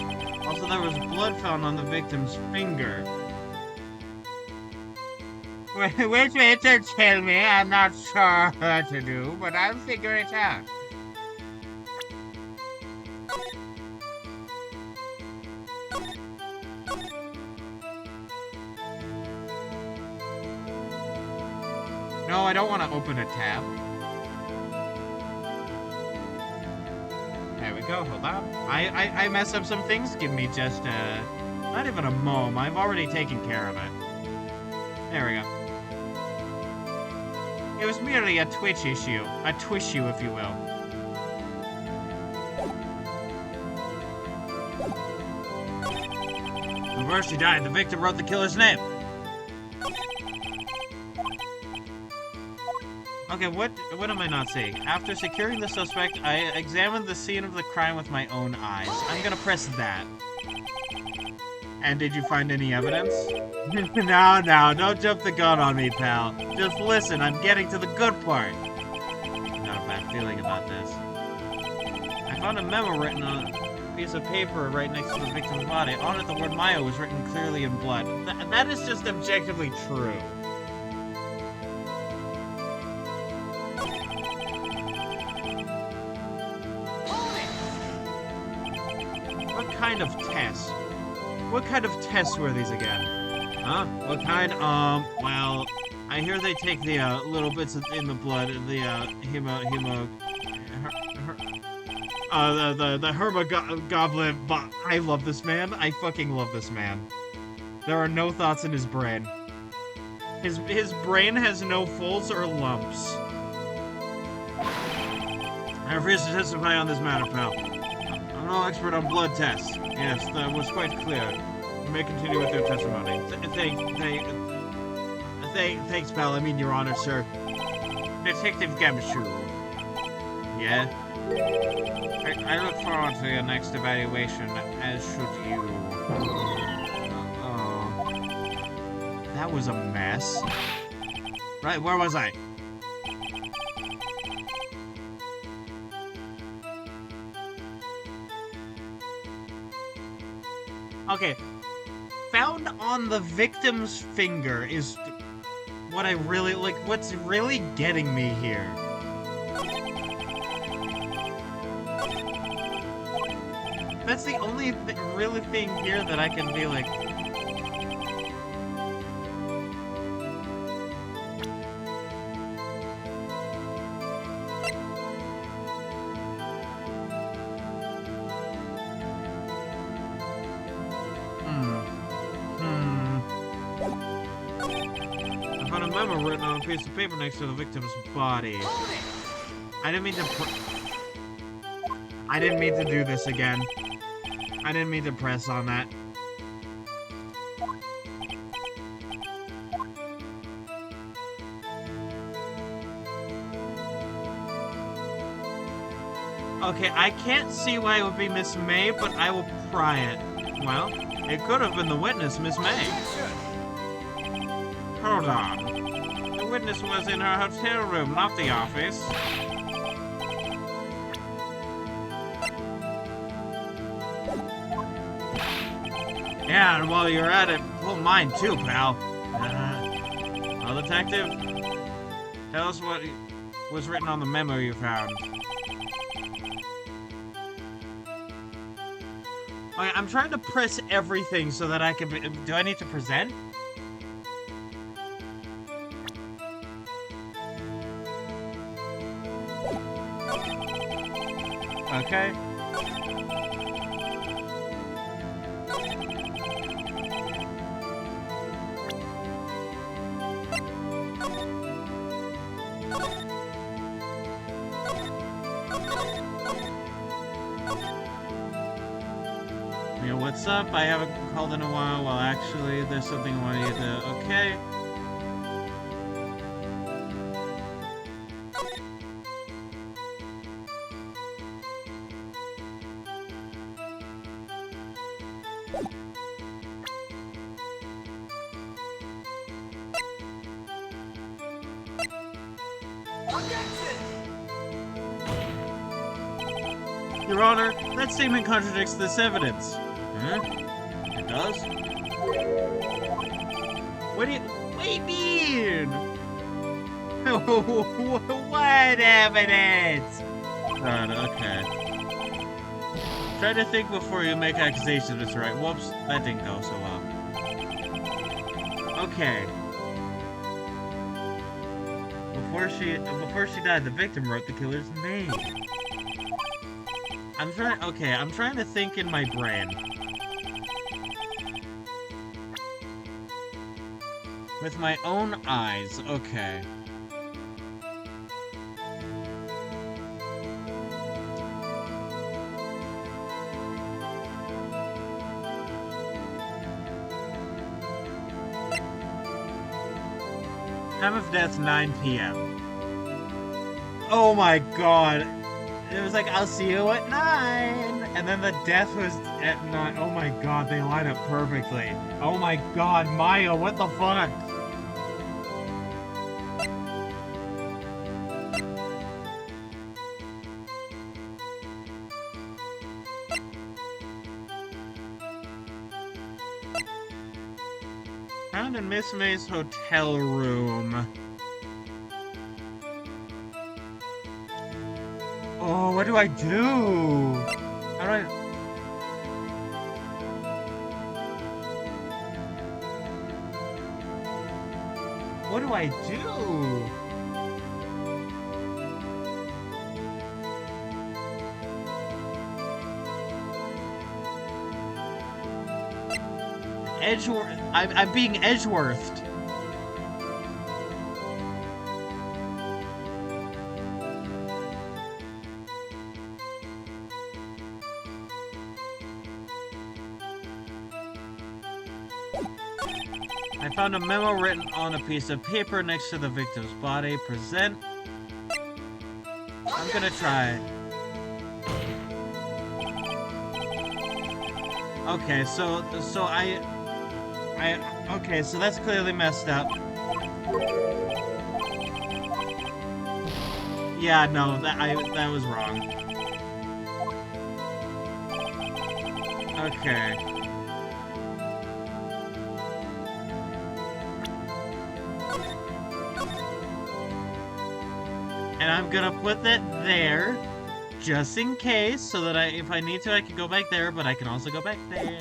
Also, there was blood found on the victim's finger. Wait, don't tell me. I'm not sure what to do, but I'll figure it out. No, I don't want to open a tab. There we go, hold on. I messed up some things. Give me just, not even a moment. I've already taken care of it. There we go. It was merely a twitch issue. A twissue, if you will. Before she died, the victim wrote the killer's name. Okay, what am I not seeing? After securing the suspect, I examined the scene of the crime with my own eyes. I'm gonna press that. And did you find any evidence? No, don't jump the gun on me, pal. Just listen, I'm getting to the good part. Not a bad feeling about this. I found a memo written on a piece of paper right next to the victim's body. On it, the word Maya was written clearly in blood. That is just objectively true. What kind of tests? What kind of tests were these again? Huh? What kind? Well, I hear they take the, little bits in the blood, the, the hermogoblin, but I love this man. I fucking love this man. There are no thoughts in his brain. His brain has no folds or lumps. I refuse to testify on this matter, pal. I'm no expert on blood tests. Yes, that was quite clear. You may continue with your testimony. Thanks, pal. I mean, Your Honor, sir. Detective Gabshoe. Yeah? I look forward to your next evaluation, as should you. Oh. That was a mess. Right, where was I? Okay. Found on the victim's finger is what I really, like, what's really getting me here. That's the only really thing here that I can be like... I found a memo written on a piece of paper next to the victim's body. I didn't mean to do this again. I didn't mean to press on that. Okay, I can't see why it would be Miss May, but I will pry it. Well, it could have been the witness, Miss May. Hold on. The witness was in her hotel room, not the office. Yeah, and while you're at it, pull mine too, pal. Well, detective, tell us what was written on the memo you found. Okay, I'm trying to press everything so that I can... Do I need to present? Okay. Yeah, what's up? I haven't called in a while. Well, actually, there's something I want you to... Okay. Your Honor, that statement contradicts this evidence. Huh? It does? What do you mean? What evidence? Okay. Try to think before you make accusations, Mr. Right. Whoops, that didn't go so well. Okay. before she died, the victim wrote the killer's name. I'm trying to think in my brain. With my own eyes, okay. Time of death, 9 p.m. Oh my god. It was like, I'll see you at 9. And then the death was at 9. Oh my god, they line up perfectly. Oh my god, Maya, what the fuck? Found in Miss May's hotel room. Oh, what do I do? How do I... What do I do? Edgeworth. I'm being Edgeworthed. I found a memo written on a piece of paper next to the victim's body. Present. I'm gonna try. Okay, so okay, so that's clearly messed up. Yeah, no, that was wrong. Okay. And I'm gonna put that there, just in case, so that if I need to, I can go back there, but I can also go back there.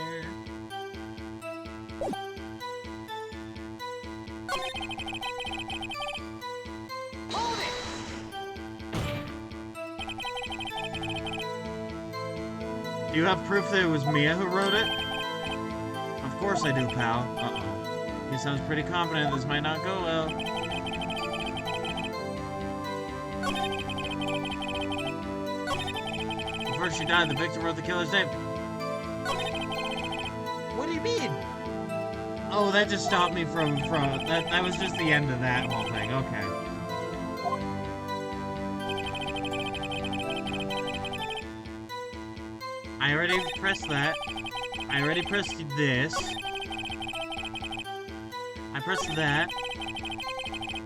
Do you have proof that it was Mia who wrote it? Of course I do, pal. Uh-oh. He sounds pretty confident this might not go well. Before she died, the victim wrote the killer's name. What do you mean? Oh, that just stopped me from that was just the end of that whole thing. Okay. I already pressed that. I already pressed this. I pressed that.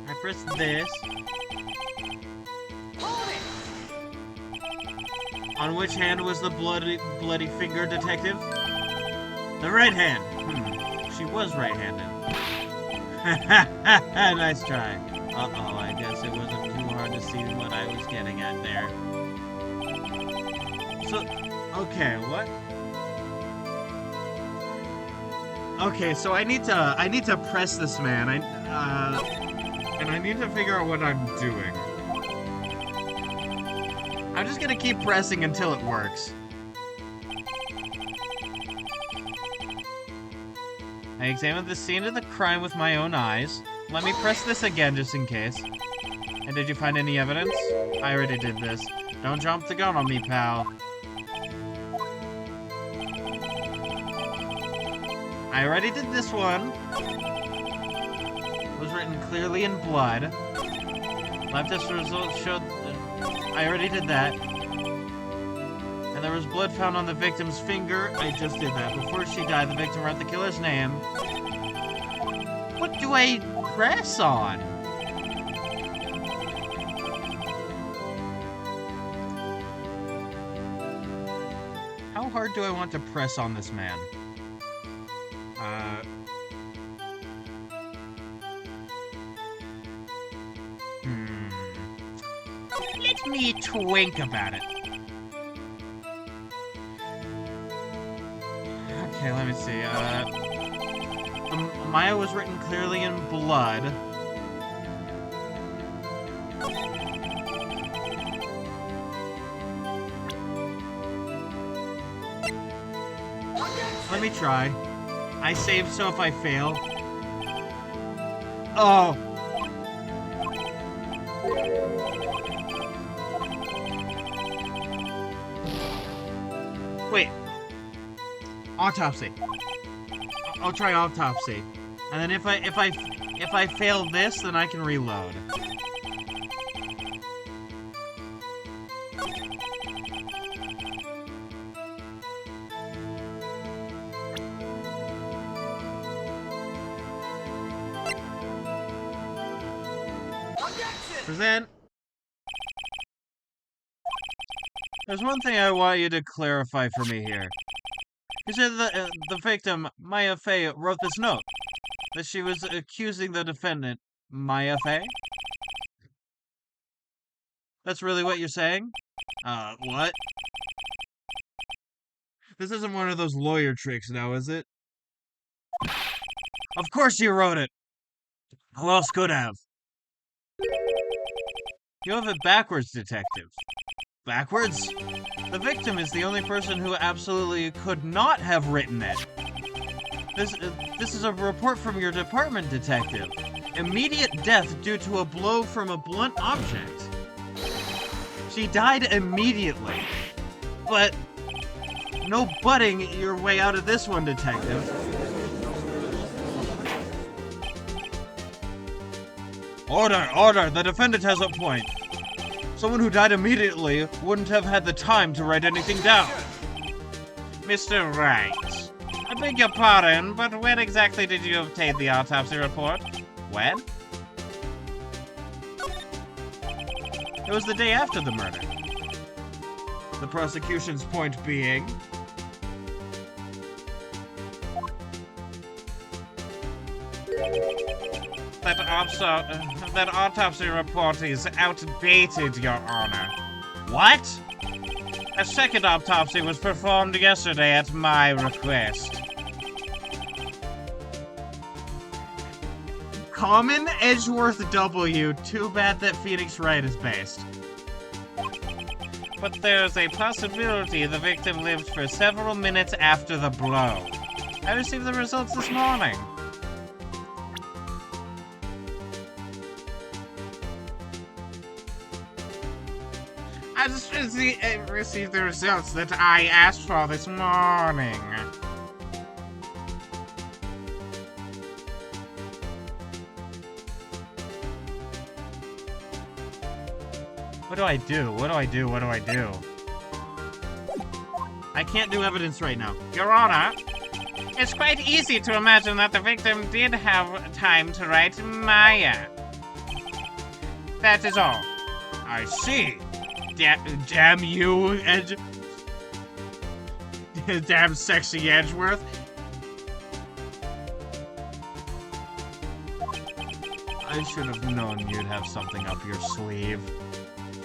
I pressed this. On which hand was the bloody finger detective? The right hand. She was right-handed. Nice try. Uh-oh, I guess it wasn't too hard to see what I was getting at there. So, okay, what? Okay, so I need to press this man. And I need to figure out what I'm doing. I'm just gonna keep pressing until it works. I examined the scene of the crime with my own eyes. Let me press this again just in case. And did you find any evidence? I already did this. Don't jump the gun on me, pal. I already did this one. It was written clearly in blood. Lab test results showed that I already did that. And there was blood found on the victim's finger. I just did that. Before she died, the victim wrote the killer's name. What do I press on? How hard do I want to press on this man? Let me twink about it. Okay, let me see. Maya was written clearly in blood. Let me try. I saved, so if I fail... Oh! Wait. Autopsy. I'll try autopsy. And then if I fail this, then I can reload. Present. There's one thing I want you to clarify for me here. You said the victim, Maya Fey, wrote this note. That she was accusing the defendant, Maya Fey? That's really what you're saying? What? This isn't one of those lawyer tricks now, is it? Of course you wrote it! Who else could have? You have it backwards, detective. Backwards? The victim is the only person who absolutely could not have written it. This is a report from your department, detective. Immediate death due to a blow from a blunt object. She died immediately. But no butting your way out of this one, detective. Order, order! The defendant has a point. Someone who died immediately wouldn't have had the time to write anything down. Mr. Wright, I beg your pardon, but when exactly did you obtain the autopsy report? When? It was the day after the murder. The prosecution's point being... That autopsy report is outdated, Your Honor. What? A second autopsy was performed yesterday at my request. Common Edgeworth W. Too bad that Phoenix Wright is based. But there's a possibility the victim lived for several minutes after the blow. I received the results this morning. I just received the results that I asked for this morning. What do I do? What do I do? What do I do? I can't do evidence right now. Your Honor, it's quite easy to imagine that the victim did have time to write Maya. That is all. I see. Damn you, damn sexy Edgeworth. I should have known you'd have something up your sleeve.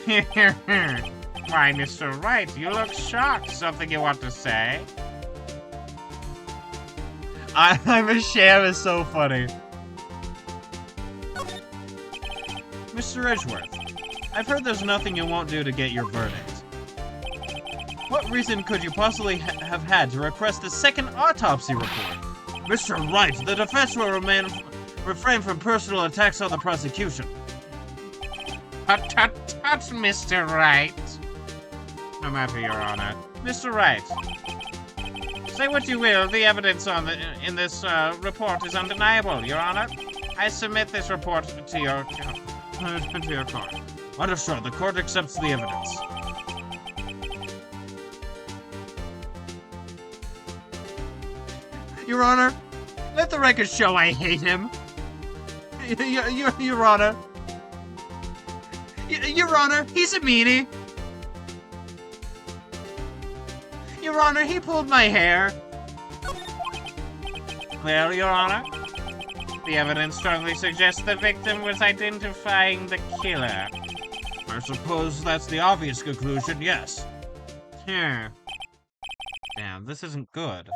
Why, Mr. Wright, you look shocked. Something you want to say? I'm a sham is so funny. Mr. Edgeworth, I've heard there's nothing you won't do to get your verdict. What reason could you possibly have had to request a second autopsy report? Mr. Wright, the defense will refrain from personal attacks on the prosecution. Tut, tut, tut, Mr. Wright. No matter, Your Honor. Mr. Wright, say what you will, the evidence in this report is undeniable, Your Honor. I submit this report to your court. Understood. The court accepts the evidence. Your Honor, let the record show I hate him. Your Honor. Your Honor, he's a meanie. Your Honor, he pulled my hair. Well, Your Honor, the evidence strongly suggests the victim was identifying the killer. I suppose that's the obvious conclusion, yes. Damn, this isn't good.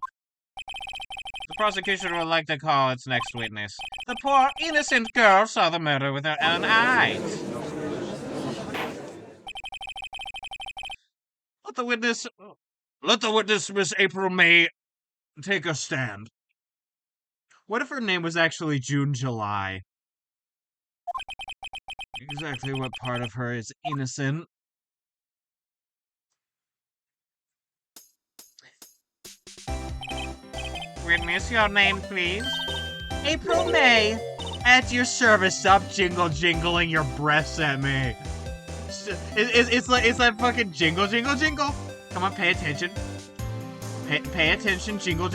The prosecution would like to call its next witness. The poor, innocent girl saw the murder with her own eyes. Let the witness, Miss April May take a stand. What if her name was actually June July? Exactly what part of her is innocent? Witness, your name, please. April May. At your service. Stop jingling your breasts at me. It's like fucking jingle. Come on, pay attention. Pay attention. Jingle.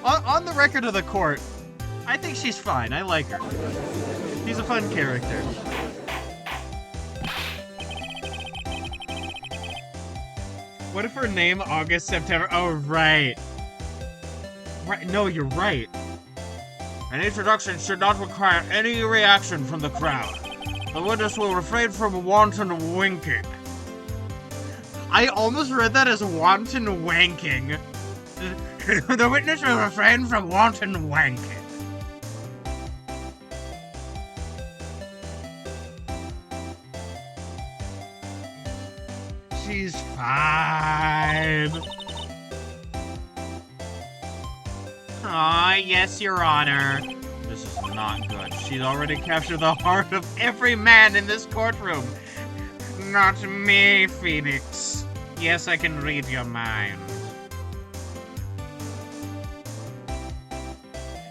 On the record of the court, I think she's fine. I like her. She's a fun character. What if her name August, September? Oh, right. Right. No, you're right. An introduction should not require any reaction from the crowd. The witness will refrain from wanton winking. I almost read that as wanton wanking. The witness will refrain from wanton wanking. She's fine. Aw, yes, Your Honor. This is not good. She's already captured the heart of every man in this courtroom. Not me, Phoenix. Yes, I can read your mind.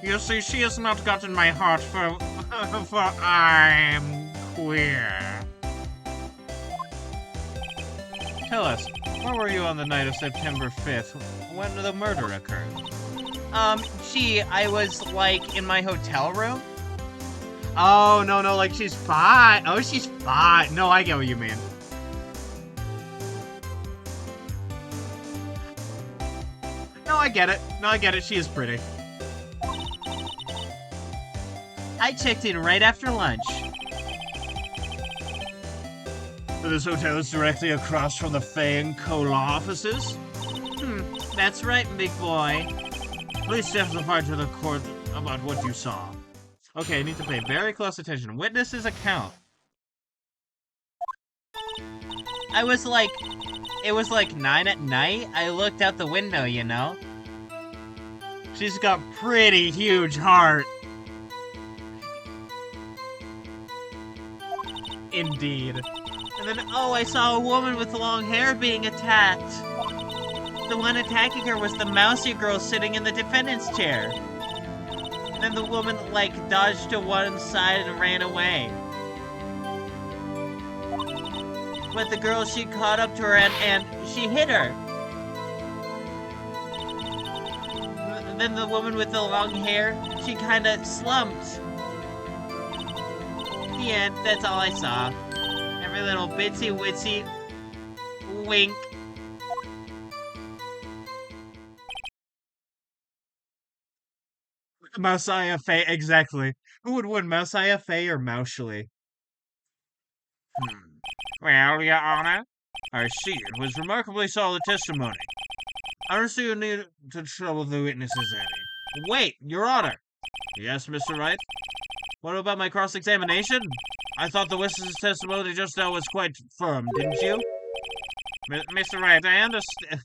You see, she has not gotten my heart for I'm queer. Tell us, where were you on the night of September 5th when the murder occurred? Gee, I was, like, in my hotel room. Oh, no, like, she's fine. Oh, she's fine. No, I get what you mean. No, I get it. She is pretty. I checked in right after lunch. This hotel is directly across from the Fay and Cola offices? That's right, big boy. Please testify to the court about what you saw. Okay, I need to pay very close attention. Witness's account. It was like 9 at night. I looked out the window, you know. She's got pretty huge heart. Indeed. And then, I saw a woman with long hair being attacked. The one attacking her was the mousy girl sitting in the defendant's chair. And then the woman, dodged to one side and ran away. But the girl, she caught up to her and she hit her. Then the woman with the long hair, she kinda slumped. The end, that's all I saw. Every little bitsy witsy wink. Mousiah Faye, exactly. Who would win, Mousiah Faye or Moushley? Well, Your Honor, I see it was remarkably solid testimony. I don't see you need to trouble the witnesses any. Wait, Your Honor. Yes, Mr. Wright? What about my cross-examination? I thought the witness's testimony just now was quite firm, didn't you? Mr. Wright, I understand.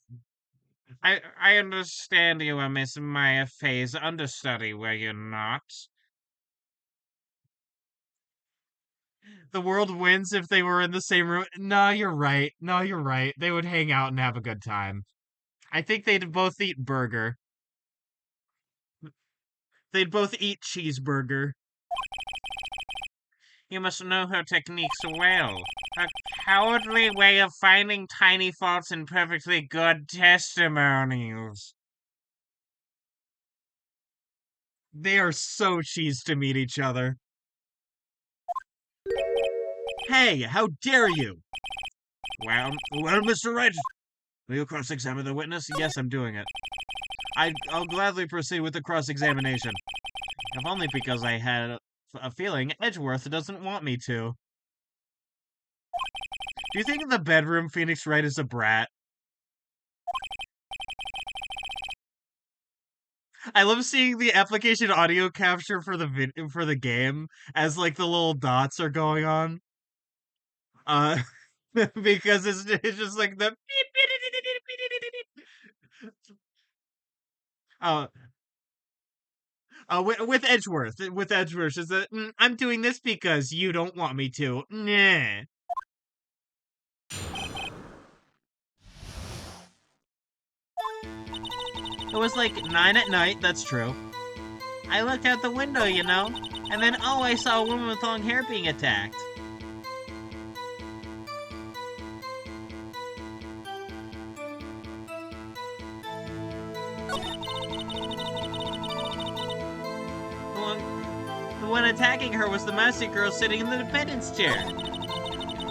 I understand you are Miss Maya Faye's understudy, were you not? The world wins if they were in the same room. No, you're right. They would hang out and have a good time. I think they'd both eat burger. They'd both eat cheeseburger. You must know her techniques well. A cowardly way of finding tiny faults in perfectly good testimonials. They are so cheese to meet each other. Hey, how dare you? Well, Mr. Wright, will you cross-examine the witness? Yes, I'm doing it. I'll gladly proceed with the cross-examination. If only because I had a feeling Edgeworth doesn't want me to. Do you think in the bedroom Phoenix Wright is a brat? I love seeing the application audio capture for the game as the little dots are going on. because it's just like the oh with Edgeworth is that I'm doing this because you don't want me to. Nah. It was like 9 at night, that's true. I looked out the window, you know, and then oh, I saw a woman with long hair being attacked. The one attacking her was the mousy girl sitting in the defendant's chair.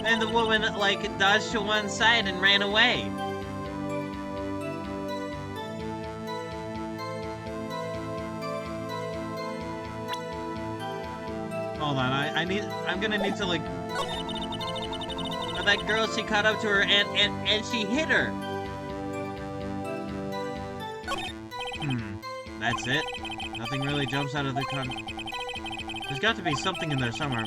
And the woman, like, dodged to one side and ran away. Hold on, I'm gonna need to, like... That girl, she caught up to her and she hit her. That's it? Nothing really jumps out of the There's got to be something in there somewhere.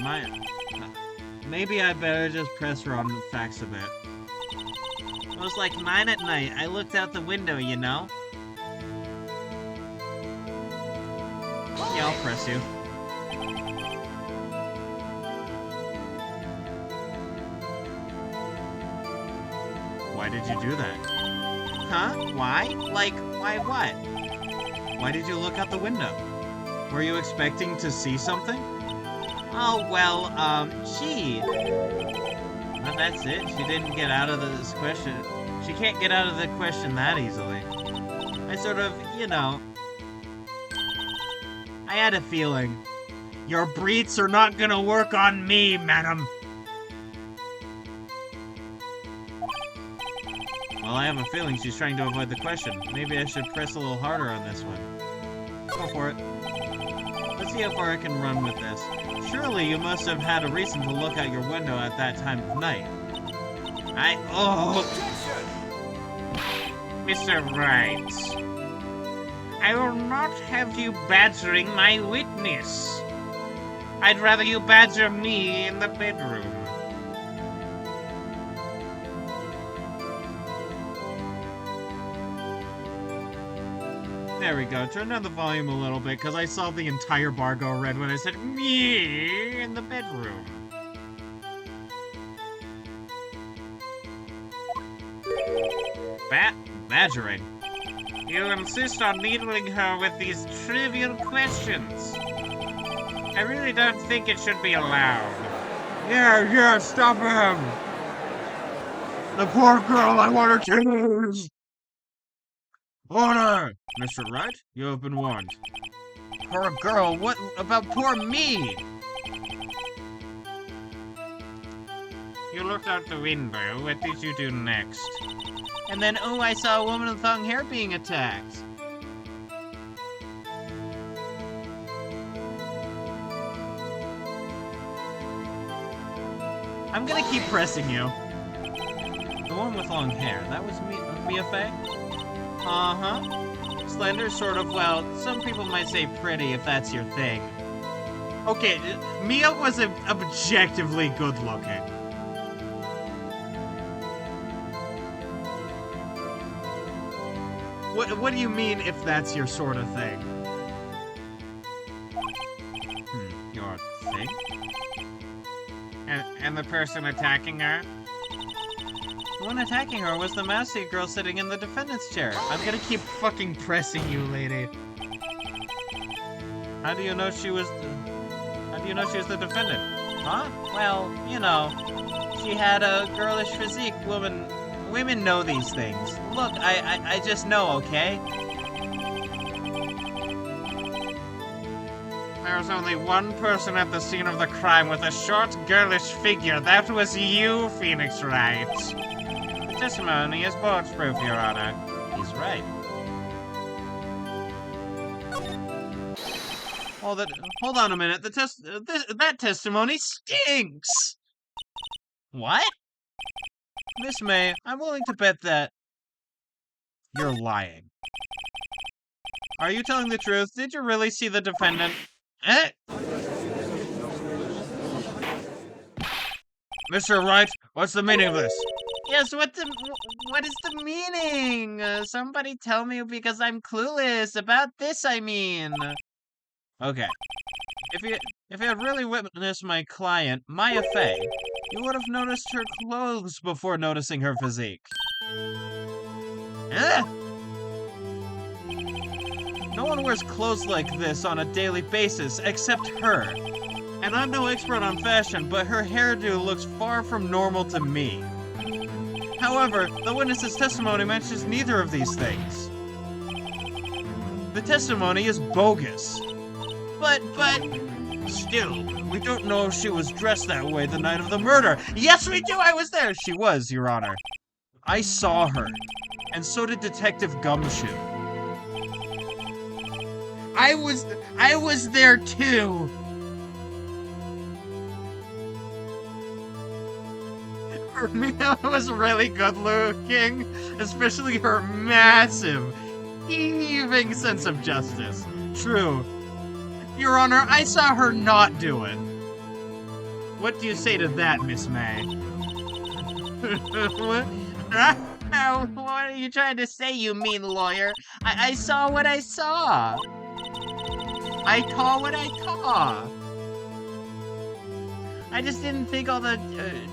Maybe I better just press her on the facts a bit. It was like 9 at night. I looked out the window, you know? Yeah, I'll press you. Why did you do that? Huh? Why? Like, why what? Why did you look out the window? Were you expecting to see something? Oh, well, she... Well, that's it. She didn't get out of this question. She can't get out of the question that easily. I sort of, you know... I had a feeling. Your breeds are not gonna work on me, madam. Well, I have a feeling she's trying to avoid the question. Maybe I should press a little harder on this one. Go for it. Let's see how far I can run with this. Surely you must have had a reason to look out your window at that time of night. Mr. Wright. I will not have you badgering my witness. I'd rather you badger me in the bedroom. There we go. Turn down the volume a little bit, because I saw the entire bar go red when I said, me in the bedroom. Badgering. You insist on needling her with these trivial questions. I really don't think it should be allowed. Yeah, stop him! The poor girl, I want her titties! Order! Mr. Wright, you have been warned. Poor girl, what about poor me? You looked out the window, what did you do next? And then, oh, I saw a woman with long hair being attacked. I'm gonna keep pressing you. The one with long hair, that was Mia Fey? Uh-huh. Slender, sort of, well, some people might say pretty if that's your thing. Okay, Mia was objectively good looking. What do you mean if that's your sort of thing? Your thing? And the person attacking her? The one attacking her was the mousy girl sitting in the defendant's chair. I'm gonna keep fucking pressing you, lady. How do you know she was the defendant? Huh? Well, you know, she had a girlish physique. Women know these things. Look, I just know, okay? There was only one person at the scene of the crime with a short, girlish figure. That was you, Phoenix Wright. The testimony is both proof, Your Honor. He's right. Hold on a minute. That testimony stinks. What? Miss May, I'm willing to bet that you're lying. Are you telling the truth? Did you really see the defendant? Mr. Wright, what's the meaning of this? Yes, what is the meaning? Somebody tell me because I'm clueless about this, I mean. Okay. If you had really witnessed my client, Maya Fey, you would have noticed her clothes before noticing her physique. Ugh! No one wears clothes like this on a daily basis except her. And I'm no expert on fashion, but her hairdo looks far from normal to me. However, the witness's testimony mentions neither of these things. The testimony is bogus. But... Still, we don't know if she was dressed that way the night of the murder. Yes, we do! I was there! She was, Your Honor. I saw her, and so did Detective Gumshoe. I was there too! Hermia was really good looking, especially her massive, heaving sense of justice. True. Your Honor, I saw her not do it. What do you say to that, Miss May? What are you trying to say, you mean lawyer? I saw what I saw. I saw what I saw. I just didn't think all the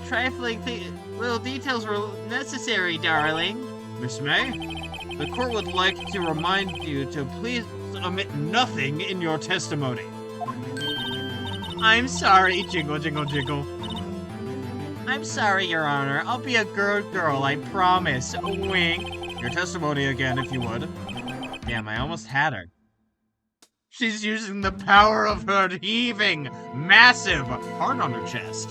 trifling little details were necessary, darling. Miss May, the court would like to remind you to please omit nothing in your testimony. I'm sorry, jingle, jingle, jingle. I'm sorry, Your Honor. I'll be a good girl, I promise. Wink. Your testimony again, if you would. Damn, I almost had her. She's using the power of her heaving, massive heart on her chest.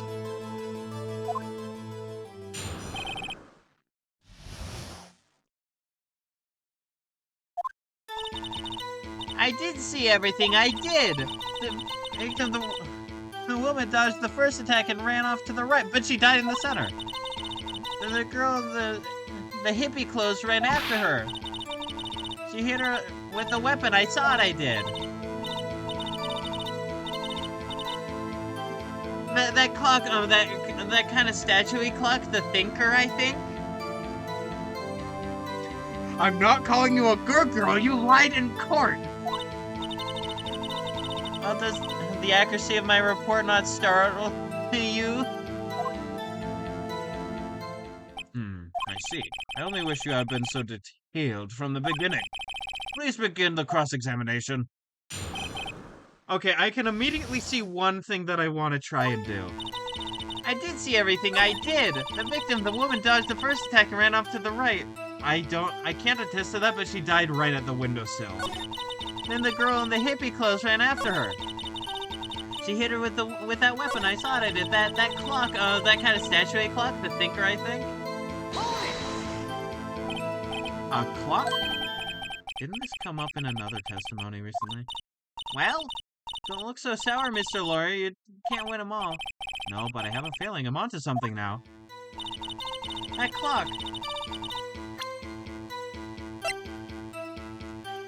I did see everything, I did! The woman dodged the first attack and ran off to the right, but she died in the center. The girl in the hippie clothes ran after her. She hit her with a weapon, I saw it, I did. That clock, that kind of statue-y clock, the thinker, I think? I'm not calling you a good girl, you lied in court! Oh, does the accuracy of my report not startle you? I see. I only wish you had been so detailed from the beginning. Please begin the cross-examination. Okay, I can immediately see one thing that I want to try and do. I did see everything, I did! The victim, the woman, dodged the first attack and ran off to the right. I can't attest to that, but she died right at the windowsill. Then the girl in the hippie clothes ran after her. She hit her with that weapon, I saw it, I did. That clock, that kind of statue clock, the thinker, I think? A clock? Didn't this come up in another testimony recently? Well, don't look so sour, Mr. Lawyer. You can't win them all. No, but I have a feeling I'm onto something now. That clock.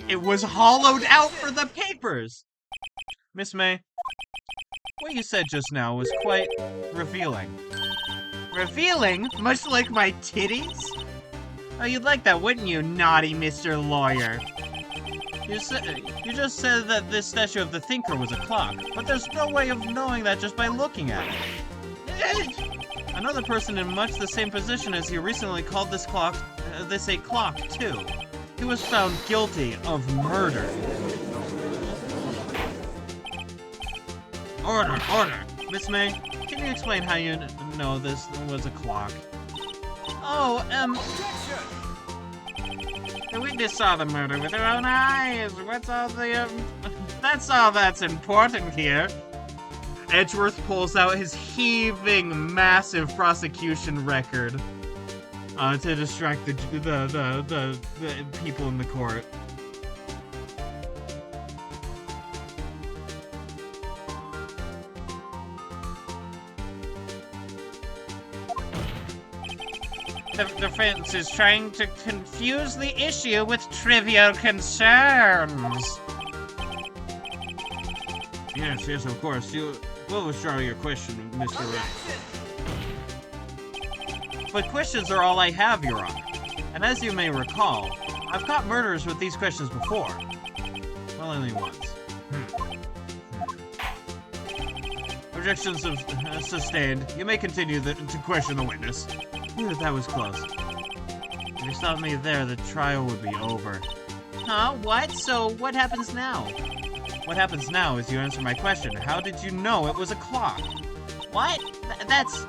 It was hollowed out for the papers! Miss May, what you said just now was quite revealing. Revealing? Much like my titties? Oh, you'd like that, wouldn't you, naughty Mr. Lawyer? You just said that this statue of the thinker was a clock, but there's no way of knowing that just by looking at it. Another person in much the same position as you recently called this a clock, too. He was found guilty of murder. Order! Miss May, can you explain how you know this was a clock? Oh, the witness saw the murder with her own eyes. What's all the, that's all that's important here. Edgeworth pulls out his heaving, massive prosecution record to distract the people in the court. The defense is trying to confuse the issue with trivial concerns. Yes, of course. You will withdraw your question, Mr. Wright. But questions are all I have, Your Honor. And as you may recall, I've caught murderers with these questions before. Well, only once. Objections sustained. You may continue to question the witness. Ooh, that was close. If you stopped me there, the trial would be over. Huh? What? So what happens now? What happens now is you answer my question. How did you know it was a clock? What? That's...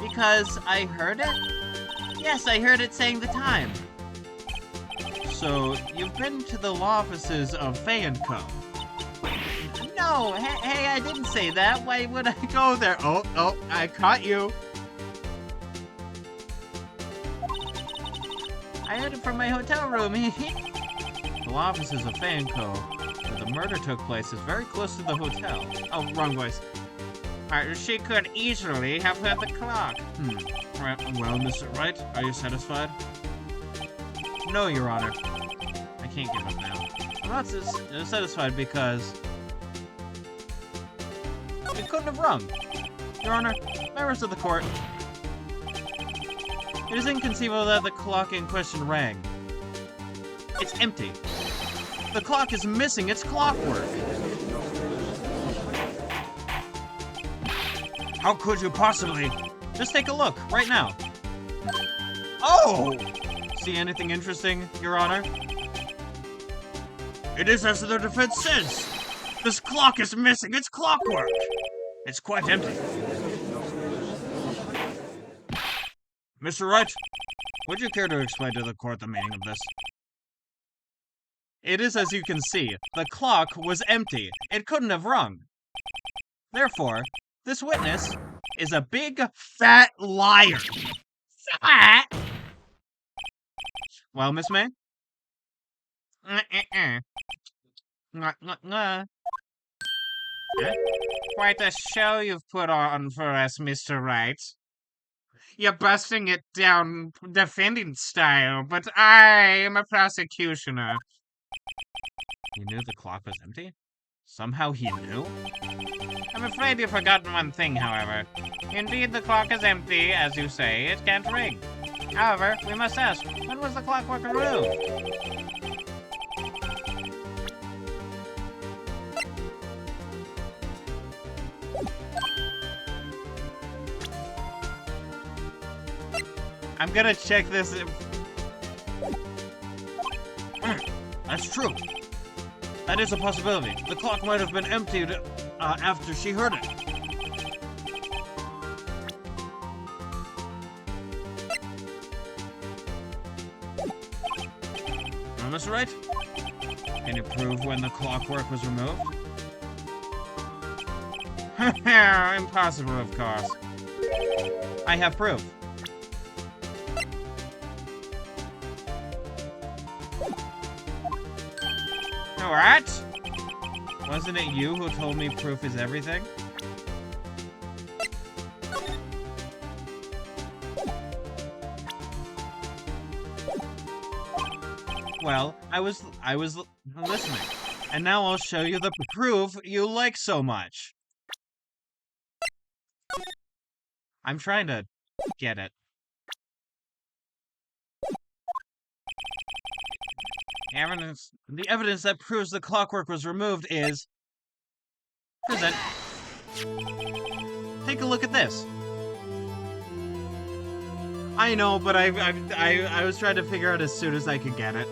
because I heard it? Yes, I heard it saying the time. So, you've been to the law offices of Fay & Co. No, hey, I didn't say that. Why would I go there? Oh, I caught you. I heard it from my hotel room. The law offices of Fay & Co., where the murder took place, is very close to the hotel. Oh, wrong voice. She could easily have heard the clock. Well, Mr. Wright, are you satisfied? No, Your Honor. I can't give up now. I'm not satisfied because... it couldn't have rung. Your Honor, members of the court. It is inconceivable that the clock in question rang. It's empty. The clock is missing its clockwork. How could you possibly? Just take a look, right now. Oh! See anything interesting, Your Honor? It is as the defense says. This clock is missing its clockwork. It's quite empty. Mr. Wright, would you care to explain to the court the meaning of this? It is as you can see. The clock was empty. It couldn't have rung. Therefore, this witness is a big, fat liar. Fat? Well, Miss May? Quite a show you've put on for us, Mr. Wright. You're busting it down defending style, but I am a prosecutioner. He knew the clock was empty? Somehow he knew? I'm afraid you've forgotten one thing, however. Indeed, the clock is empty, as you say. It can't ring. However, we must ask, when was the clockwork removed? I'm gonna check this. That's true. That is a possibility. The clock might have been emptied after she heard it. Mr. Wright? Can you prove when the clockwork was removed? Impossible, of course. I have proof. What? Wasn't it you who told me proof is everything? Well, I was listening. And now I'll show you the proof you like so much. I'm trying to get it. The evidence that proves the clockwork was removed is... present. Take a look at this. I know, but I was trying to figure out as soon as I could get it.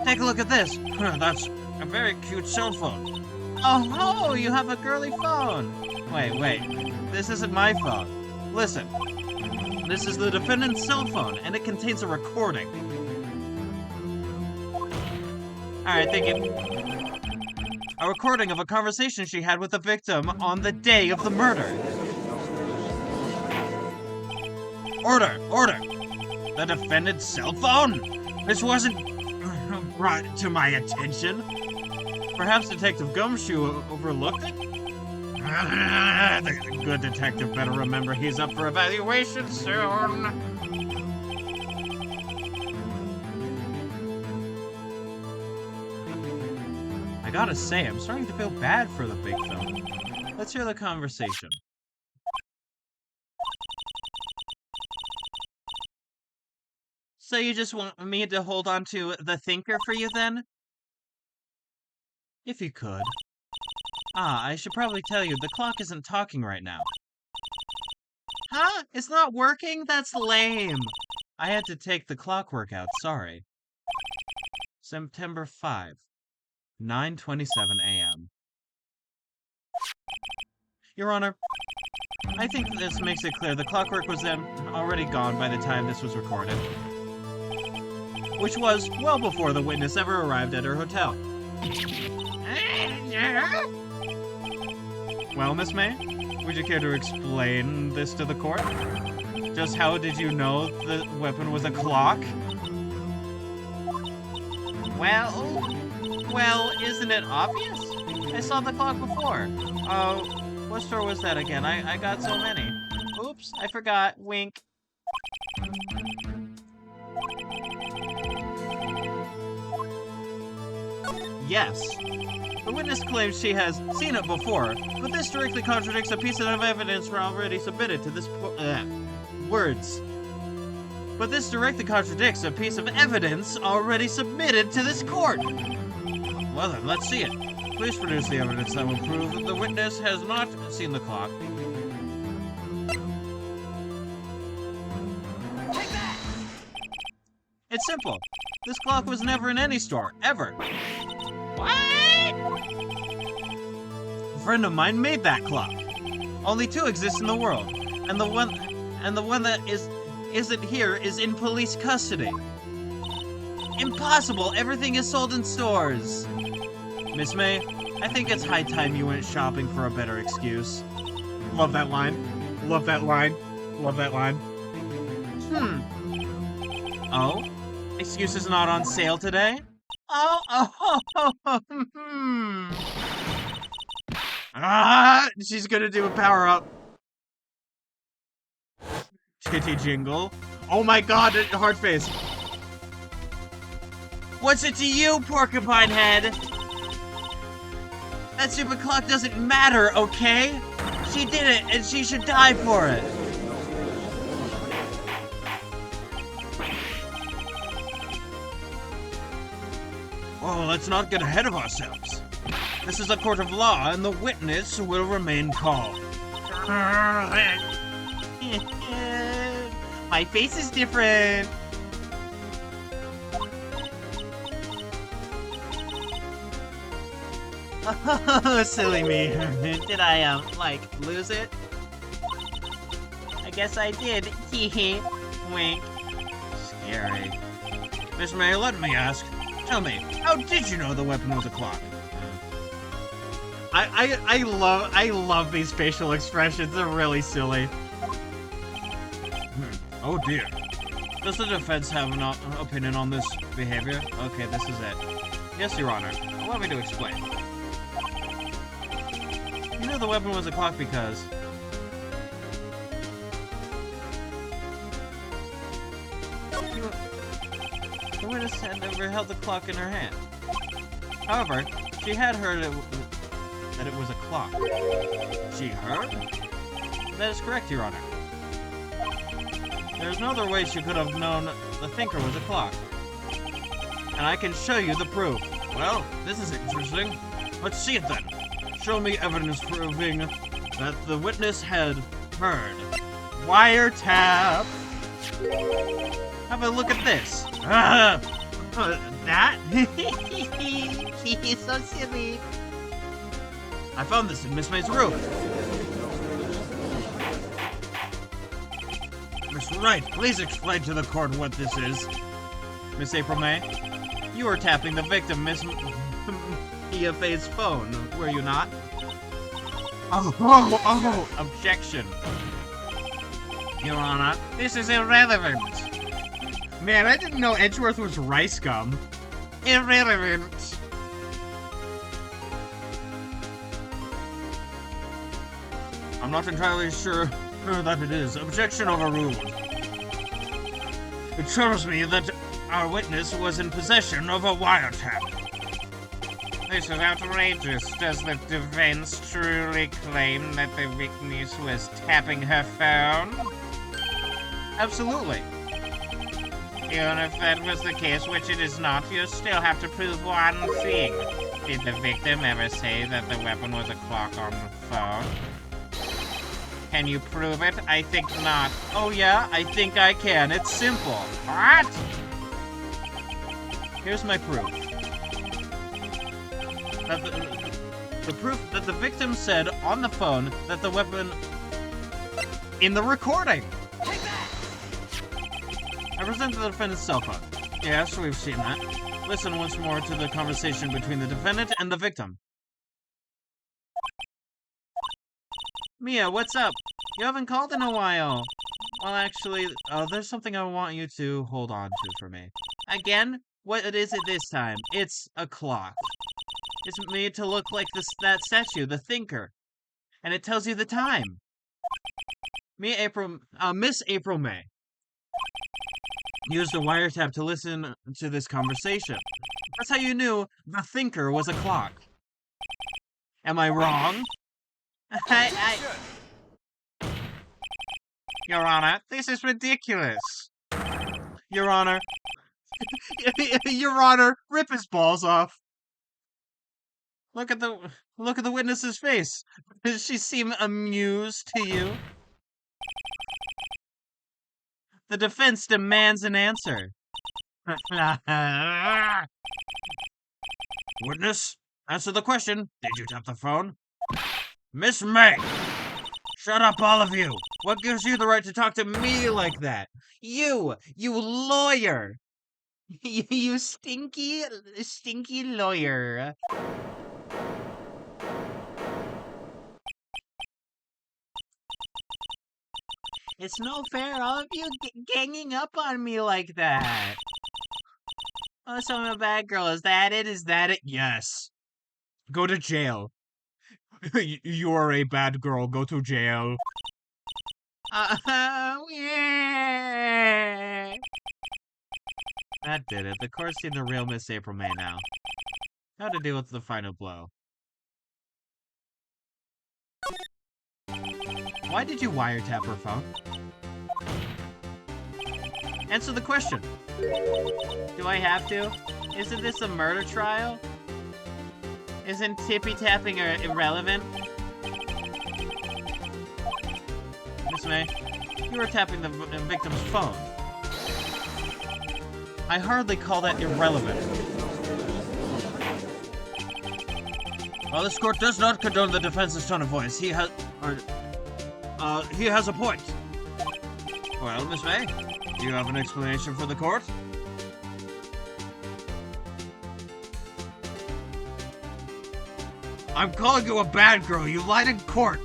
Take a look at this. That's a very cute cell phone. Oh, you have a girly phone. Wait. This isn't my phone. Listen. This is the defendant's cell phone, and it contains a recording. Alright, thank you. A recording of a conversation she had with the victim on the day of the murder. Order! The defendant's cell phone? This wasn't brought to my attention. Perhaps Detective Gumshoe overlooked it? The good detective better remember he's up for evaluation soon. I gotta say, I'm starting to feel bad for the big fella. Let's hear the conversation. So you just want me to hold on to the thinker for you then? If you could. I should probably tell you, the clock isn't talking right now. Huh? It's not working? That's lame. I had to take the clockwork out, sorry. September 5, 9:27 a.m. Your Honor, I think this makes it clear the clockwork was then already gone by the time this was recorded. Which was well before the witness ever arrived at her hotel. Well, Miss May, would you care to explain this to the court? Just how did you know the weapon was a clock? Well, isn't it obvious? I saw the clock before. What store was that again? I got so many. Oops, I forgot. Wink. Yes. The witness claims she has seen it before, but this directly contradicts a piece of evidence already submitted to this words. But this directly contradicts a piece of evidence already submitted to this court. Well then, let's see it. Please produce the evidence that will prove that the witness has not seen the clock. Take that! It's simple. This clock was never in any store, ever. What? A friend of mine made that clock. Only 2 exist in the world, and the one that isn't here is in police custody. Impossible! Everything is sold in stores. Miss May, I think it's high time you went shopping for a better excuse. Love that line. Love that line. Love that line. Oh? Excuse is not on sale today? She's gonna do a power-up. Titty jingle. Oh my god, hard face. What's it to you, porcupine head? That stupid clock doesn't matter, okay? She did it, and she should die for it. Oh, let's not get ahead of ourselves. This is a court of law, and the witness will remain calm. My face is different. Oh, silly me. Did I, lose it? I guess I did. Wink. Scary. Miss May, let me ask. Tell me, how did you know the weapon was a clock? I love these facial expressions. They're really silly. Oh dear. Does the defense have an opinion on this behavior? Okay, this is it. Yes, Your Honor. Allow me to explain. You knew the weapon was a clock because... The witness had never held the clock in her hand. However, she had heard that it was a clock. She heard? That is correct, Your Honor. There's no other way she could have known the thinker was a clock. And I can show you the proof. Well, this is interesting. Let's see it then. Show me evidence proving that the witness had heard. Wiretap! Have a look at this. That? He's so silly. I found this in Miss May's room. Miss Wright, please explain to the court what this is. Miss April May, you were tapping the victim, Miss Mia Faye's phone, were you not? Oh, objection. Your Honor, this is irrelevant. Man, I didn't know Edgeworth was rice gum. Irrelevant. I'm not entirely sure that it is. Objection overruled. It shows me that our witness was in possession of a wiretap. This is outrageous. Does the defense truly claim that the witness was tapping her phone? Absolutely. Even if that was the case, which it is not, you still have to prove one thing. Did the victim ever say that the weapon was a clock on the phone? Can you prove it? I think not. Oh yeah, I think I can. It's simple. What? Here's my proof. The proof that the victim said on the phone that the weapon... in the recording! I presented the defendant's cell phone. Yes, we've seen that. Listen once more to the conversation between the defendant and the victim. Mia, what's up? You haven't called in a while. Well, actually, there's something I want you to hold on to for me. Again? What is it this time? It's a clock. It's made to look like that statue, the Thinker. And it tells you the time. Miss April May used a wiretap to listen to this conversation. That's how you knew the Thinker was a clock. Am I wrong? Your Honor, this is ridiculous. Your Honor. Your Honor, rip his balls off. Look at the witness's face. Does she seem amused to you? The defense demands an answer. Witness, answer the question. Did you tap the phone? Miss May! Shut up, all of you! What gives you the right to talk to me like that? You lawyer! You stinky lawyer. It's no fair, all of you ganging up on me like that. Oh, so I'm a bad girl. Is that it? Is that it? Yes. Go to jail. You are a bad girl. Go to jail. Yeah. That did it. The court's seen the real Miss April May now. How to deal with the final blow. Why did you wiretap her phone? Answer the question. Do I have to? Isn't this a murder trial? Isn't tippy-tapping irrelevant? Miss May, you were tapping the victim's phone. I hardly call that irrelevant. While this court does not condone the defense's tone of voice, he has a point. Well, Miss May, do you have an explanation for the court? I'm calling you a bad girl. You lied in court.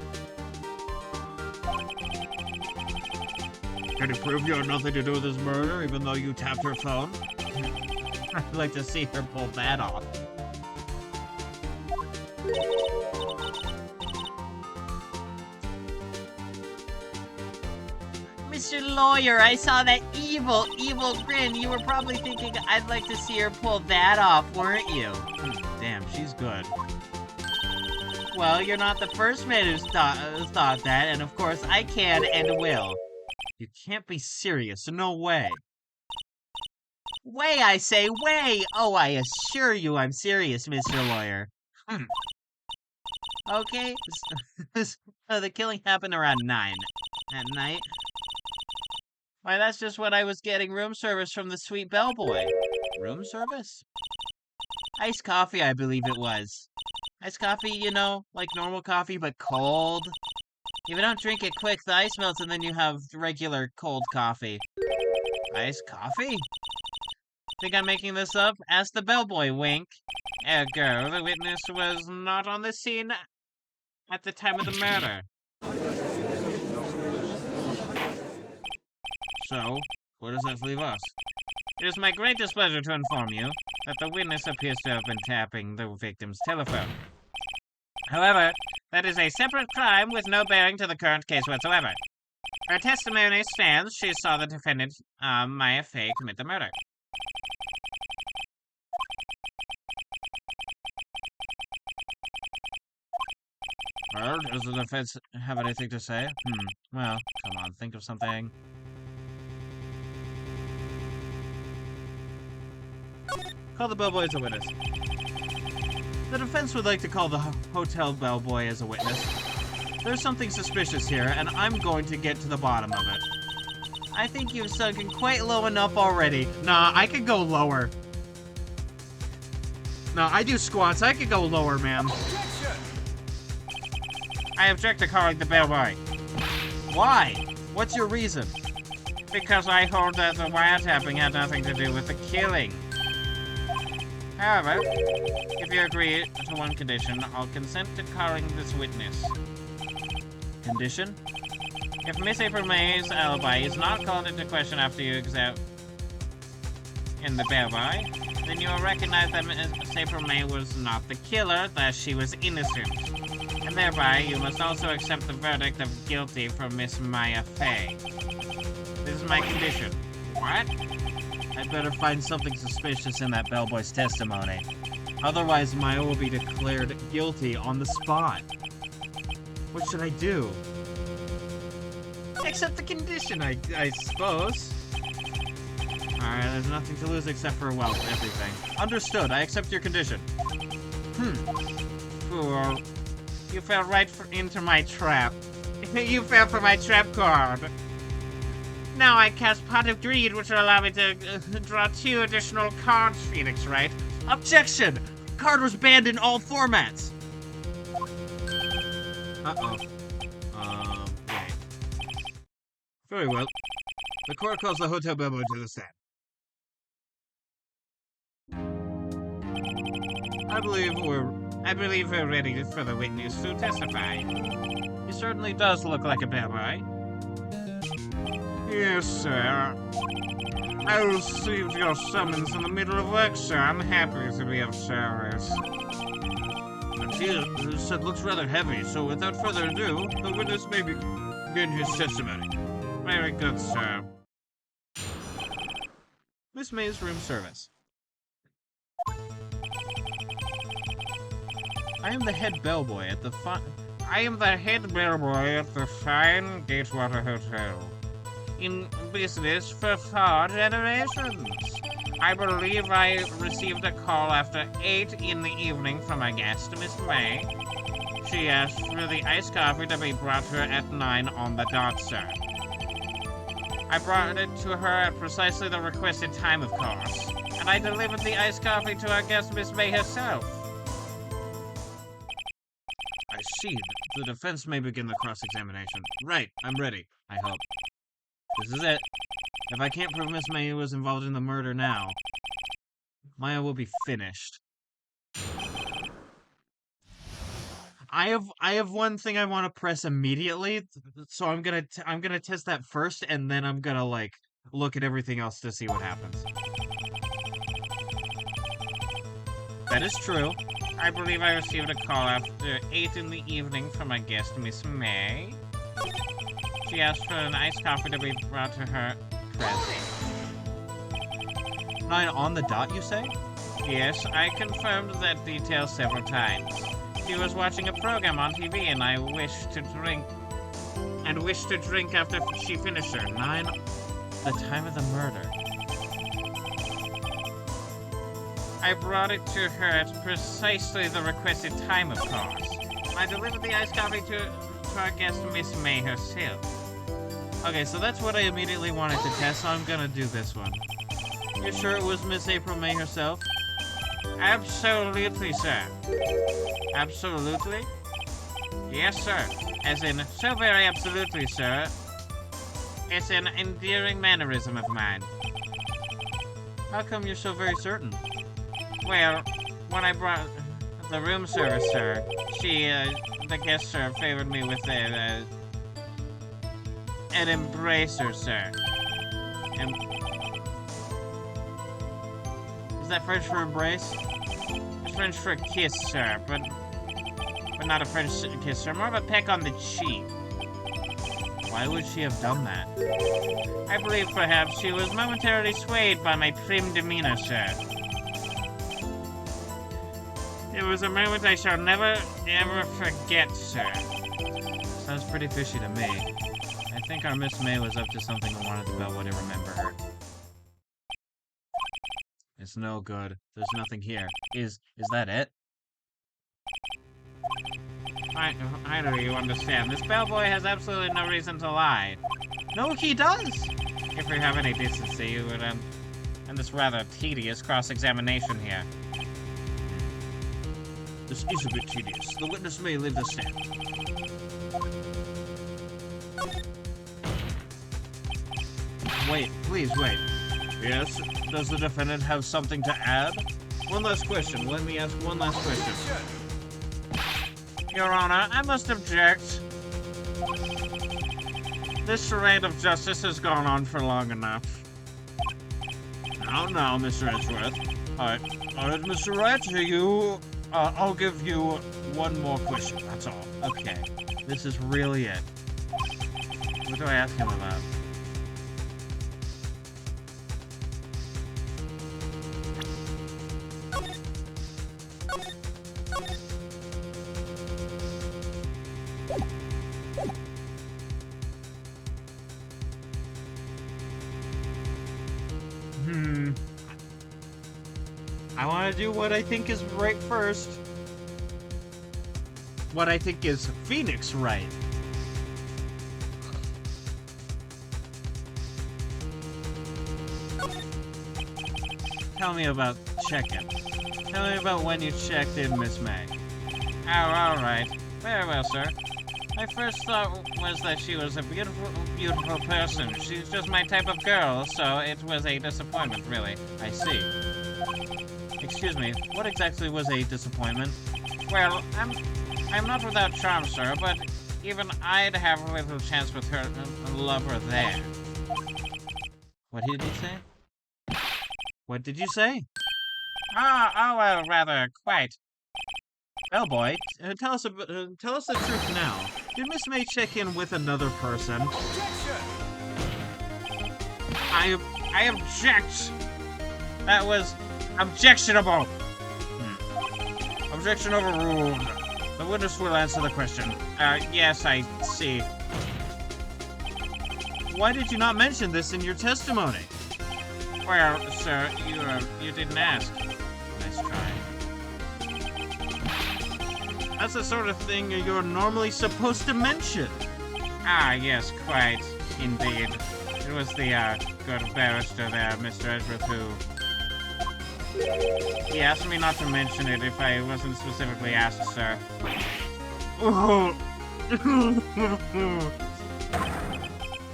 Can you prove you had nothing to do with this murder, even though you tapped her phone? I'd like to see her pull that off. Mr. Lawyer, I saw that evil grin. You were probably thinking I'd like to see her pull that off, weren't you? Damn, she's good. Well, you're not the first man who's thought that, and of course I can and will. You can't be serious, no way. Way, I say, way! Oh, I assure you I'm serious, Mr. Lawyer. Okay, the killing happened around 9 at night. Why, that's just when I was getting room service from the sweet bellboy. Room service? Iced coffee, I believe it was. Iced coffee, you know, like normal coffee, but cold. If you don't drink it quick, the ice melts and then you have regular cold coffee. Iced coffee? Think I'm making this up? Ask the bellboy, wink. Ergo, the witness was not on the scene at the time of the murder. So, where does that leave us? It is my greatest pleasure to inform you that the witness appears to have been tapping the victim's telephone. However, that is a separate crime with no bearing to the current case whatsoever. Her testimony stands. She saw the defendant, Maya Fey, commit the murder. Well, does the defense have anything to say? Well, come on, think of something. Call the bellboy as a witness. The defense would like to call the hotel bellboy as a witness. There's something suspicious here, and I'm going to get to the bottom of it. I think you've sunken quite low enough already. Nah, I could go lower. Nah, I do squats. I could go lower, ma'am. I object to calling the bellboy. Why? What's your reason? Because I hold that the wiretapping had nothing to do with the killing. However, if you agree to one condition, I'll consent to calling this witness. Condition? If Miss April May's alibi is not called into question after you examine the bellboy, then you will recognize that Miss April May was not the killer, that she was innocent. And thereby, you must also accept the verdict of guilty for Miss Maya Fey. This is my condition. What? I better find something suspicious in that bellboy's testimony. Otherwise, Maya will be declared guilty on the spot. What should I do? Accept the condition, I suppose. Alright, there's nothing to lose except for, well, everything. Understood, I accept your condition. Fool. You fell right into my trap. You fell for my trap card. Now I cast Pot of Greed, which will allow me to draw 2 additional cards, Phoenix, right? Objection! Card was banned in all formats! Uh-oh. Wait. Very well. The court calls the hotel bellboy to the stand. I believe we're ready for the witness to testify. He certainly does look like a bellboy. Yes, sir. I received your summons in the middle of work, sir. I'm happy to be of service. You said looks rather heavy, so without further ado, the witness may begin his testimony. Very good, sir. Miss May's room service. I am the head bellboy at the fine Gatewater Hotel. In business for 4 generations. I believe I received a call after 8 in the evening from a guest, Miss May. She asked for the iced coffee to be brought to her at 9 on the dot, sir. I brought it to her at precisely the requested time, of course, and I delivered the iced coffee to our guest, Miss May herself. I see. The defense may begin the cross-examination. Right, I'm ready, I hope. This is it. If I can't prove Miss May was involved in the murder now, Maya will be finished. I have one thing I want to press immediately, so I'm gonna test that first, and then I'm gonna like look at everything else to see what happens. That is true. I believe I received a call after 8 in the evening from a guest, Miss May. She asked for an iced coffee to be brought to her present. 9 on the dot, you say? Yes, I confirmed that detail several times. She was watching a program on TV and I wished to drink after she finished her. 9, the time of the murder. I brought it to her at precisely the requested time, of course. I delivered the iced coffee to our guest, Miss May herself. Okay, so that's what I immediately wanted to test, so I'm gonna do this one. You sure it was Miss April May herself? Absolutely, sir. Absolutely? Yes, sir. As in, so very absolutely, sir. It's an endearing mannerism of mine. How come you're so very certain? Well, when I brought the room service, sir, the guest, sir, favored me with an embracer, sir. Is that French for embrace? It's French for kiss, sir, but not a French kiss, sir. More of a peck on the cheek. Why would she have done that? I believe perhaps she was momentarily swayed by my prim demeanor, sir. It was a moment I shall never, ever forget, sir. Sounds pretty fishy to me. I think our Miss May was up to something and wanted the bellboy to remember her. It's no good. There's nothing here. Is that it? I know you understand. This bellboy has absolutely no reason to lie. No, he does! If we have any decency, you would end this rather tedious cross-examination here. This is a bit tedious. The witness may leave the stand. Wait, please wait. Yes? Does the defendant have something to add? One last question. Let me ask one last question. Your Honor, I must object. This charade of justice has gone on for long enough. Now, Mr. Edgeworth. Alright, Mr. Wright, I'll give you one more question, that's all. Okay, this is really it. What do I ask him about? I want to do what I think is right first. What I think is Phoenix right. Tell me about check-in. Tell me about when you checked in, Miss May. Oh, alright. Very well, sir. My first thought was that she was a beautiful, beautiful person. She's just my type of girl, so it was a disappointment, really. I see. Excuse me, what exactly was a disappointment? Well, I'm not without charm, sir, but even I'd have a little chance with her lover there. What did he say? What did you say? Oh, well, rather, quite. Bellboy, tell us the truth now. Did Miss May check in with another person? Objection! I object! That was objectionable! Objection overruled. The witness will answer the question. Yes, I see. Why did you not mention this in your testimony? Well, sir, you didn't ask. Nice try. That's the sort of thing you're normally supposed to mention. Ah, yes, quite. Indeed. It was the, good barrister there, Mr. Edgeworth, who... He asked me not to mention it if I wasn't specifically asked, sir.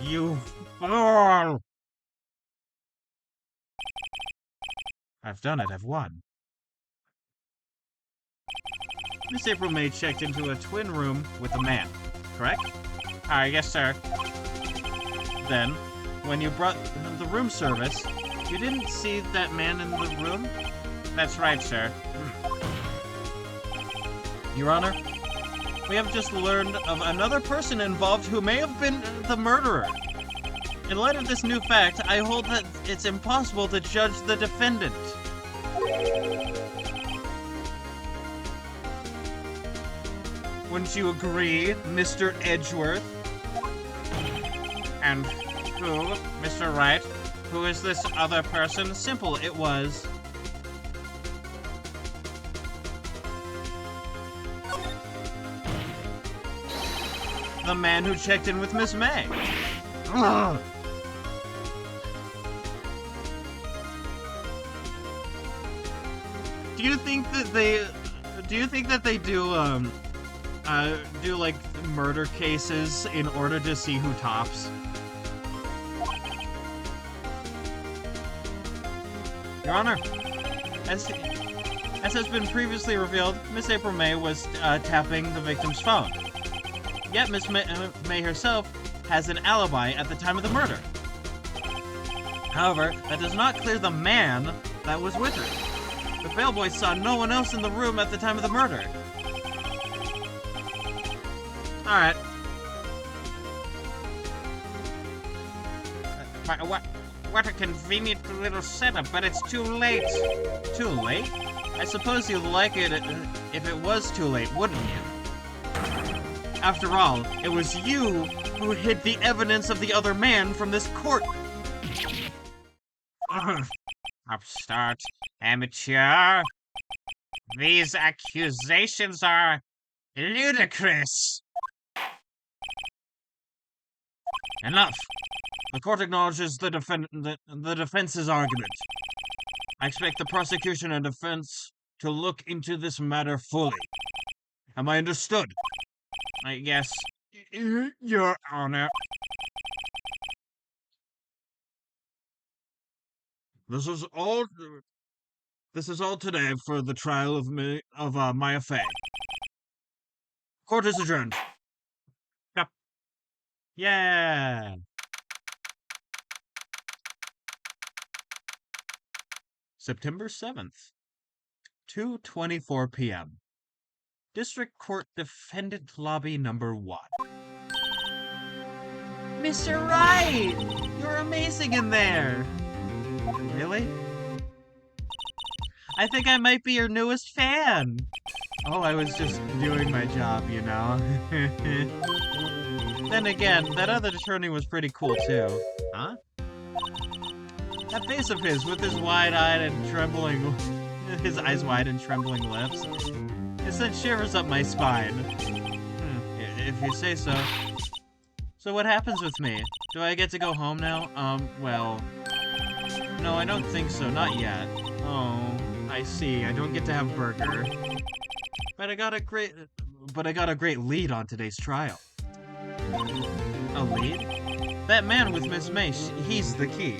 You fool! I've done it, I've won. Miss April May checked into a twin room with a man, correct? Yes, sir. Then, when you brought the room service, you didn't see that man in the room? That's right, sir. Your Honor, we have just learned of another person involved who may have been the murderer. In light of this new fact, I hold that it's impossible to judge the defendant. Wouldn't you agree, Mr. Edgeworth? And who, Mr. Wright? Who is this other person? Simple, it was. The man who checked in with Miss May. Ugh. Do you think that they do like murder cases in order to see who tops? Your Honor, as has been previously revealed, Miss April May was tapping the victim's phone. Yet Miss May herself has an alibi at the time of the murder. However, that does not clear the man that was with her. The bellboy saw no one else in the room at the time of the murder. Alright. What a convenient little setup, but it's too late. Too late? I suppose you'd like it if it was too late, wouldn't you? After all, it was you who hid the evidence of the other man from this court. Upstart, amateur. These accusations are ludicrous. Enough. The court acknowledges the defense's argument. I expect the prosecution and defense to look into this matter fully. Am I understood? Yes, Your Honor. This is all. This is all today for the trial of Maya Fey. Court is adjourned. Yep. Yeah. September 7th, 2:24 p.m. District Court Defendant Lobby Number 1. Mr. Wright! You're amazing in there! Really? I think I might be your newest fan! Oh, I was just doing my job, you know? Then again, that other attorney was pretty cool too. Huh? That face of his with his wide-eyed and trembling... his eyes wide and trembling lips. It sent shivers up my spine. If you say so. So what happens with me? Do I get to go home now? Well... No, I don't think so. Not yet. Oh, I see. I don't get to have burger. But I got a great lead on today's trial. A lead? That man with Miss May, he's the key.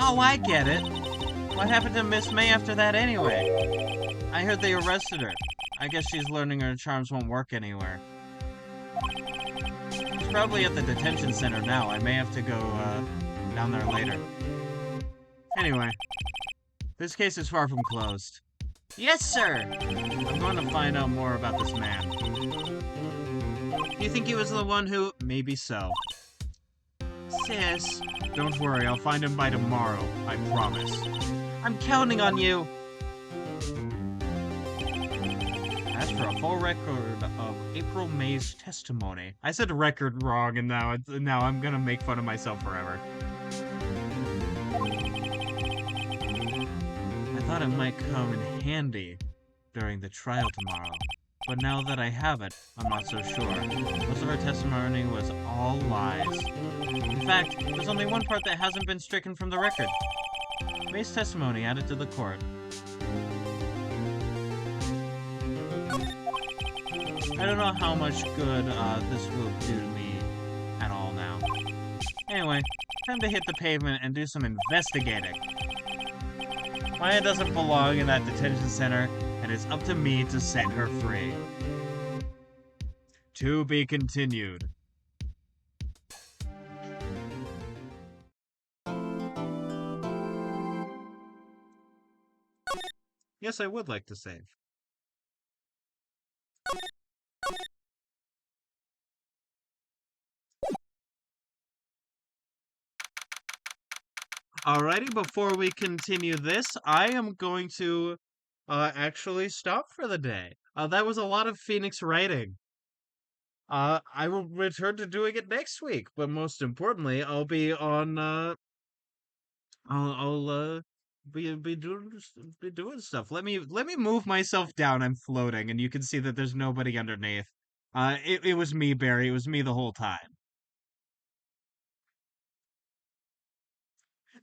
Oh, I get it. What happened to Miss May after that anyway? I heard they arrested her. I guess she's learning her charms won't work anywhere. She's probably at the detention center now. I may have to go, down there later. Anyway, this case is far from closed. Yes, sir! I'm going to find out more about this man. Do you think he was the one who... Maybe so. Sis. Don't worry, I'll find him by tomorrow. I promise. I'm counting on you! As for a full record of April May's testimony. I said record wrong, and now I'm gonna make fun of myself forever. I thought it might come in handy during the trial tomorrow. But now that I have it, I'm not so sure. Most of her testimony was all lies. In fact, there's only one part that hasn't been stricken from the record. May's testimony added to the court. I don't know how much good this will do to me at all now. Anyway, time to hit the pavement and do some investigating. Maya doesn't belong in that detention center, and it's up to me to set her free. To be continued. Yes, I would like to save. Alrighty, before we continue this, I am going to actually stop for the day. That was a lot of Phoenix writing. I will return to doing it next week, but most importantly, I'll be on I'll be doing stuff. Let me move myself down. I'm floating, and you can see that there's nobody underneath. It was me, Barry. It was me the whole time.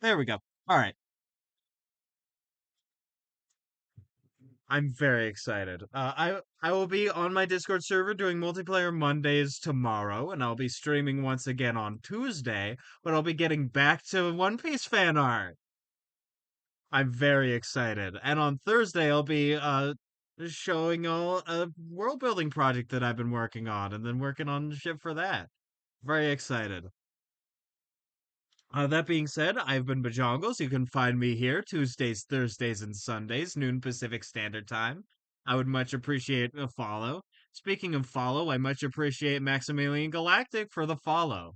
There we go. All right. I'm very excited. I will be on my Discord server doing multiplayer Mondays tomorrow, and I'll be streaming once again on Tuesday, but I'll be getting back to One Piece fan art. I'm very excited. And on Thursday, I'll be showing all a world building project that I've been working on, and then working on shit for that. Very excited. That being said, I've been Bajongles. You can find me here Tuesdays, Thursdays, and Sundays, noon Pacific Standard Time. I would much appreciate a follow. Speaking of follow, I much appreciate Maximilian Galactic for the follow.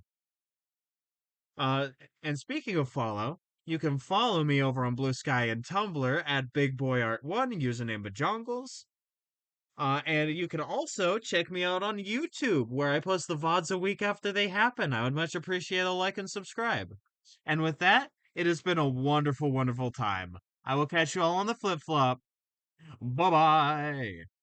And speaking of follow, you can follow me over on Bluesky and Tumblr at BigBoyArt1, username Bajongles. And you can also check me out on YouTube, where I post the VODs a week after they happen. I would much appreciate a like and subscribe. And with that, it has been a wonderful, wonderful time. I will catch you all on the flip flop. Bye bye.